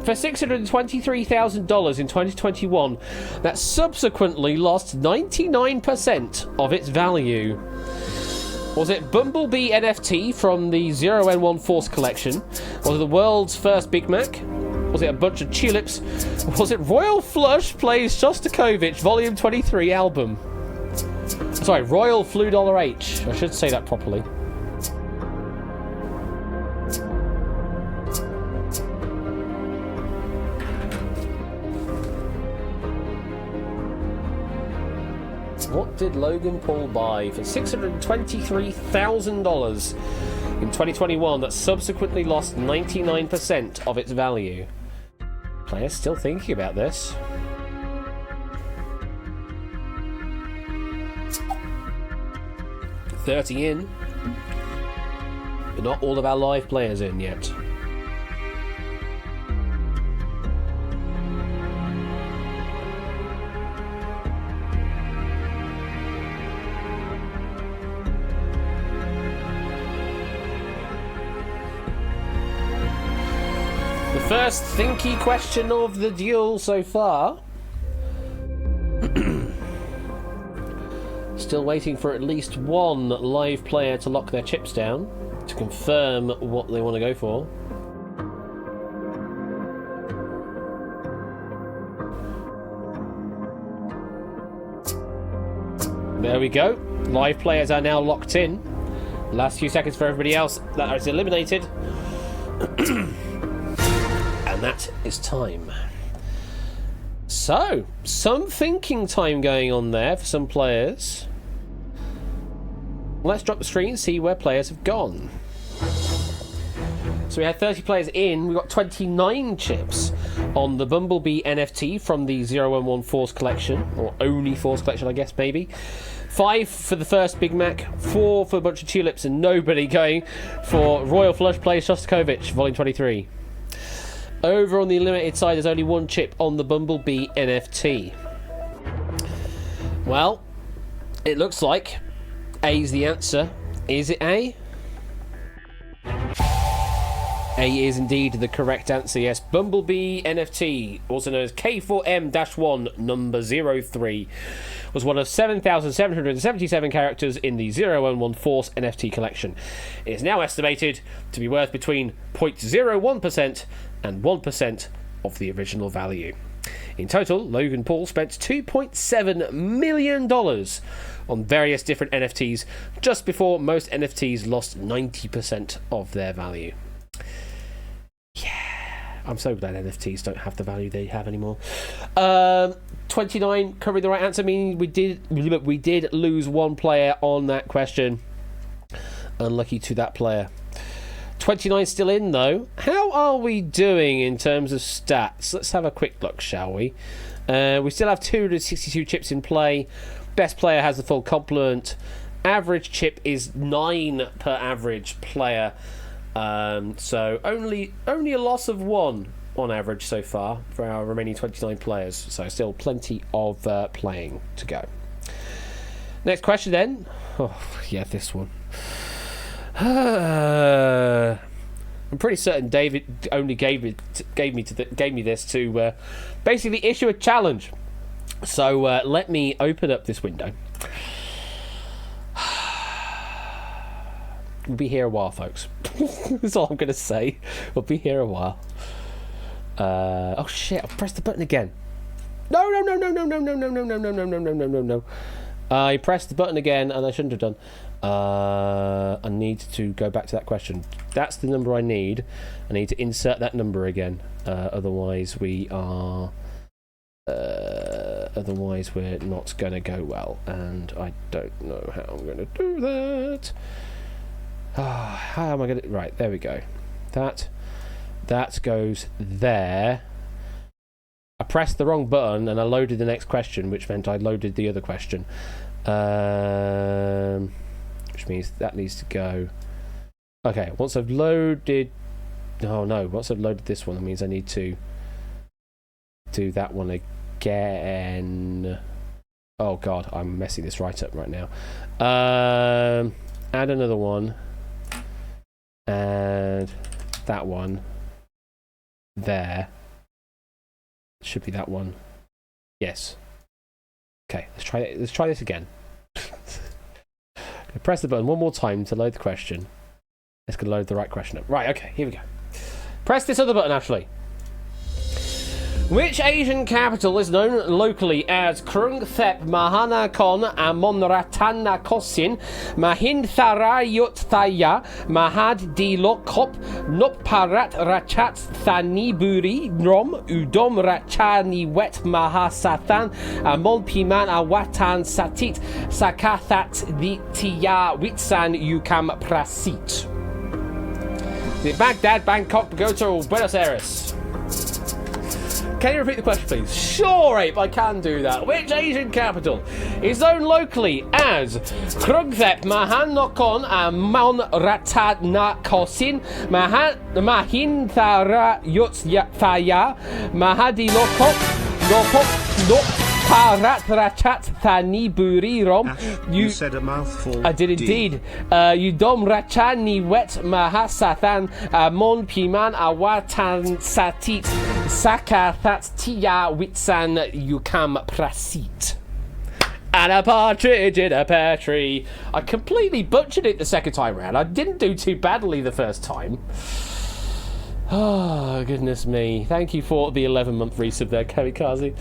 for $623,000 in 2021 that subsequently lost 99% of its value? Was it Bumblebee NFT from the 0N1 Force collection? Was it the world's first Big Mac? Was it a bunch of tulips? Was it Royal Flush plays Shostakovich Volume 23 album? Sorry, Royal Flu Dollar H. I should say that properly. What did Logan Paul buy for $623,000 in 2021 that subsequently lost 99% of its value? Players still thinking about this. $30 in, but not all of our live players in yet. The first thinky question of the duel so far. Still waiting for at least one live player to lock their chips down to confirm what they want to go for. There we go. Live players are now locked in. Last few seconds for everybody else that is eliminated. And that is time. So, some thinking time going on there for some players. Let's drop the screen and see where players have gone. So we had 30 players in. We got 29 chips on the Bumblebee NFT from the 011 Force collection, or only Force collection, I guess, maybe. 5 for the first Big Mac, 4 for a bunch of tulips, and nobody going for Royal Flush plays Shostakovich, Volume 23. Over on the eliminated side, there's only 1 chip on the Bumblebee NFT. Well, it looks like A is the answer. Is it A? A is indeed the correct answer, yes. Bumblebee NFT, also known as K4M-1 number 03, was one of 7,777 characters in the 011 Force NFT collection. It is now estimated to be worth between 0.01% and 1% of the original value. In total, Logan Paul spent $2.7 million on various different NFTs just before most NFTs lost 90% of their value. Yeah, I'm so glad NFTs don't have the value they have anymore. 29 covering the right answer, meaning we did lose 1 player on that question. Unlucky to that player. 29 still in, though. How are we doing in terms of stats? Let's have a quick look, shall we? We still have 262 chips in play. Best player has the full complement. Average chip is 9 per average player. So only a loss of 1 on average so far for our remaining 29 players. So still plenty of playing to go. Next question then. Oh, yeah, this one. I'm pretty certain David only gave me this to basically issue a challenge. So let me open up this window. We'll be here a while, folks. That's all I'm going to say. We'll be here a while. Oh shit! I've pressed the button again. No! I pressed the button again, and I shouldn't have done. I need to go back to that question. That's the number I need. I need to insert that number again. Otherwise, we are. Otherwise, we're not going to go well, and I don't know how I'm going to do that. How am I going to? Right, there we go. That goes there. I pressed the wrong button and I loaded the next question, which meant I loaded the other question. Which means that needs to go. Okay, once I've loaded. Oh no, once I've loaded this one, that means I need to do that one again. Oh god, I'm messing this right up right now. Add another one. And that one. There. Should be that one. Yes. Okay, let's try this again. Press the button one more time to load the question. Let's go load the right question up. Right, okay, here we go. Press this other button, actually. Which Asian capital is known locally as Krung Thep Mahanakon Amonratana Kosin Mahintharayut Thaya Mahad Di Lokop Noparat Rachat Thaniburi Rom Udom Rachani Wet Mahasathan Amon Piman Awatan Satit Sakathat Ditya Witsan Yukam Prasit. Baghdad, Bangkok, Bogota, or Buenos Aires? Can you repeat the question, please? Sure, Ape, I can do that. Which Asian capital is known locally as Krungthep Mahanokon Amon Ratana Kosin Mahinthara Yutsthaya Mahadi Lokop Parat Rachat Thaniburi Rom. You said a mouthful. I did indeed. Yudom Rachani Wet Mahasathan Mon Piman Awatan Satit Sakathat Tia Witsan Yukam Prasit. And a partridge in a pear tree. I completely butchered it the second time round. I didn't do too badly the first time. Oh, goodness me. Thank you for the 11-month resub there, Kamikaze.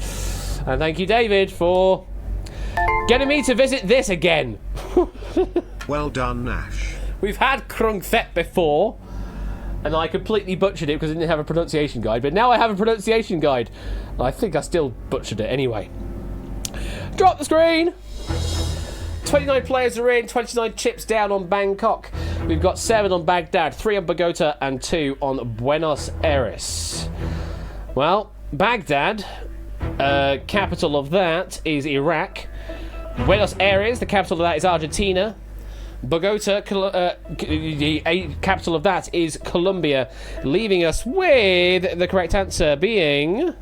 And thank you, David, for getting me to visit this again. Well done, Nash. We've had Krungthep before, and I completely butchered it because I didn't have a pronunciation guide, but now I have a pronunciation guide. I think I still butchered it anyway. Drop the screen! 29 players are in, 29 chips down on Bangkok. We've got 7 on Baghdad, 3 on Bogota, and 2 on Buenos Aires. Well, Baghdad, capital of that is Iraq. Buenos Aires, the capital of that is Argentina. Bogota, the capital of that is Colombia, leaving us with the correct answer being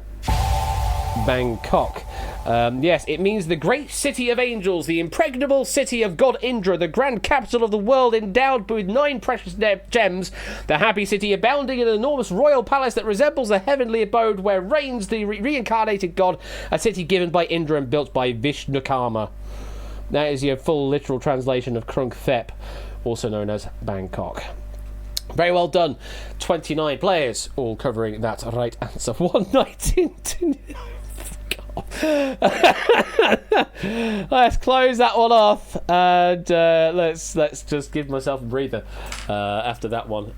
Bangkok. Yes, it means the great city of angels, the impregnable city of god Indra, the grand capital of the world endowed with 9 precious gems, the happy city abounding in an enormous royal palace that resembles a heavenly abode where reigns the reincarnated god, a city given by Indra and built by Vishnukarma. That is your full literal translation of Krungthep, also known as Bangkok. Very well done. 29 players, all covering that right answer. 119. Let's close that one off, and let's just give myself a breather after that one.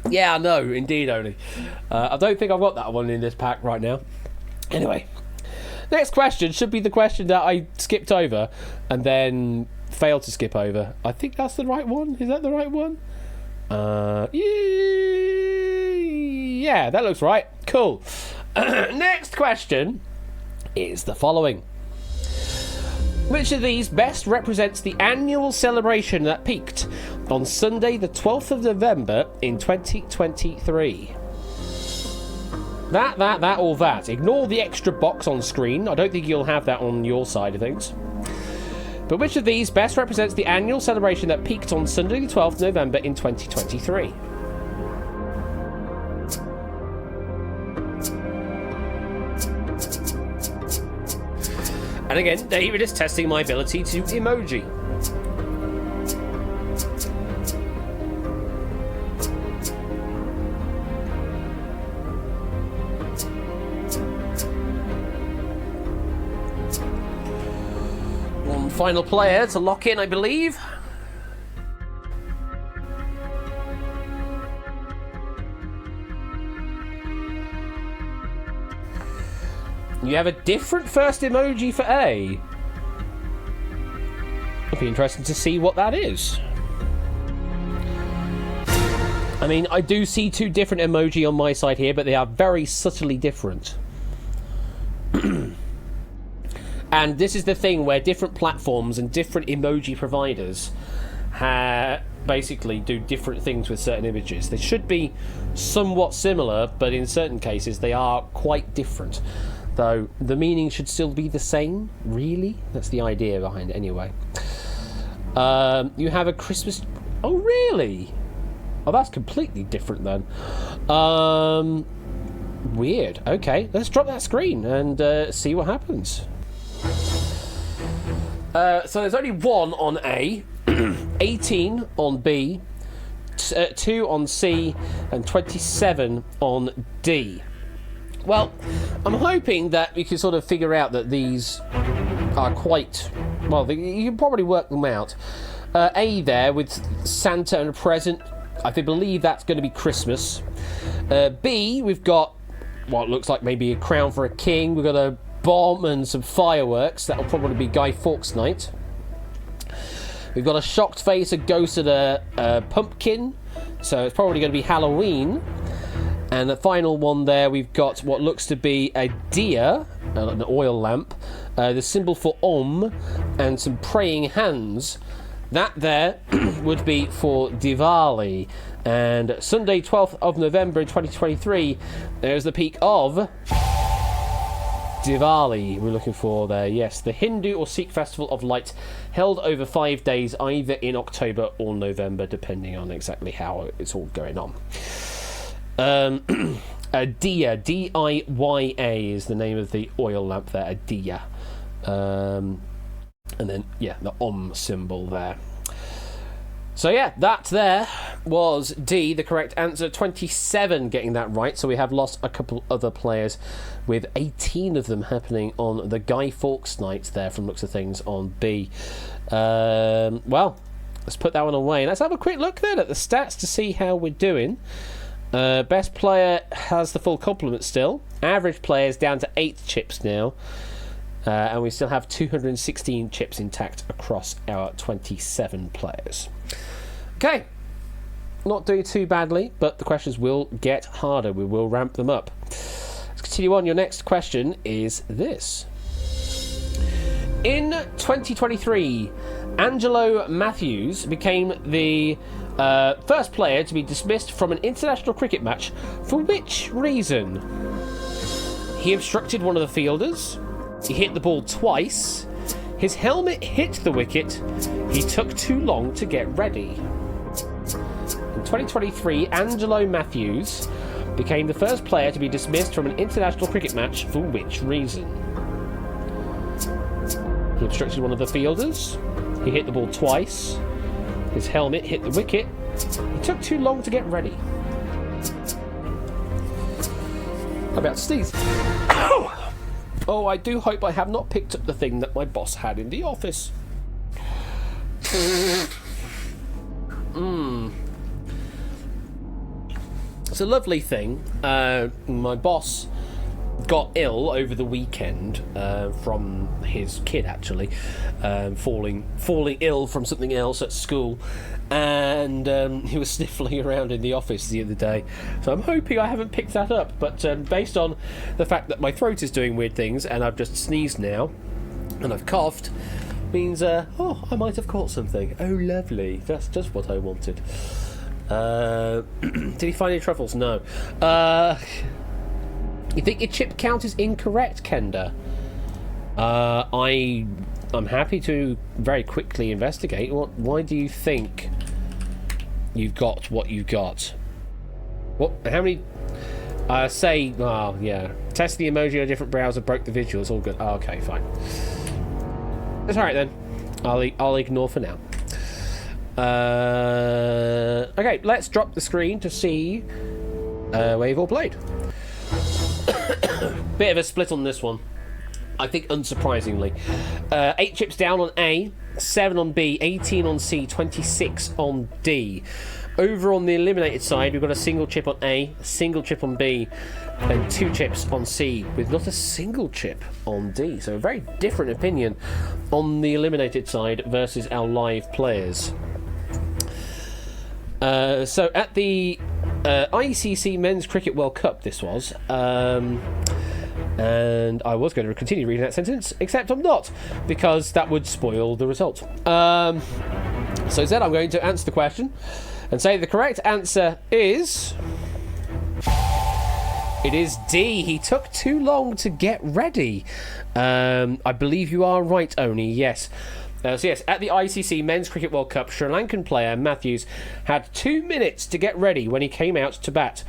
Yeah, no, indeed, only. I don't think I've got that one in this pack right now. Anyway, next question should be the question that I skipped over and then failed to skip over. I think that's the right one. Is that the right one? Yeah, that looks right. Cool. Next question is the following. Which of these best represents the annual celebration that peaked on Sunday the 12th of November in 2023? That, or that. Ignore the extra box on screen. I don't think you'll have that on your side of things. But which of these best represents the annual celebration that peaked on Sunday the 12th of November in 2023? And again, David is testing my ability to emoji. One final player to lock in, I believe. You have a different first emoji for A. It'll be interesting to see what that is. I mean, I do see two different emoji on my side here, but they are very subtly different. And this is the thing where different platforms and different emoji providers basically do different things with certain images. They should be somewhat similar, but in certain cases they are quite different. Though the meaning should still be the same, really. That's the idea behind it, anyway. You have a Christmas... Oh, really? Oh, that's completely different, then. Weird. Okay, let's drop that screen and see what happens. So there's only one on A, 18 on B, 2 on C, and 27 on D. Well, I'm hoping that we can sort of figure out that these are quite... Well, you can probably work them out. A there with Santa and a present. I believe that's going to be Christmas. B, we've got what looks like maybe a crown for a king. We've got a bomb and some fireworks. That'll probably be Guy Fawkes Night. We've got a shocked face, a ghost, and a pumpkin. So it's probably going to be Halloween. And the final one there, we've got what looks to be a deer, an oil lamp, the symbol for and some praying hands. That there would be for Diwali. And Sunday, 12th of November in 2023, there's the peak of Diwali we're looking for there. Yes, the Hindu or Sikh festival of light held over 5 days, either in October or November, depending on exactly how it's all going on. A Diya, D-I-Y-A is the name of the oil lamp there, a Diya. And then, yeah, the symbol there. So yeah, that there was D, the correct answer. 27 getting that right, so we have lost a couple other players, with 18 of them happening on the Guy Fawkes Night there, from looks of things, on B. Well, let's put that one away. Let's have a quick look then at the stats to see how we're doing. Best player has the full complement still. Average player's down to 8 chips now. And we still have 216 chips intact across our 27 players. Okay. Not doing too badly, but the questions will get harder. We will ramp them up. Let's continue on. Your next question is this. In 2023, Angelo Matthews became the first player to be dismissed from an international cricket match. For which reason? He obstructed one of the fielders. He hit the ball twice. His helmet hit the wicket. He took too long to get ready. In 2023, Angelo Matthews became the first player to be dismissed from an international cricket match. For which reason? He obstructed one of the fielders. He hit the ball twice. His helmet hit the wicket. He took too long to get ready. How about Steve? Oh, I do hope I have not picked up the thing that my boss had in the office. It's a lovely thing. My boss got ill over the weekend from his kid, actually, falling ill from something else at school, and he was sniffling around in the office the other day. So I'm hoping I haven't picked that up, but based on the fact that my throat is doing weird things and I've just sneezed now and I've coughed, means I might have caught something. Oh, lovely. That's just what I wanted. Did he find any truffles? No. You think your chip count is incorrect, Kenda? I'm happy to very quickly investigate. Why do you think you've got what you got? What? How many? Test the emoji on a different browser, broke the visual. It's all good. Oh, okay, fine. That's all right then. I'll ignore for now. Okay, let's drop the screen to see where you've all played. Bit of a split on this one, I think, unsurprisingly. 8 chips down on A, 7 on B, 18 on C, 26 on D. Over on the eliminated side, we've got a single chip on A, a single chip on B, and 2 chips on C, with not a single chip on D. So a very different opinion on the eliminated side versus our live players. So at the ICC Men's Cricket World Cup, this was, and I was going to continue reading that sentence, except I'm not, because that would spoil the result. So instead, I'm going to answer the question and say the correct answer is... It is D. He took too long to get ready. I believe you are right, Oni, yes. So yes, at the ICC Men's Cricket World Cup, Sri Lankan player Matthews had 2 minutes to get ready when he came out to bat.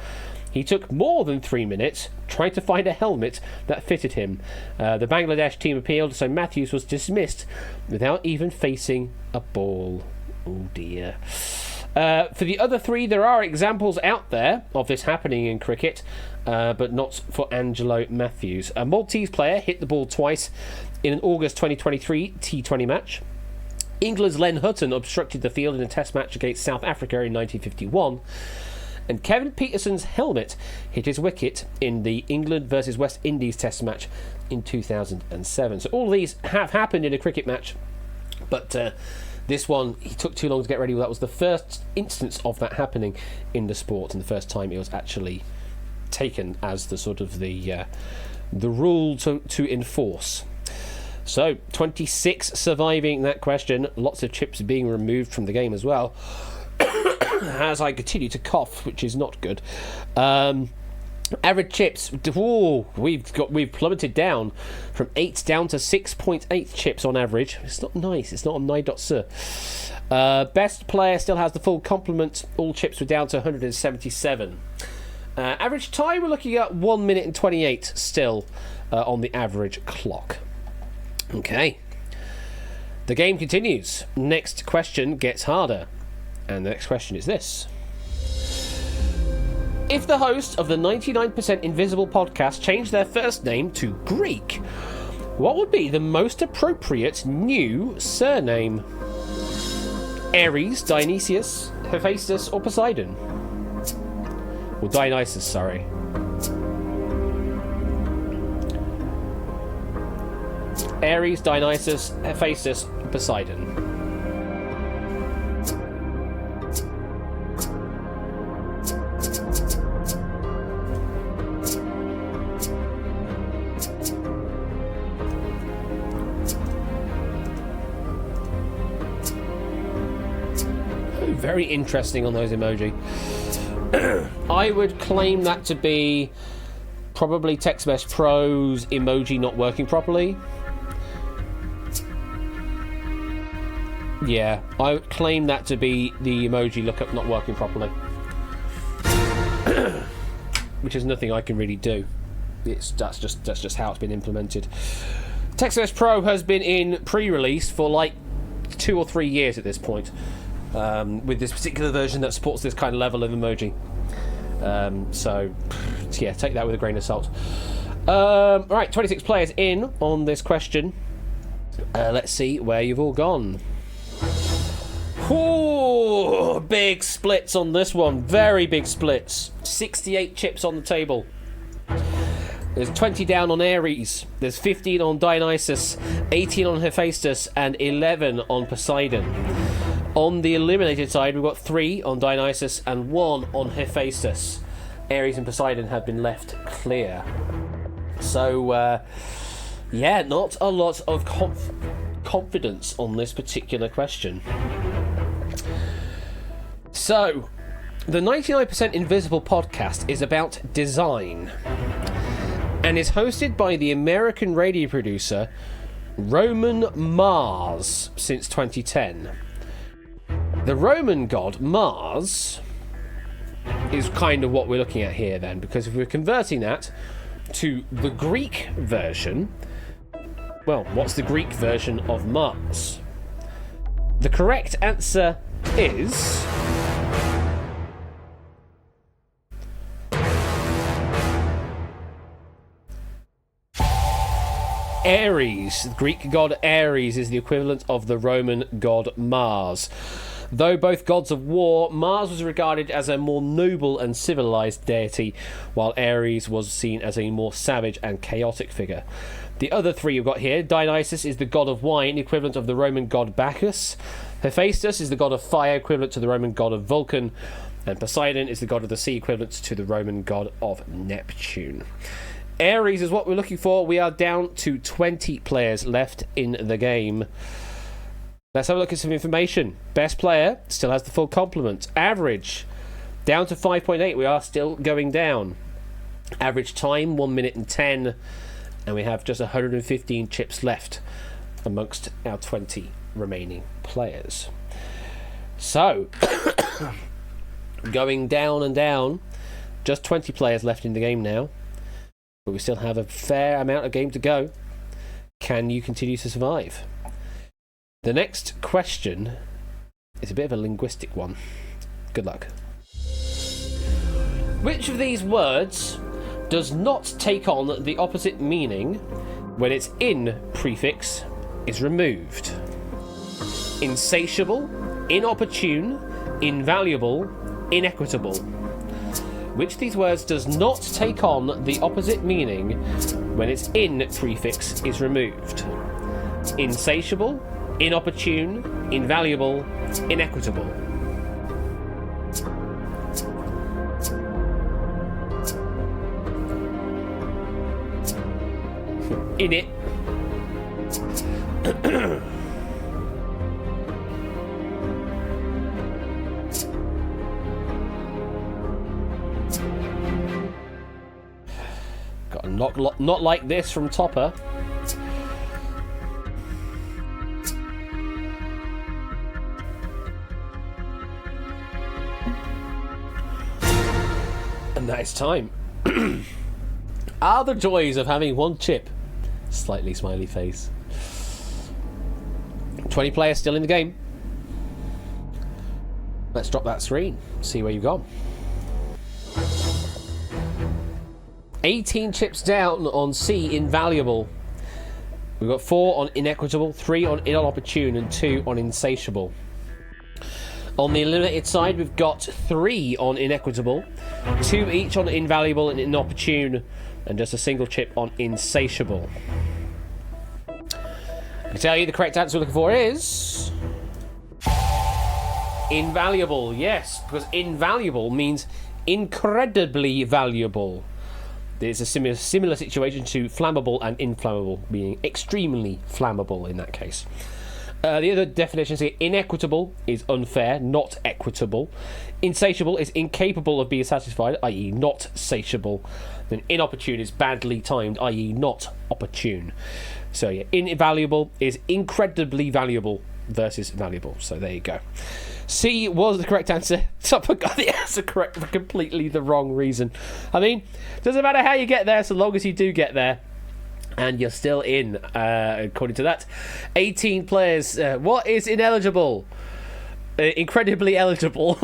He took more than 3 minutes trying to find a helmet that fitted him. The Bangladesh team appealed, so Matthews was dismissed without even facing a ball. Oh dear. For the other 3, there are examples out there of this happening in cricket, but not for Angelo Matthews. A Maltese player hit the ball twice in an August 2023 T20 match. England's Len Hutton obstructed the field in a test match against South Africa in 1951. And Kevin Peterson's helmet hit his wicket in the England versus West Indies test match in 2007. So all of these have happened in a cricket match, but this one, he took too long to get ready. That was the first instance of that happening in the sport, and the first time it was actually taken as the sort of the rule to enforce. So 26 surviving that question, lots of chips being removed from the game as well, as I continue to cough, which is not good. Average chips, we've plummeted down from 8 down to 6.8 chips on average. It's not nice. It's not a nice. Best player still has the full complement. All chips were down to 177. Average time, we're looking at 1 minute and 28 still on the average clock. Okay. The game continues. Next question gets harder. And the next question is this. If the host of the 99% Invisible podcast changed their first name to Greek, what would be the most appropriate new surname? Ares, Dionysius, Hephaestus, or Poseidon? Well, Dionysus, sorry. Ares, Dionysus, Hephaestus, Poseidon. Very interesting on those emoji. I would claim that to be probably TextMesh Pro's emoji not working properly. Yeah, I would claim that to be the emoji lookup not working properly. Which is nothing I can really do. That's just how it's been implemented. TextMesh Pro has been in pre-release for like 2 or 3 years at this point. With this particular version that supports this kind of level of emoji. So, yeah, take that with a grain of salt. Right, 26 players in on this question. Let's see where you've all gone. Ooh, big splits on this one. Very big splits. 68 chips on the table. There's 20 down on Ares. There's 15 on Dionysus, 18 on Hephaestus, and 11 on Poseidon. On the eliminated side, we've got 3 on Dionysus and 1 on Hephaestus. Ares and Poseidon have been left clear. So, yeah, not a lot of confidence on this particular question. So, the 99% Invisible podcast is about design and is hosted by the American radio producer Roman Mars since 2010. The Roman god Mars is kind of what we're looking at here then, because if we're converting that to the Greek version, well, what's the Greek version of Mars? The correct answer is Ares. The Greek god Ares is the equivalent of the Roman god Mars. Though both gods of war, Mars was regarded as a more noble and civilized deity, while Ares was seen as a more savage and chaotic figure. The other 3 you've got here: Dionysus is the god of wine, equivalent of the Roman god Bacchus. Hephaestus is the god of fire, equivalent to the Roman god of Vulcan. And Poseidon is the god of the sea, equivalent to the Roman god of Neptune. Ares is what we're looking for. We are down to 20 players left in the game. Let's have a look at some information. Best player still has the full complement. Average down to 5.8. We are still going down. Average time 1 minute and 10, and we have just 115 chips left amongst our 20 remaining players. So going down and down. Just 20 players left in the game now, but we still have a fair amount of game to go. Can you continue to survive? The next question is a bit of a linguistic one. Good luck. Which of these words does not take on the opposite meaning when its in prefix is removed? Insatiable, inopportune, invaluable, inequitable. Which of these words does not take on the opposite meaning when its in prefix is removed? Insatiable, inopportune, invaluable, inequitable. In it. Got a not like this from Topper. And that is time. Are the joys of having one chip. Slightly smiley face. 20 players still in the game. Let's drop that screen. See where you've gone. 18 chips down on C, invaluable. We've got 4 on inequitable, 3 on inopportune, and 2 on insatiable. On the eliminated side, we've got 3 on inequitable, 2 each on invaluable and inopportune, and just a single chip on insatiable. I can tell you the correct answer we're looking for is invaluable. Yes, because invaluable means incredibly valuable. There's a similar situation to flammable and inflammable, being extremely flammable in that case. The other definitions here: inequitable is unfair, not equitable. Insatiable is incapable of being satisfied, i.e. not satiable. Then inopportune is badly timed, i.e. not opportune. So yeah, invaluable is incredibly valuable versus valuable. So there you go. C was the correct answer. Topper got the answer correct for completely the wrong reason. I mean, doesn't matter how you get there, so long as you do get there. And you're still in, according to that. 18 players. What is ineligible? Incredibly eligible.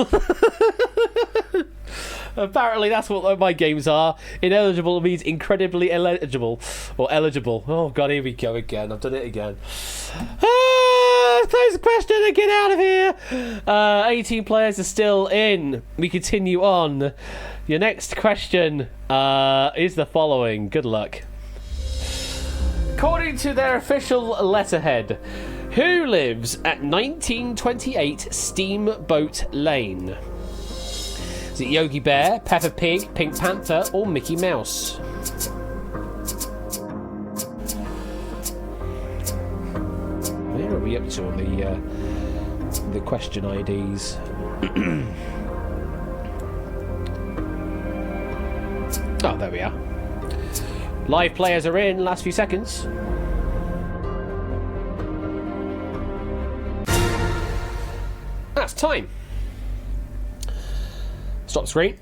Apparently that's what my games are. Ineligible means incredibly eligible. Or eligible. Oh god, here we go again. I've done it again. let's close the question and get out of here. 18 players are still in. We continue on. Your next question is the following. Good luck. According to their official letterhead, who lives at 1928 Steamboat Lane? Is it Yogi Bear, Peppa Pig, Pink Panther, or Mickey Mouse? Where are we up to on the question IDs? Oh, there we are. Live players are in. Last few seconds. That's time. Stop screen.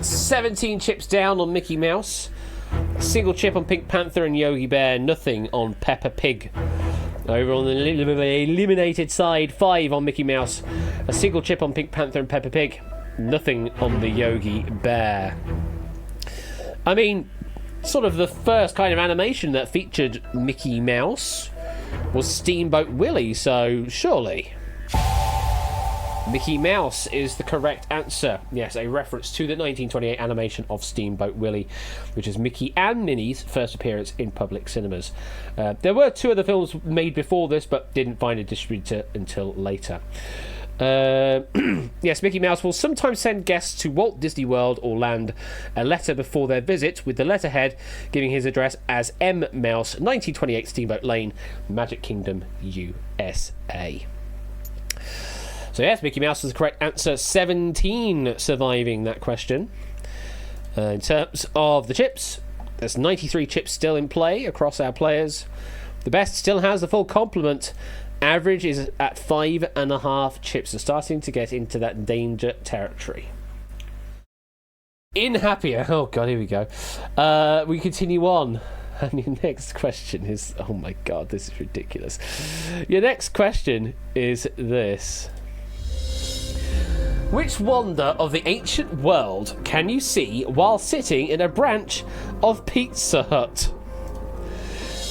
17 chips down on Mickey Mouse. A single chip on Pink Panther and Yogi Bear. Nothing on Peppa Pig. Over on the eliminated side, 5 on Mickey Mouse. A single chip on Pink Panther and Peppa Pig. Nothing on the Yogi Bear. I mean, sort of the first kind of animation that featured Mickey Mouse was Steamboat Willie, so surely Mickey Mouse is the correct answer. Yes, a reference to the 1928 animation of Steamboat Willie, which is Mickey and Minnie's first appearance in public cinemas. There were 2 other films made before this, but didn't find a distributor until later. Yes, Mickey Mouse will sometimes send guests to Walt Disney World or Land a letter before their visit, with the letterhead giving his address as M. Mouse, 1928 Steamboat Lane, Magic Kingdom, USA. So yes, Mickey Mouse is the correct answer. 17 surviving that question. In terms of the chips, there's 93 chips still in play across our players. The best still has the full complement. Average is at 5.5 chips, so starting to get into that danger territory. In happier, oh god, here we go. We continue on, and your next question is, oh my god, this is ridiculous. Your next question is this: which wonder of the ancient world can you see while sitting in a branch of Pizza Hut?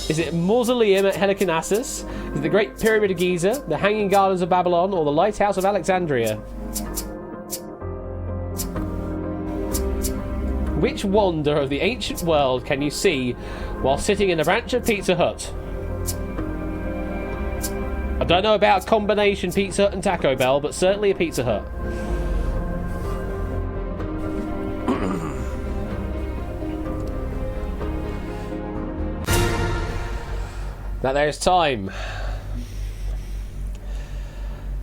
Is it Mausoleum at Helicarnassus? Is it the Great Pyramid of Giza, the Hanging Gardens of Babylon, or the Lighthouse of Alexandria? Which wonder of the ancient world can you see while sitting in a branch of Pizza Hut? I don't know about a combination Pizza Hut and Taco Bell, but certainly a Pizza Hut. Now there's time.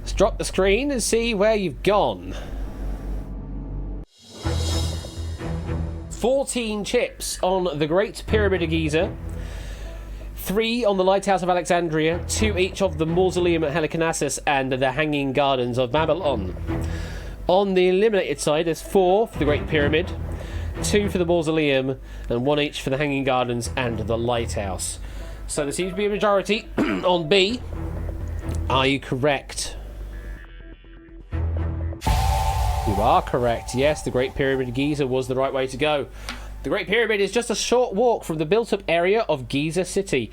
Let's drop the screen and see where you've gone. 14 chips on the Great Pyramid of Giza, 3 on the Lighthouse of Alexandria, 2 each of the Mausoleum at Helicarnassus and the Hanging Gardens of Babylon. On the eliminated side, there's 4 for the Great Pyramid, 2 for the Mausoleum, and 1 each for the Hanging Gardens and the Lighthouse. So there seems to be a majority on B. Are you correct? You are correct. Yes, the Great Pyramid of Giza was the right way to go. The Great Pyramid is just a short walk from the built-up area of Giza City.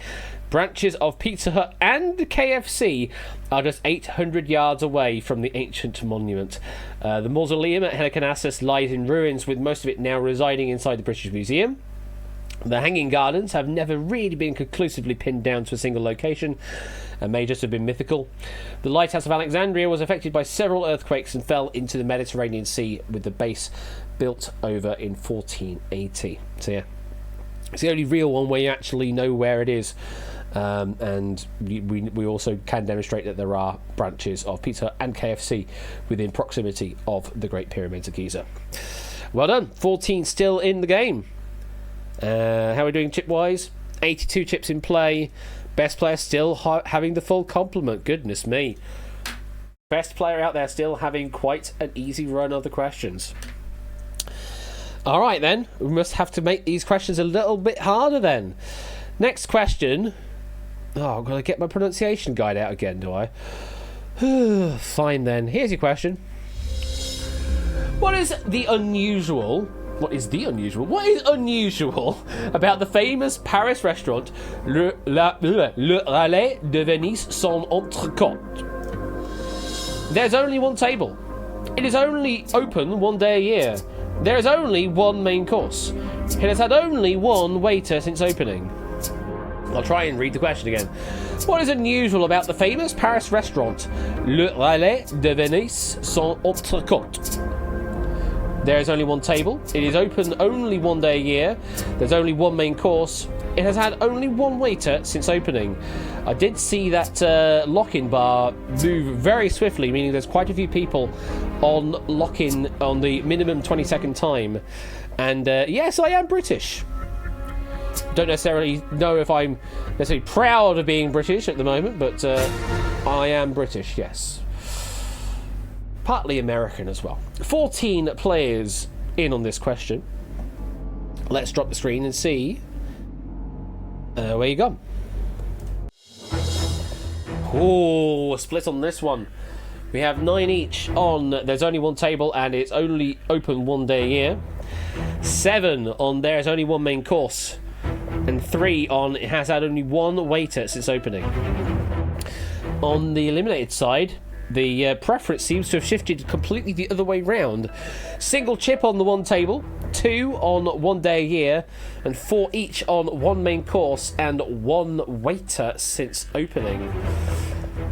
Branches of Pizza Hut and KFC are just 800 yards away from the ancient monument. The Mausoleum at Helicarnassus lies in ruins, with most of it now residing inside the British Museum. The Hanging Gardens have never really been conclusively pinned down to a single location and may just have been mythical. The Lighthouse of Alexandria was affected by several earthquakes and fell into the Mediterranean Sea, with the base built over in 1480. So yeah, it's the only real one where you actually know where it is. And we also can demonstrate that there are branches of Pizza Hut and KFC within proximity of the Great Pyramids of Giza. Well done. 14 still in the game. How are we doing chip-wise? 82 chips in play. Best player still having the full complement. Goodness me. Best player out there still having quite an easy run of the questions. All right, then. We must have to make these questions a little bit harder, then. Next question. Oh, I've got to get my pronunciation guide out again, do I? Fine, then. Here's your question. What is the unusual What is the unusual? What is unusual about the famous Paris restaurant Le Relais de Venise sans entrecôte? There's only one table. It is only open one day a year. There is only one main course. It has had only one waiter since opening. I'll try and read the question again. What is unusual about the famous Paris restaurant Le Relais de Venise sans entrecôte? There is only one table. It is open only one day a year. There's only one main course. It has had only one waiter since opening. I did see that lock-in bar move very swiftly, meaning there's quite a few people on lock-in on the minimum 20-second time. And yes, I am British. Don't necessarily know if I'm necessarily proud of being British at the moment, but I am British, yes. Partly American as well. 14 players in on this question. Let's drop the screen and see where you gone. Oh, split on this one. We have 9 each on There's Only One Table and it's only open one day a year. 7 on There's Only One Main Course. And 3 on It has had only one waiter since opening. On the eliminated side, the preference seems to have shifted completely the other way round. Single chip on the one table, 2 on one day a year, and 4 each on one main course and one waiter since opening.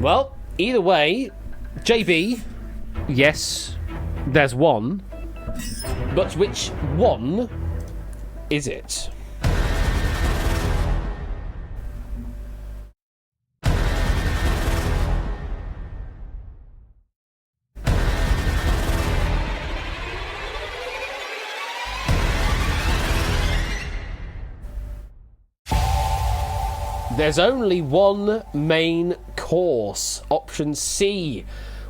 Well, either way, JB, yes, there's one. But which one is it? There's only one main course. Option C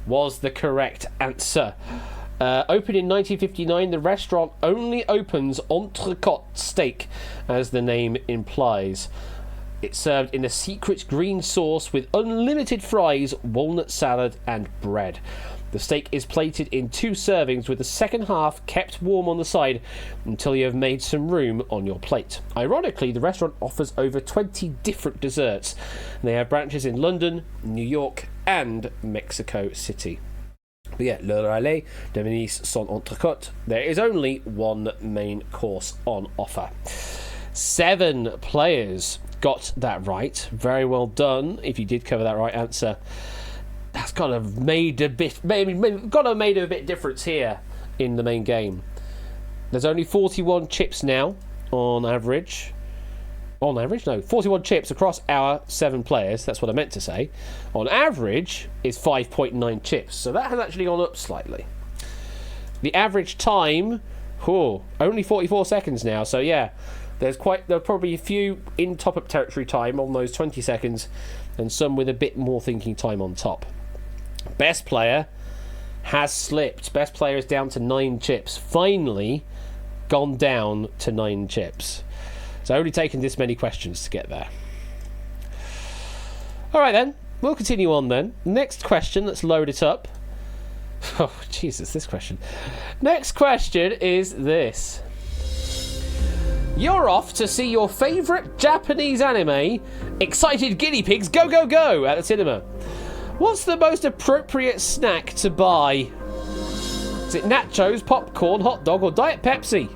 was the correct answer. Opened in 1959, the restaurant only opens entrecôte steak, as the name implies. It's served in a secret green sauce with unlimited fries, walnut salad, and bread. The steak is plated in 2 servings with the second half kept warm on the side until you have made some room on your plate. Ironically, the restaurant offers over 20 different desserts. And they have branches in London, New York, and Mexico City. But yeah, Le Relais de Venise sans entrecôte. There is only one main course on offer. 7 players got that right. Very well done if you did cover that right answer. That's got to have made a bit difference here in the main game. There's only 41 chips now on average. On average? No, 41 chips across our 7 players. That's what I meant to say. On average is 5.9 chips. So that has actually gone up slightly. The average time, only 44 seconds now. So yeah, there's probably a few in top-up territory time on those 20 seconds and some with a bit more thinking time on top. Best player has slipped. Best player is down to 9 chips. Finally gone down to 9 chips. It's only taken this many questions to get there. Alright then, we'll continue on then. Next question, let's load it up. Oh, Jesus, this question. Next question is this. You're off to see your favourite Japanese anime, Excited Guinea Pigs Go Go Go, at the cinema. What's the most appropriate snack to buy? Is it nachos, popcorn, hot dog, or Diet Pepsi?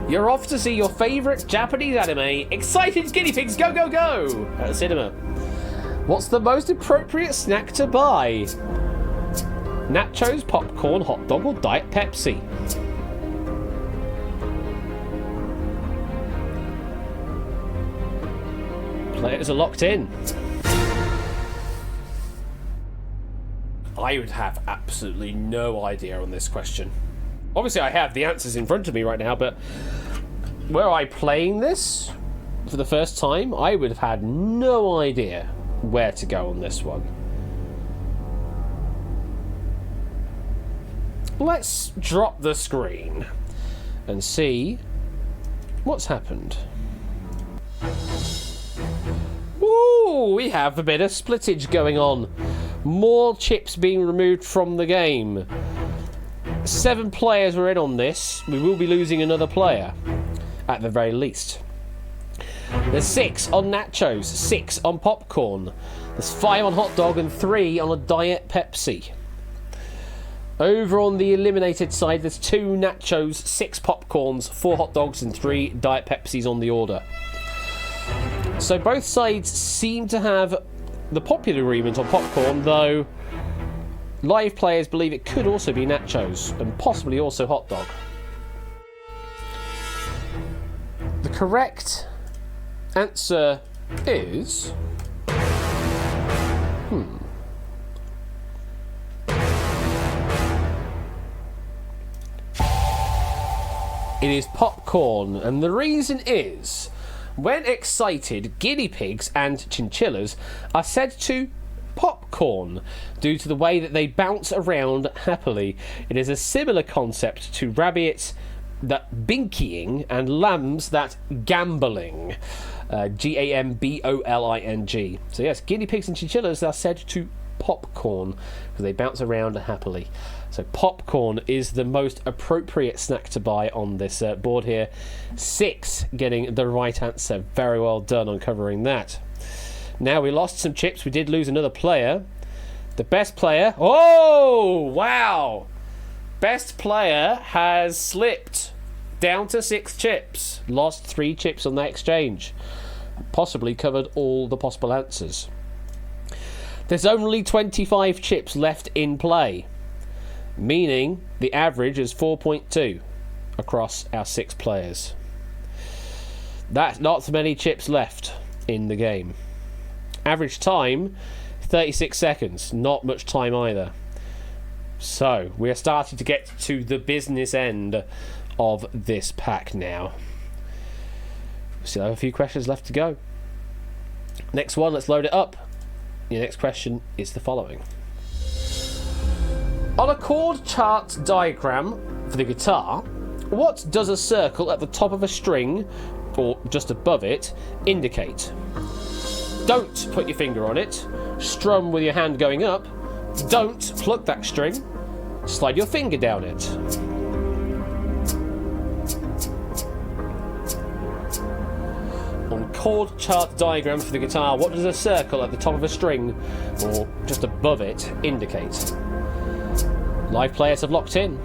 You're off to see your favourite Japanese anime, Excited Guinea Pigs Go Go Go, at the cinema. What's the most appropriate snack to buy? Nachos, popcorn, hot dog, or Diet Pepsi? Players are locked in. I would have absolutely no idea on this question. Obviously, I have the answers in front of me right now, but were I playing this for the first time, I would have had no idea where to go on this one. Let's drop the screen and see what's happened. Woo! Ooh, we have a bit of splittage going on. More chips being removed from the game. 7 players were in on this. We will be losing another player, at the very least. There's 6 on nachos, 6 on popcorn. There's 5 on hot dog and 3 on a Diet Pepsi. Over on the eliminated side, there's 2 nachos, 6 popcorns, 4 hot dogs and 3 Diet Pepsis on the order. So both sides seem to have the popular agreement on popcorn, though live players believe it could also be nachos and possibly also hot dog. The correct answer is... It is popcorn, and the reason is, when excited, guinea pigs and chinchillas are said to popcorn due to the way that they bounce around happily. It is a similar concept to rabbits that binkying and lambs that gambling. Gamboling. So yes, guinea pigs and chinchillas are said to popcorn because they bounce around happily. So popcorn is the most appropriate snack to buy on this board here. 6 getting the right answer. Very well done on covering that. Now, we lost some chips. We did lose another player. The best player... Oh, wow! Best player has slipped down to 6 chips. Lost 3 chips on that exchange. Possibly covered all the possible answers. There's only 25 chips left in play, meaning the average is 4.2 across our 6 players. That's not many chips left in the game. Average time, 36 seconds. Not much time either. So, we're starting to get to the business end of this pack now. We still have a few questions left to go. Next one, let's load it up. Your next question is the following. On a chord chart diagram for the guitar, what does a circle at the top of a string, or just above it, indicate? Don't put your finger on it. Strum with your hand going up. Don't pluck that string. Slide your finger down it. On chord chart diagram for the guitar, what does a circle at the top of a string, or just above it, indicate? Live players have locked in.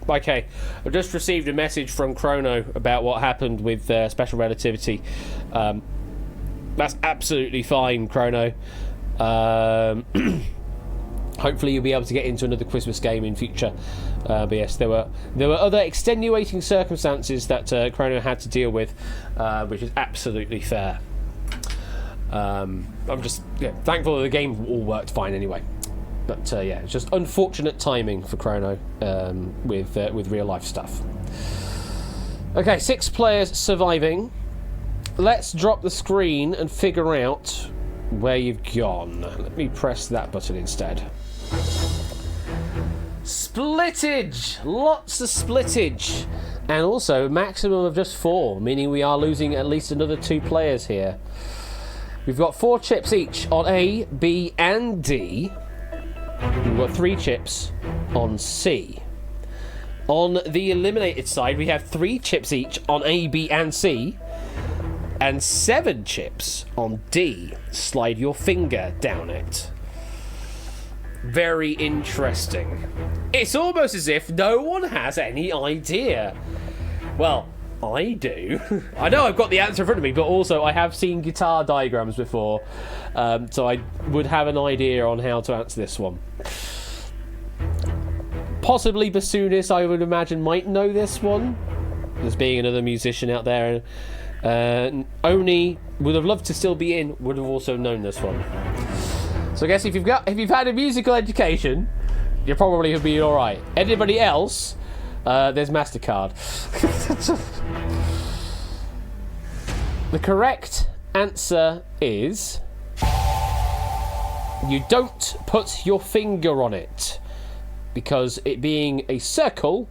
Okay. I've just received a message from Chrono about what happened with Special Relativity. That's absolutely fine, Chrono. Hopefully you'll be able to get into another Christmas game in future. But yes, there were other extenuating circumstances that Chrono had to deal with, which is absolutely fair. I'm just thankful that the game all worked fine anyway. But yeah, it's just unfortunate timing for Chrono with real life stuff. Okay, 6 players surviving. Let's drop the screen and figure out where you've gone. Let me press that button instead. Splittage! Lots of splittage. And also, maximum of just 4, meaning we are losing at least another 2 players here. We've got 4 chips each on A, B, and D. We've got 3 chips on C. On the eliminated side, we have 3 chips each on A, B, and C. And 7 chips on D. Slide your finger down it. Very interesting. It's almost as if no one has any idea. Well, I do. I know I've got the answer in front of me, but also I have seen guitar diagrams before, so I would have an idea on how to answer this one. Possibly Bassoonist, I would imagine, might know this one, as being another musician out there. Oni would have loved to still be in, would have also known this one. So I guess if you've had a musical education, you're probably be all right. Anybody else? There's MasterCard. The correct answer is you don't put your finger on it. because it being a circle,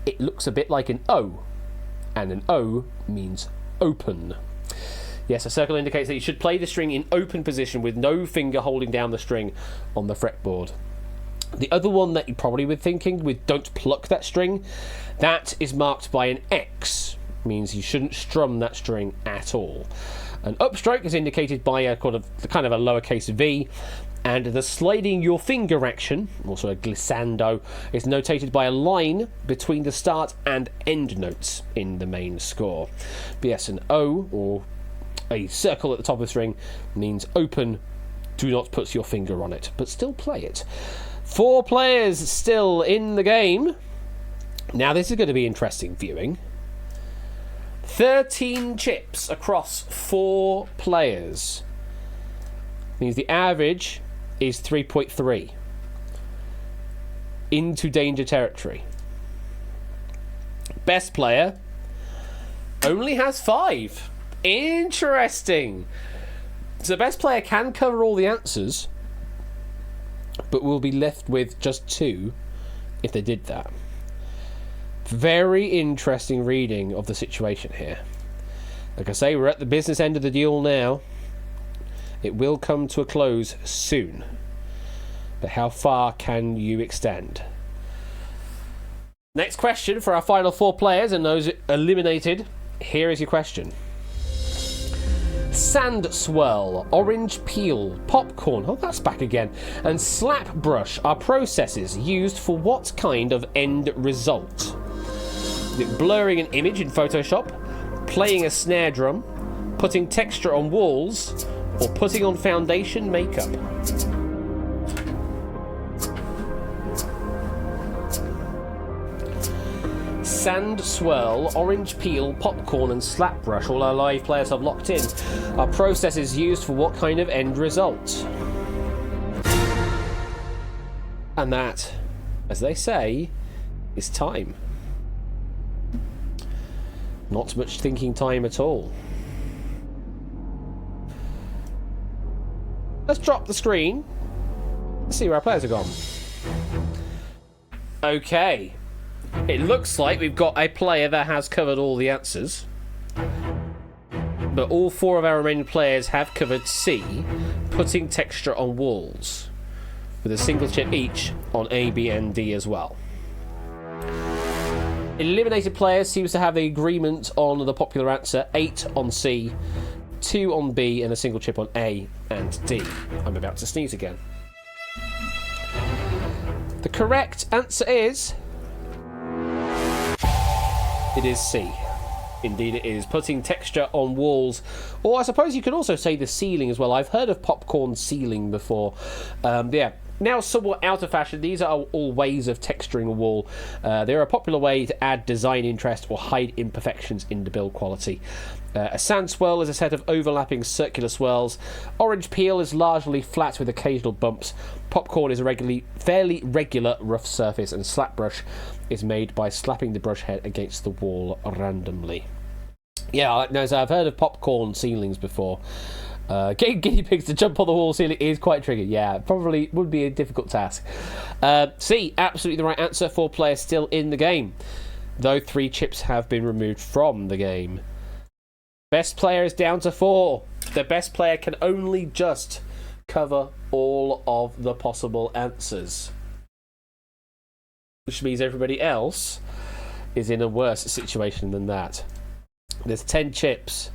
it looks a bit like an O, and an O means open. Yes, a circle indicates that you should play the string in open position with no finger holding down the string on the fretboard. The other one that you probably were thinking with don't pluck that string, that is marked by an X, means you shouldn't strum that string at all. An upstroke is indicated by a kind of a lowercase v, and the sliding your finger action, also a glissando, is notated by a line between the start and end notes in the main score. But yes, an O, or a circle at the top of the string, means open, do not put your finger on it, but still play it. 4 players still in the game. Now this is going to be interesting viewing. 13 chips across 4 players. Means the average is 3.3. Into danger territory. Best player only has 5. Interesting. So best player can cover all the answers, but will be left with just 2 if they did that. Very interesting reading of the situation here. Like I say, we're at the business end of the deal now. It will come to a close soon. But how far can you extend? Next question for our final 4 players and those eliminated. Here is your question. Sand swirl, orange peel, popcorn, oh that's back again, and slap brush are processes used for what kind of end result? Is it blurring an image in Photoshop, playing a snare drum, putting texture on walls, or putting on foundation makeup? Sand swirl, orange peel, popcorn, and slap brush, all our live players have locked in, are processes used for what kind of end result? And that, as they say, is time. Not much thinking time at all. Let's drop the screen. Let's see where our players are gone. Okay. It looks like we've got a player that has covered all the answers. But all 4 of our remaining players have covered C, putting texture on walls, with a single chip each on A, B, and D as well. Eliminated players seems to have the agreement on the popular answer, 8 on C, 2 on B, and a single chip on A and D. I'm about to sneeze again. The correct answer is... it is C. Indeed it is. Putting texture on walls. Or I suppose you could also say the ceiling as well. I've heard of popcorn ceiling before. Yeah. Now somewhat out of fashion, these are all ways of texturing a wall. They're a popular way to add design interest or hide imperfections in the build quality. A sand swirl is a set of overlapping circular swirls. Orange peel is largely flat with occasional bumps. Popcorn is a fairly regular rough surface, and slap brush is made by slapping the brush head against the wall randomly. Yeah, no, so I've heard of popcorn ceilings before. Getting guinea pigs to jump on the wall ceiling is quite tricky. Yeah, probably would be a difficult task. C, absolutely the right answer. 4 players still in the game, though 3 chips have been removed from the game. Best player is down to 4. The best player can only just cover all of the possible answers, which means everybody else is in a worse situation than that. There's 10 chips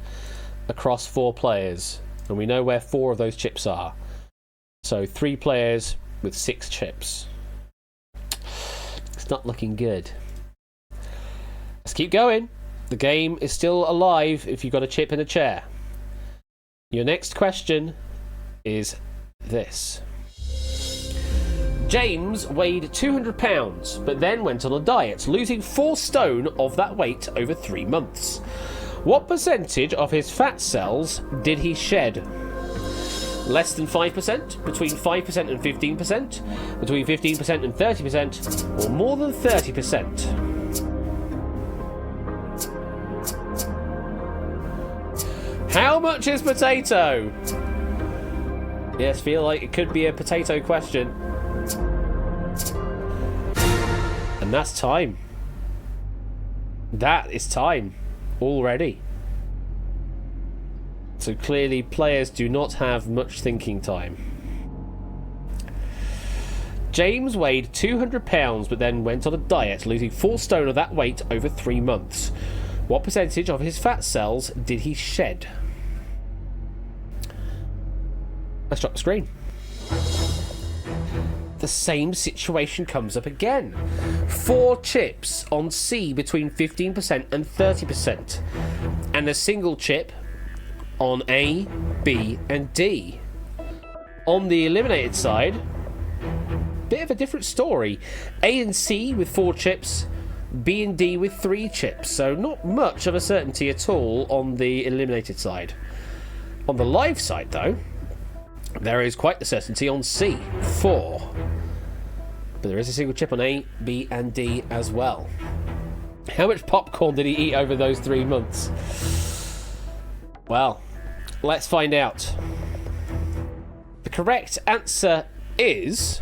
across 4 players, and we know where 4 of those chips are. So 3 players with 6 chips. It's not looking good. Let's keep going. The game is still alive if you've got a chip in a chair. Your next question is this. James weighed 200 pounds, but then went on a diet, losing 4 stone of that weight over 3 months. What percentage of his fat cells did he shed? Less than 5%, between 5% and 15%, between 15% and 30%, or more than 30%? How much is potato? Yes, feel like it could be a potato question. And that's time. That is time already. So clearly players do not have much thinking time. James weighed 200 pounds but then went on a diet, losing 4 stone of that weight over 3 months. What percentage of his fat cells did he shed? Let's drop the screen. The same situation comes up again. 4 chips on C between 15% and 30%. And a single chip on A, B and D. On the eliminated side, bit of a different story. A and C with 4 chips, B and D with 3 chips. So not much of a certainty at all on the eliminated side. On the live side though, there is quite the certainty on C, 4. But there is a single chip on A, B and D as well. How much popcorn did he eat over those 3 months? Well, let's find out. The correct answer is...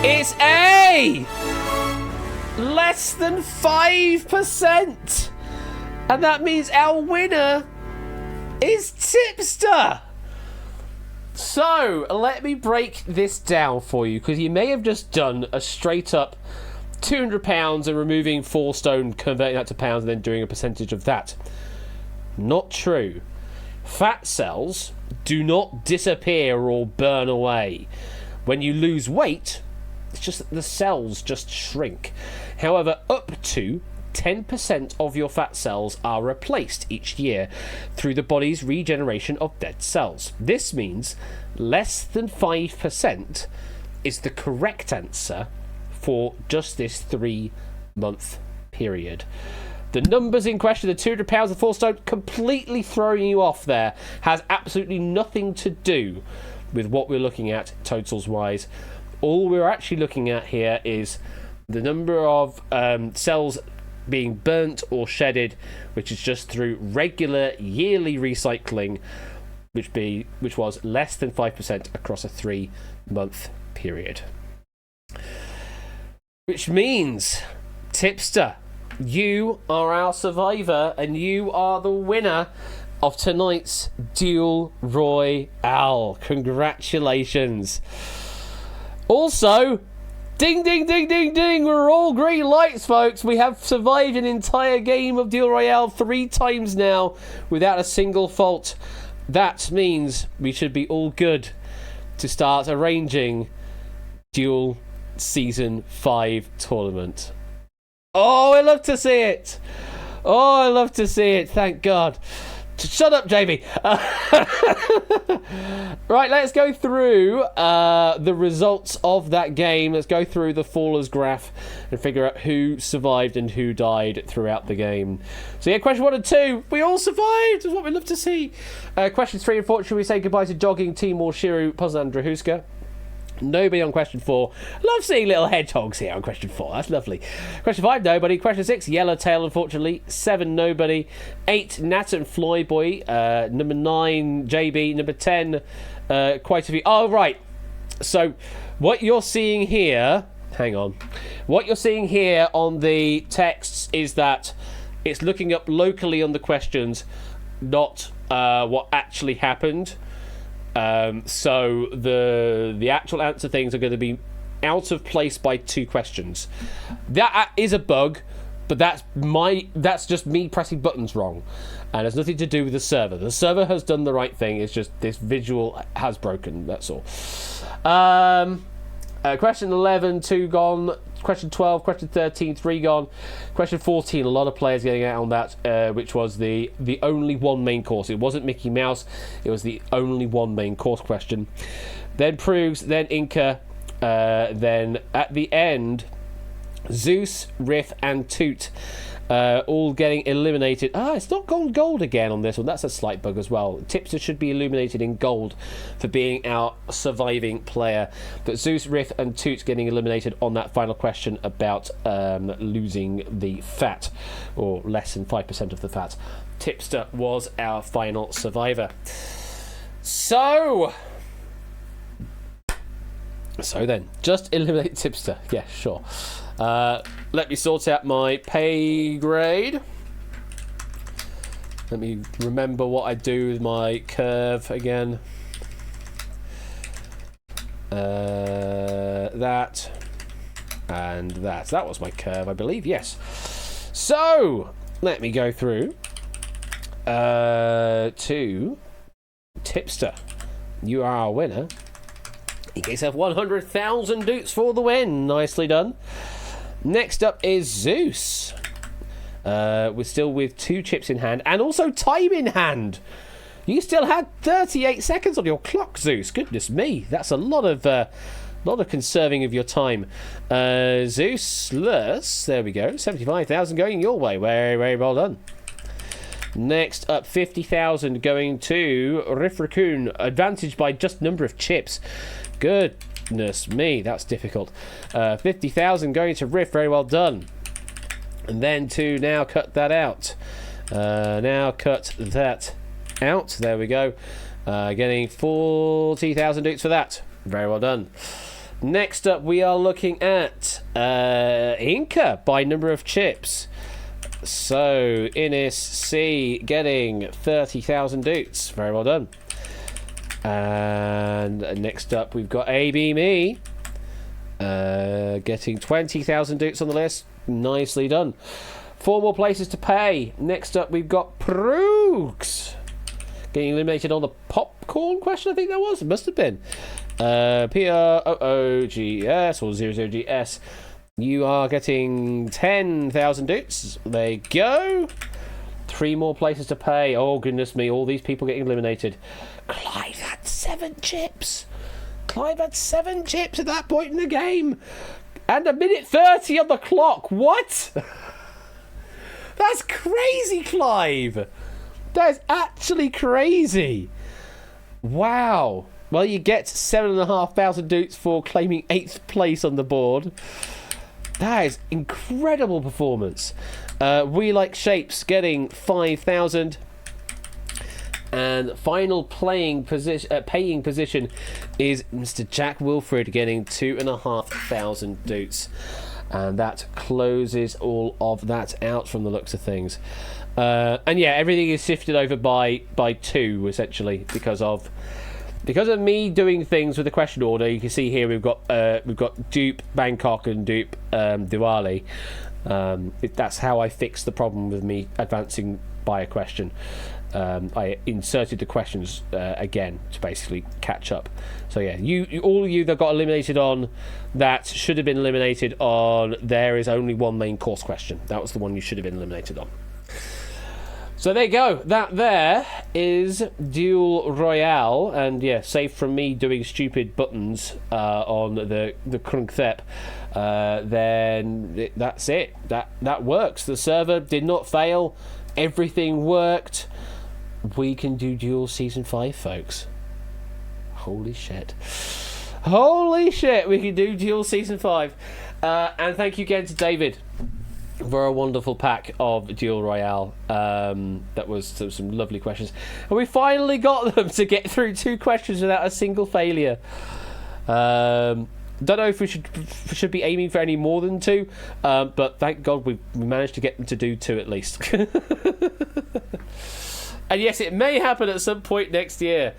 it's A! Less than 5%! And that means our winner is Tipster! So, let me break this down for you, because you may have just done a straight up £200 and removing 4 stone, converting that to pounds, and then doing a percentage of that. Not true. Fat cells do not disappear or burn away. When you lose weight, it's just that the cells just shrink. However, up to 10% of your fat cells are replaced each year through the body's regeneration of dead cells. This means less than 5% is the correct answer for just this 3-month period. The numbers in question, the £200 and 4 stone, completely throwing you off there, has absolutely nothing to do with what we're looking at totals wise. All we're actually looking at here is the number of cells being burnt or shedded, which is just through regular yearly recycling, which was less than 5% across a 3-month period. Which means, Tipster, you are our survivor and you are the winner of tonight's Duel Royale. Congratulations. Also, ding, ding, ding, ding, ding, we're all green lights, folks. We have survived an entire game of Duel Royale 3 times now without a single fault. That means we should be all good to start arranging Duel Season 5 tournament. Oh, I love to see it. Oh, I love to see it. Thank God. Shut up, JB. Right, let's go through the results of that game. Let's go through the fallers graph and figure out who survived and who died throughout the game. So yeah, question 1 and 2, we all survived. That's what we love to see. Questions 3 and 4, should we say goodbye to Jogging, Timur, Shiru, Poznan, Drahuska? Nobody on question 4. Love seeing little hedgehogs here on question 4. That's lovely. Question 5, nobody. Question 6, Yellowtail, unfortunately. 7, nobody. 8, Nat and Floyboy. Number 9, JB. Number 10, quite a few. Oh, right. So, what you're seeing here... Hang on. What you're seeing here on the texts is that it's looking up locally on the questions, not what actually happened. So the actual answer things are going to be out of place by 2 questions. That is a bug, but that's just me pressing buttons wrong, and it's nothing to do with the server. The server has done the right thing. It's just this visual has broken. That's all. Question 11, 2 gone. Question 12, question 13, 3 gone. Question 14, a lot of players getting out on that, which was the only one main course. It wasn't Mickey Mouse, it was the only one main course question. Then Proogs, then Inca, then at the end, Zeus, Riff, and Toot. All getting eliminated. It's not gone gold again on this one. That's a slight bug as well. Tipster should be illuminated in gold for being our surviving player. But Zeus, Riff, and Toot getting eliminated on that final question about losing the fat, or less than 5% of the fat. Tipster was our final survivor. So then, just eliminate Tipster. Yeah, sure. Let me sort out my pay grade. Let me remember what I do with my curve again. That and that. That was my curve, I believe. Yes. So let me go through to Tipster. You are our winner. You get yourself 100,000 doots for the win. Nicely done. Next up is Zeus. We're still with 2 chips in hand and also time in hand. You still had 38 seconds on your clock, Zeus. Goodness me, that's a lot of conserving of your time. Zeus, there we go. 75,000 going your way. Very, very well done. Next up, 50,000 going to Riff Raccoon. Advantage by just number of chips. Goodness me, that's difficult. 50,000 going to Riff. Very well done. And then to now cut that out. Now cut that out. There we go. Getting 40,000 dukes for that. Very well done. Next up, we are looking at Inca by number of chips. So, Innis C getting 30,000 dukes. Very well done. And next up, we've got AB Me getting 20,000 dukes on the list. Nicely done. 4 more places to pay. Next up, we've got Proogs getting eliminated on the popcorn question, I think that was. It must have been. PROOGS or 00GS. You are getting 10,000 dukes. There you go. 3 more places to pay. Oh, goodness me. All these people getting eliminated. Clive had 7 chips. Clive had 7 chips at that point in the game. And a minute 30 on the clock. What? That's crazy, Clive. That is actually crazy. Wow. Well, you get 7,500 dukes for claiming 8th place on the board. That is incredible performance. We Like Shapes getting 5,000. And final paying position is Mr. Jack Wilfred getting 2,500 dukes. And that closes all of that out from the looks of things. And yeah, everything is sifted over by 2 essentially because of me doing things with the question order. You can see here we've got dupe Bangkok and dupe Diwali. That's how I fixed the problem with me advancing by a question. I inserted the questions again to basically catch up. So yeah, all of you that got eliminated on that should have been eliminated on there is only one main course question. That was the one you should have been eliminated on. So there you go. That there is Duel Royale, and yeah, save from me doing stupid buttons on the Krunk-Thep, then that's it. That works. The server did not fail. Everything worked. We can do Duel Season 5, folks. Holy shit. Holy shit, we can do Duel Season 5. And thank you again to David for a wonderful pack of Duel Royale. That was some lovely questions. And we finally got them to get through 2 questions without a single failure. Don't know if we should be aiming for any more than 2, but thank God we managed to get them to do 2 at least. And yes, it may happen at some point next year,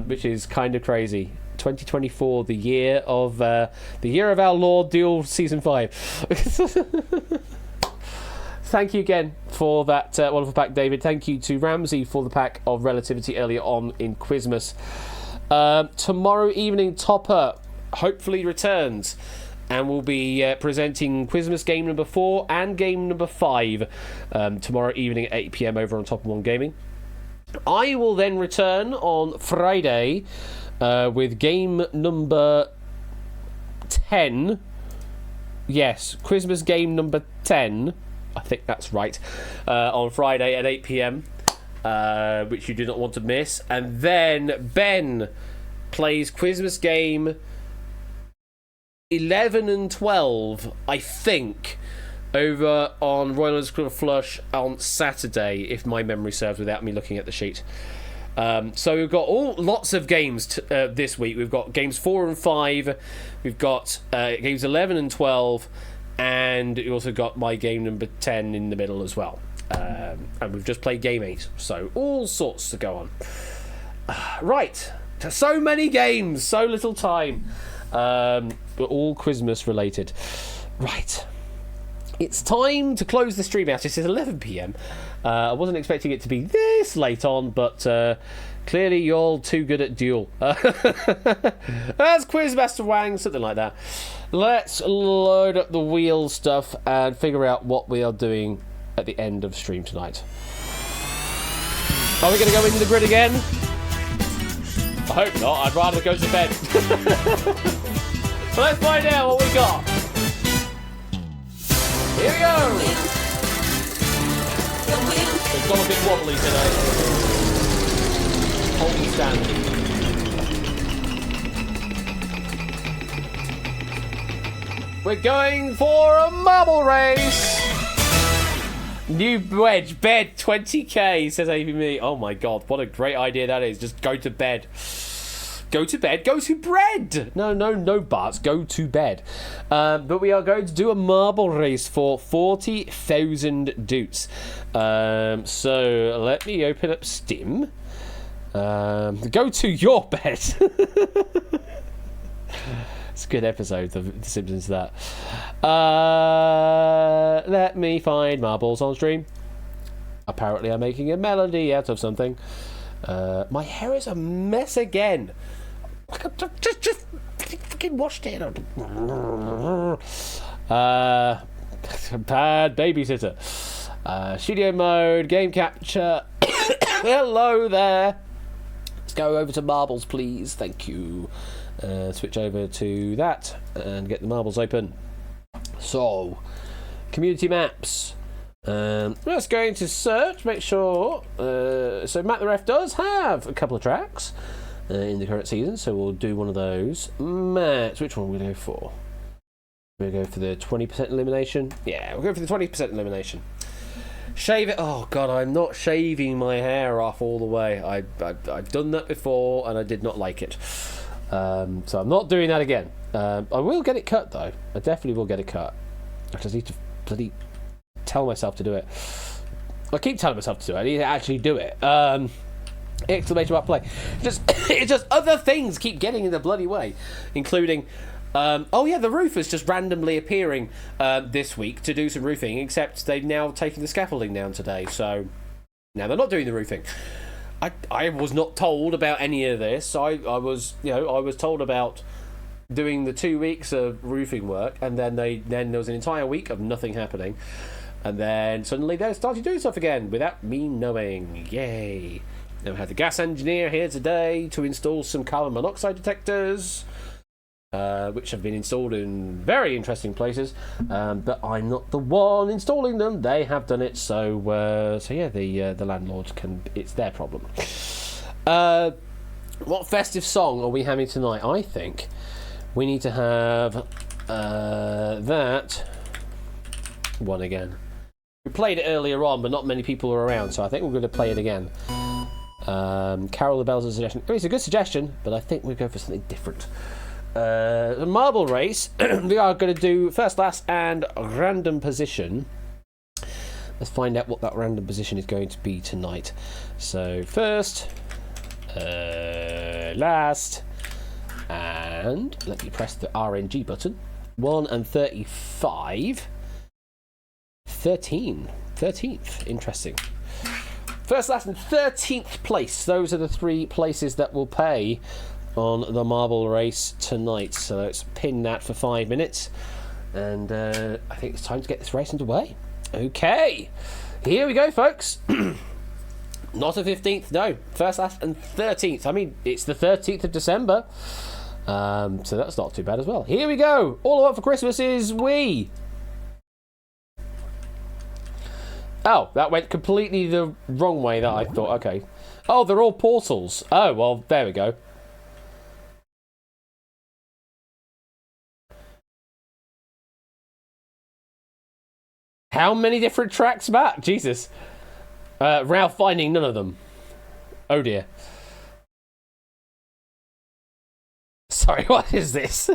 which is kind of crazy. 2024, the year of our Lord Duel Season 5. Thank you again for that wonderful pack, David. Thank you to Ramsey for the pack of Relativity earlier on in Quizmas. Tomorrow evening, Topper hopefully returns, and we'll be presenting Quizmas game number 4 and game number 5 tomorrow evening at 8 PM over on Top One Gaming. I will then return on Friday with game number 10. Yes, Quizmas game number 10. I think that's right. On Friday at 8 PM, which you do not want to miss. And then Ben plays Quizmas game 11 and 12, I think, over on Royal Underscore Flush on Saturday, if my memory serves, without me looking at the sheet. So we've got lots of games this week. We've got games 4 and 5. We've got games 11 and 12. And we also got my game number 10 in the middle as well. And we've just played game 8. So all sorts to go on. Right. So many games. So little time. But all Christmas related. Right. It's time to close the stream out. It is 11 p.m. I wasn't expecting it to be this late on, but clearly you're all too good at Duel. That's Quizmaster Wang, something like that. Let's load up the wheel stuff and figure out what we are doing at the end of stream tonight. Are we going to go into the grid again? I hope not. I'd rather go to bed. So let's find out what we got. Here we go! It's got a bit wobbly today. Holding stand. We're going for a marble race! New wedge, bed, 20k, says AVMe. Oh my god, what a great idea that is. Just go to bed. Go to bed, go to bread. No buts, go to bed. But we are going to do a marble race for 40,000 doots. So let me open up Steam. Go to your bed. It's a good episode of The Simpsons, that. Let me find marbles on stream. Apparently I'm making a melody out of something. My hair is a mess again. Just fucking washed it. Bad babysitter. Studio mode, game capture. Hello there. Let's go over to marbles, please. Thank you. Switch over to that and get the marbles open. So, community maps. Let's go into search, make sure. So Matt the Ref does have a couple of tracks in the current season, so we'll do one of those. Matt, which one will we go for? We'll go for the 20% elimination. Yeah, we'll go for the 20% elimination. Shave it. Oh god, I'm not shaving my hair off all the way. I've done that before and I did not like it. So I'm not doing that again. I will get it cut though. I definitely will get it cut. I just need to bloody tell myself to do it. I keep telling myself to do it. I need to actually do it. Exclamation mark play. It's just other things keep getting in the bloody way, including the roof is just randomly appearing this week to do some roofing, except they've now taken the scaffolding down today, so now they're not doing the roofing. I was not told about any of this. I was told about doing the 2 weeks of roofing work, and then there was an entire week of nothing happening, and then suddenly they started doing stuff again without me knowing. Yay! Then we had the gas engineer here today to install some carbon monoxide detectors, which have been installed in very interesting places, but I'm not the one installing them. They have done it, so yeah, the landlord can. It's their problem. What festive song are we having tonight? I think we need to have that one again. We played it earlier on, but not many people were around, so I think we're going to play it again. Carol the Bells is a suggestion. It's a good suggestion, but I think we'll go for something different. The marble race, we are going to do first, last, and random position. Let's find out what that random position is going to be tonight. So first, last, and let me press the RNG button. 1 and 35. 13th. Interesting. First, last, and 13th place. Those are the 3 places that will pay on the marble race tonight. So let's pin that for 5 minutes. And I think it's time to get this race underway. Okay. Here we go, folks. Not a 15th, no. First, last, and 13th. I mean, it's the 13th of December. So that's not too bad as well. Here we go. All I want for Christmas is we. Oh, that went completely the wrong way that I thought. Okay. Oh, they're all portals. Oh, well, there we go. How many different tracks back? Jesus. Ralph finding none of them. Oh dear. Sorry, what is this?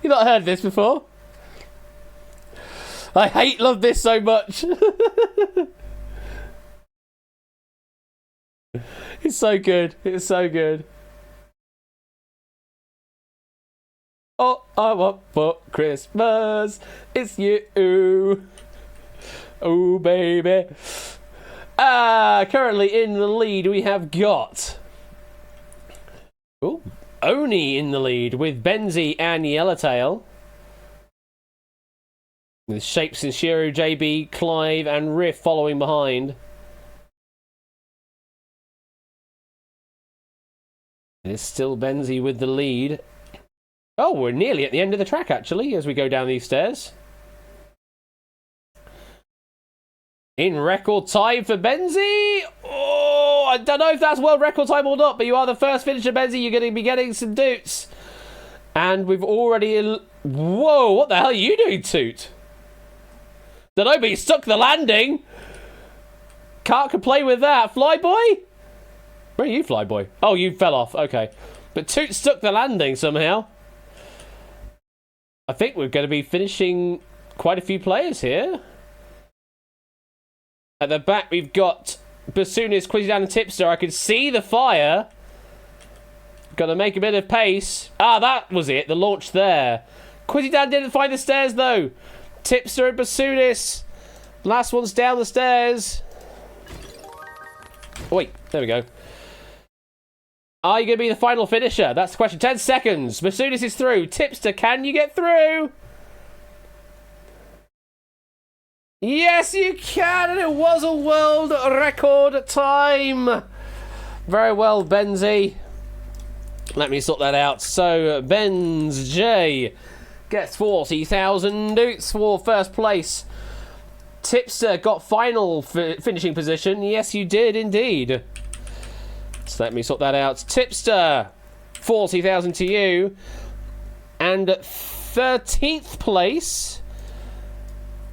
You not heard this before? I love this so much. It's so good. It's so good. All I want for Christmas is you. Oh, baby. Currently in the lead, we have got... Oni in the lead with Benzie and Yellowtail. With Shapes and Shiro, JB, Clive, and Riff following behind. It's still Benzie with the lead. Oh, we're nearly at the end of the track, actually, as we go down these stairs. In record time for Benzie. Oh, I don't know if that's world record time or not, but you are the first finisher, Benzie. You're going to be getting some doots. And we've already... Whoa, what the hell are you doing, Toot? Don't know, but you stuck the landing. Can't complain with that. Flyboy? Where are you, Flyboy? Oh, you fell off. Okay. But Toot stuck the landing somehow. I think we're going to be finishing quite a few players here. At the back, we've got Basunis, Quizzy and Tipster. I can see the fire. Got to make a bit of pace. Ah, that was it. The launch there. Quizzy Dan didn't find the stairs, though. Tipster and Basunis. Last one's down the stairs. Oh, wait, there we go. Are you going to be the final finisher? That's the question. 10 seconds. Basunis is through. Tipster, can you get through? Yes, you can, and it was a world record time. Very well, Benzie. Let me sort that out. So, Benz J gets 40,000 doots for first place. Tipster got final finishing position. Yes, you did indeed. So let me sort that out. Tipster, 40,000 to you. And 13th place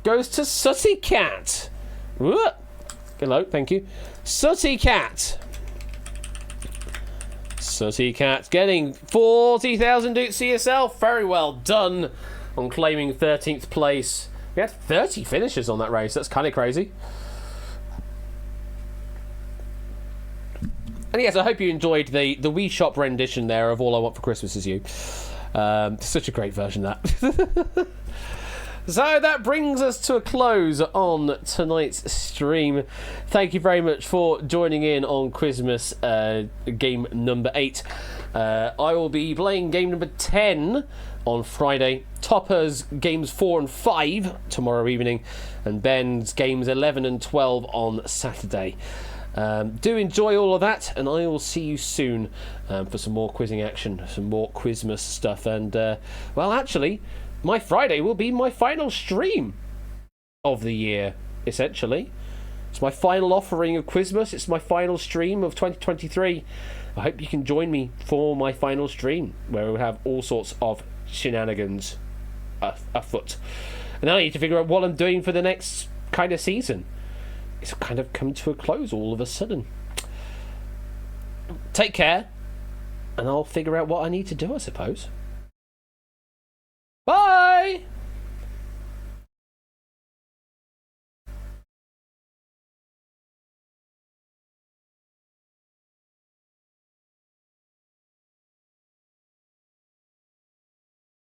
goes to Sooty Cat. Hello, thank you. Sooty Cat. Sooty Cat getting 40,000 doots to yourself. Very well done on claiming 13th place. We had 30 finishes on that race. That's kind of crazy. And yes, I hope you enjoyed the Wii Shop rendition there of All I Want for Christmas Is You. Such a great version of that. So that brings us to a close on tonight's stream. Thank you very much for joining in on Christmas game number 8. I will be playing game number 10 on Friday. Topper's games 4 and 5 tomorrow evening. And Ben's games 11 and 12 on Saturday. Do enjoy all of that, and I will see you soon for some more quizzing action, some more Quizmas stuff. And, well, actually, my Friday will be my final stream of the year, essentially. It's my final offering of Quizmas. It's my final stream of 2023. I hope you can join me for my final stream, where we'll have all sorts of shenanigans afoot. And now I need to figure out what I'm doing for the next kind of season. It's kind of come to a close all of a sudden. Take care, and I'll figure out what I need to do, I suppose.